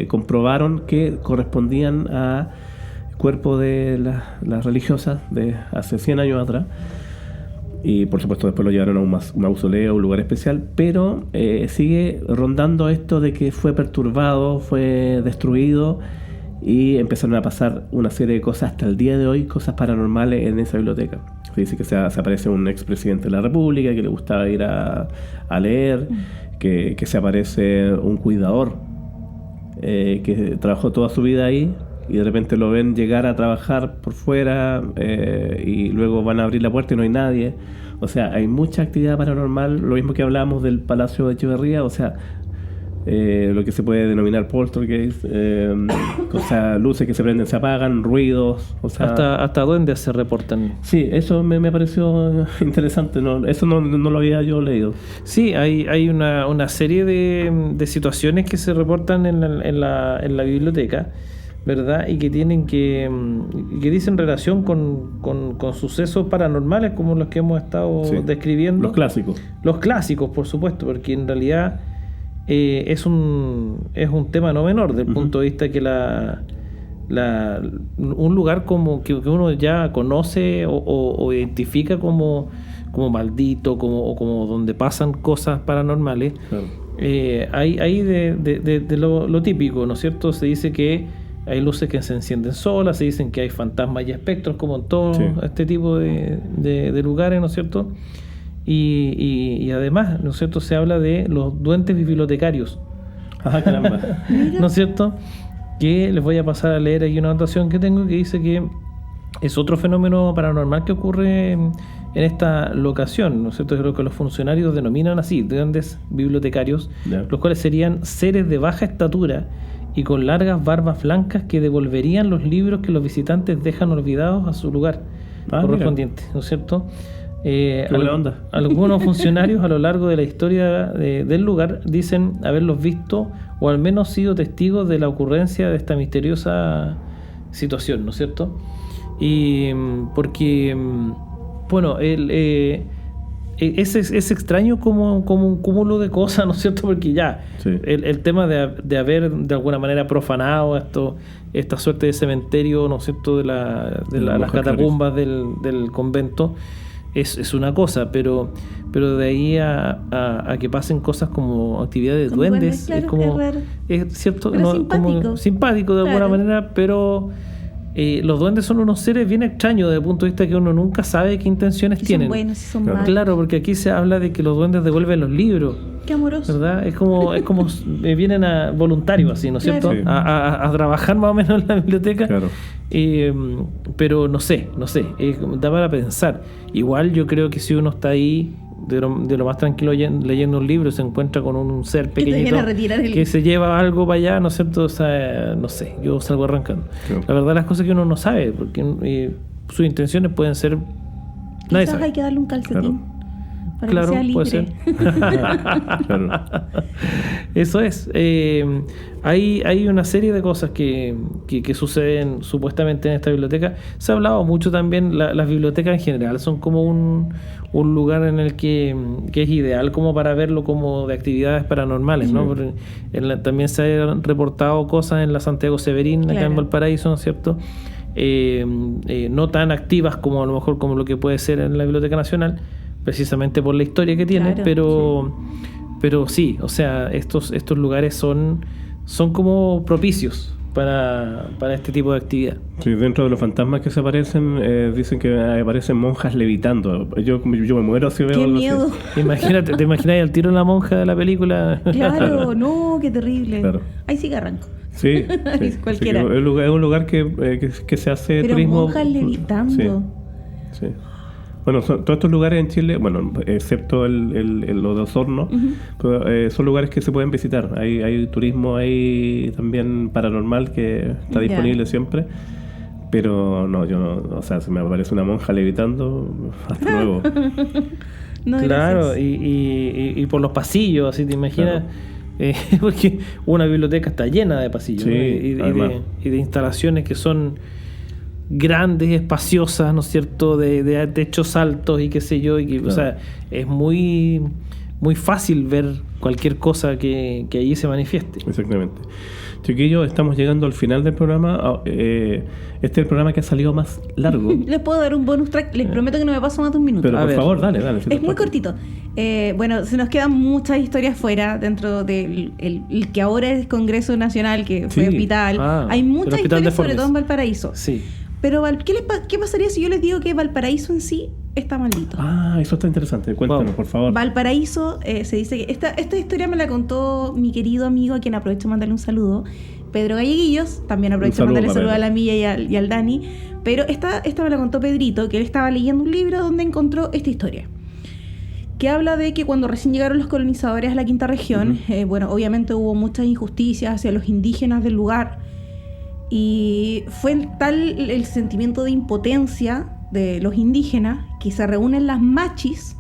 comprobaron que correspondían a cuerpo de las religiosas de hace 100 años atrás. Y por supuesto después lo llevaron a un mausoleo, un lugar especial, pero sigue rondando esto de que fue perturbado, fue destruido y empezaron a pasar una serie de cosas hasta el día de hoy, cosas paranormales en esa biblioteca. Se dice que se aparece un expresidente de la República que le gustaba ir a leer, que se aparece un cuidador que trabajó toda su vida ahí y de repente lo ven llegar a trabajar por fuera y luego van a abrir la puerta y no hay nadie. O sea, hay mucha actividad paranormal, lo mismo que hablábamos del Palacio de Echeverría, o sea, lo que se puede denominar poltergeist, luces que se prenden, se apagan, ruidos, o sea, hasta duendes se reportan. Sí, eso me pareció interesante, eso no lo había yo leído. Sí, hay una serie de situaciones que se reportan en la biblioteca, ¿verdad? Y que tienen que dicen relación con sucesos paranormales como los que hemos estado describiendo. Los clásicos, por supuesto, porque en realidad es un tema no menor desde el punto de vista que un lugar como que uno ya conoce o identifica como maldito, como donde pasan cosas paranormales. Claro. Hay de lo típico, ¿no es cierto? Se dice que hay luces que se encienden solas, se dicen que hay fantasmas y espectros como en todo este tipo de lugares, ¿no es cierto? Y además, ¿no es cierto?, se habla de los duendes bibliotecarios. ¡Ah, caramba! ¿No es cierto? Que les voy a pasar a leer aquí una anotación que tengo que dice que es otro fenómeno paranormal que ocurre en esta locación, ¿no es cierto? Creo que los funcionarios denominan así, duendes bibliotecarios, los cuales serían seres de baja estatura y con largas barbas blancas que devolverían los libros que los visitantes dejan olvidados a su lugar correspondiente, ¿no es cierto? Algunos funcionarios a lo largo de la historia del lugar dicen haberlos visto o al menos sido testigos de la ocurrencia de esta misteriosa situación, ¿no es cierto? Y porque, bueno, es extraño como un cúmulo de cosas, ¿no es cierto? Porque ya, Sí. el tema de haber de alguna manera profanado esta suerte de cementerio, ¿no es cierto?, de las catacumbas del convento, es una cosa, pero de ahí a que pasen cosas como actividades de Como duendes, claro, es como, es raro. es cierto, Pero como simpático. simpático de alguna Claro. manera, pero los duendes son unos seres bien extraños desde el punto de vista que uno nunca sabe qué intenciones Si tienen. son buenos, si son Claro. malos. Claro, porque aquí se habla de que los duendes devuelven los libros, Qué amoroso. ¿verdad? Es como vienen a voluntarios así, ¿no es Claro. cierto? Sí. A trabajar más o menos en la biblioteca. Claro. Pero no sé, da para pensar. Igual yo creo que si uno está ahí de lo más tranquilo leyendo un libro, se encuentra con un ser te viene pequeñito a retirar el- que se lleva algo para allá, ¿no es cierto? O sea, no sé, yo salgo arrancando. Claro. La verdad las cosas que uno no sabe, porque sus intenciones pueden ser... Nadie Quizás sabe. hay que darle un calcetín para Claro, que sea libre. puede ser. Claro. Eso es. Hay una serie de cosas que suceden supuestamente en esta biblioteca. Se ha hablado mucho también, las bibliotecas en general son como un lugar en el que es ideal como para verlo como de actividades paranormales, ¿no? Porque también se han reportado cosas en la Santiago Severín, acá Claro. en Valparaíso, ¿no es cierto? No tan activas como a lo mejor como lo que puede ser en la Biblioteca Nacional, precisamente por la historia que tiene, Claro. pero sí, o sea, estos lugares son como propicios para este tipo de actividad. Sí, dentro de los fantasmas que se aparecen, dicen que aparecen monjas levitando. Yo me muero si veo Qué algo así. miedo. Imagínate, te imaginas al tiro la monja de la película. Claro, no, qué terrible. Claro. Ahí sí que arranco. Sí, sí. Es cualquiera. Así que es un lugar que se hace Pero turismo. monjas levitando. Sí, sí. Bueno, todos estos lugares en Chile, bueno, excepto lo de Osorno, pero, son lugares que se pueden visitar. Hay turismo ahí también paranormal que está Ya. disponible siempre. Pero no, yo no, o sea, si me aparece una monja levitando, hasta luego. No, Claro, gracias. y por los pasillos, así te imaginas. Porque una biblioteca está llena de pasillos, Sí, ¿no? y además. de instalaciones que son grandes, espaciosas, ¿no es cierto? De techos altos y qué sé yo. O Claro. sea, es muy, muy fácil ver cualquier cosa que allí se manifieste. Exactamente. Chiquillos, estamos llegando al final del programa. Este es el programa que ha salido más largo. Les puedo dar un bonus track. Les prometo que no me paso más de un minuto. Pero A por ver. favor, dale. Es muy cortito. Bueno, se nos quedan muchas historias fuera dentro del el que ahora es Congreso Nacional, que fue Sí. hospital. Ah, Hay el muchas hospital de historias, sobre Fornes. todo en Valparaíso. Sí. Pero, ¿qué pasaría si yo les digo que Valparaíso en sí está maldito? Ah, eso está interesante. Cuéntanos, Wow. por favor. Valparaíso, se dice que esta historia me la contó mi querido amigo, a quien aprovecho de mandarle un saludo, Pedro Galleguillos. También aprovecho de saludo mandarle para saludo a Pedro. la Milla y al Dani. Pero esta me la contó Pedrito, que él estaba leyendo un libro donde encontró esta historia, que habla de que cuando recién llegaron los colonizadores a la quinta región, bueno, obviamente hubo muchas injusticias hacia los indígenas del lugar, y fue tal el sentimiento de impotencia de los indígenas que se reúnen las machis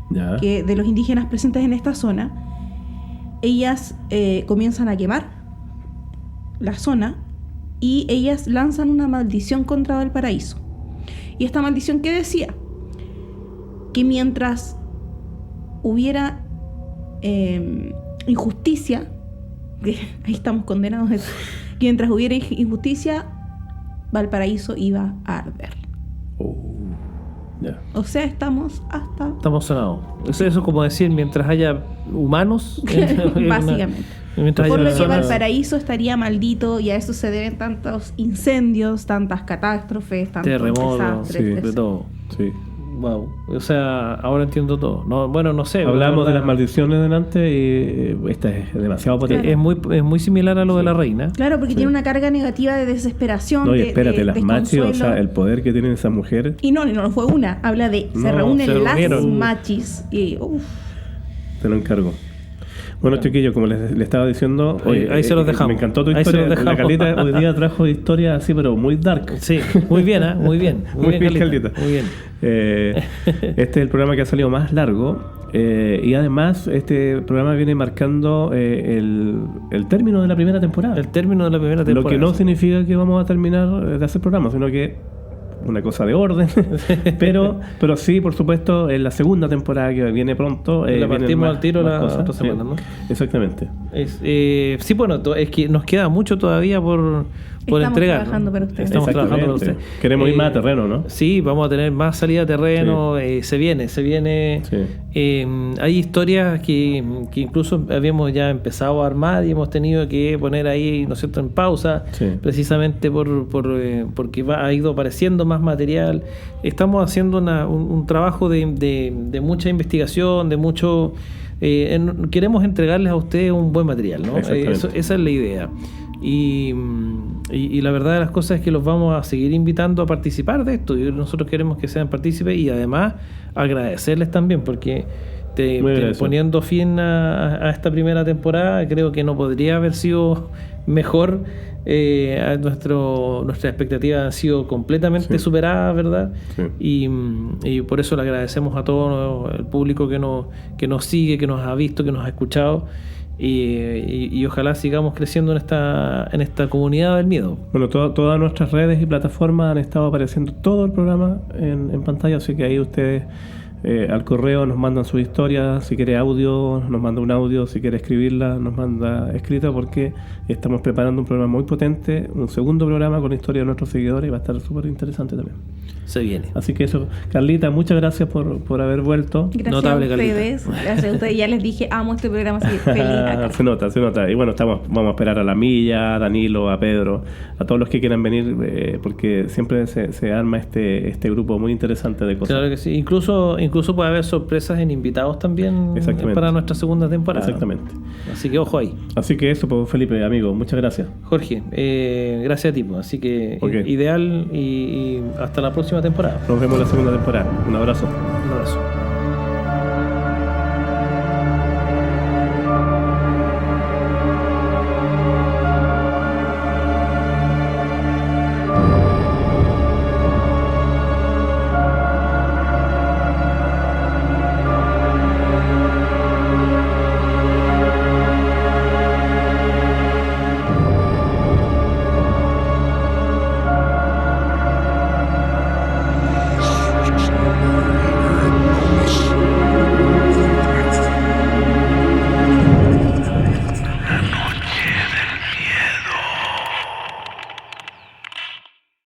Ya. de los indígenas presentes en esta zona. Ellas comienzan a quemar la zona y ellas lanzan una maldición contra Valparaíso. Y esta maldición que decía que mientras hubiera injusticia, que ahí estamos condenados a eso, que mientras hubiera injusticia, Valparaíso iba a arder. Ya. O sea, estamos hasta... Estamos sonados. Eso es como decir, mientras haya humanos, Básicamente. mientras Por haya lo que personas, Valparaíso estaría maldito, y a eso se deben tantos incendios, tantas catástrofes, tantos terremotos, desastres. de todo. Sí. Wow. O sea, ahora entiendo todo. No, bueno, no sé. Hablamos de ¿verdad? las maldiciones delante y esta es demasiado potente. Es muy similar a lo de la reina. Claro, porque Sí. tiene una carga negativa de desesperación. No, y de- espérate, de las machis, o desconsuelo. sea, el poder que tienen esas mujeres. Y no fue una. Habla de se No, reúnen se las reunieron. machis. Y Te lo encargo. Bueno, chiquillos, como les estaba diciendo, Ahí se los dejamos. Me encantó tu Ahí se historia. los La dejamos. Calita hoy día trajo historias así, pero muy dark. Sí, muy bien, ¿eh? Muy bien. Muy bien, Carlita. Carlita. Muy bien. Este es el programa que ha salido más largo. Y además, este programa viene marcando el término de la primera temporada. El término de la primera temporada. Lo que no significa que vamos a terminar de hacer programas, sino que una cosa de orden, pero sí, por supuesto, en la segunda temporada que viene pronto. La partimos al tiro la otra semana, ¿no? Exactamente. Sí, bueno, es que nos queda mucho todavía por entregar. Trabajando para ustedes. Estamos trabajando para ustedes. Queremos ir más a terreno, ¿no? Sí, vamos a tener más salida a terreno. Se viene. Sí. Hay historias que incluso habíamos ya empezado a armar y hemos tenido que poner ahí, ¿no es cierto?, en pausa, precisamente porque ha ido apareciendo más material. Estamos haciendo un trabajo de mucha investigación, de mucho... queremos entregarles a ustedes un buen material, ¿no? Esa es la idea. Y la verdad de las cosas es que los vamos a seguir invitando a participar de esto, y nosotros queremos que sean partícipes, y además agradecerles también, porque poniendo fin a esta primera temporada, creo que no podría haber sido mejor. Nuestras expectativas han sido completamente superadas, ¿verdad? Sí. Y por eso le agradecemos a todo el público que nos sigue, que nos ha visto, que nos ha escuchado. Y ojalá sigamos creciendo en esta comunidad del miedo. Bueno, todas nuestras redes y plataformas han estado apareciendo todo el programa en pantalla, así que ahí ustedes al correo nos mandan su historia. Si quiere audio, nos manda un audio. Si quiere escribirla, nos manda escrita, porque estamos preparando un programa muy potente, un segundo programa con historia de nuestros seguidores, y va a estar súper interesante también. Se viene. Así que eso, Carlita, muchas gracias por haber vuelto. Gracias. Notable, a ustedes. Carlita. Gracias a ustedes. Ya les dije, amo este programa, así que feliz acá. Se nota. Y bueno, vamos a esperar a la Milla, a Danilo, a Pedro, a todos los que quieran venir, porque siempre se arma este grupo muy interesante de cosas. Claro que sí. Incluso puede haber sorpresas en invitados también para nuestra segunda temporada. Exactamente. Así que ojo ahí. Así que eso, pues, Felipe, amigo, muchas gracias. Jorge, gracias a ti. Así que ideal, y hasta la próxima temporada. Nos vemos en la segunda temporada. Un abrazo. Un abrazo.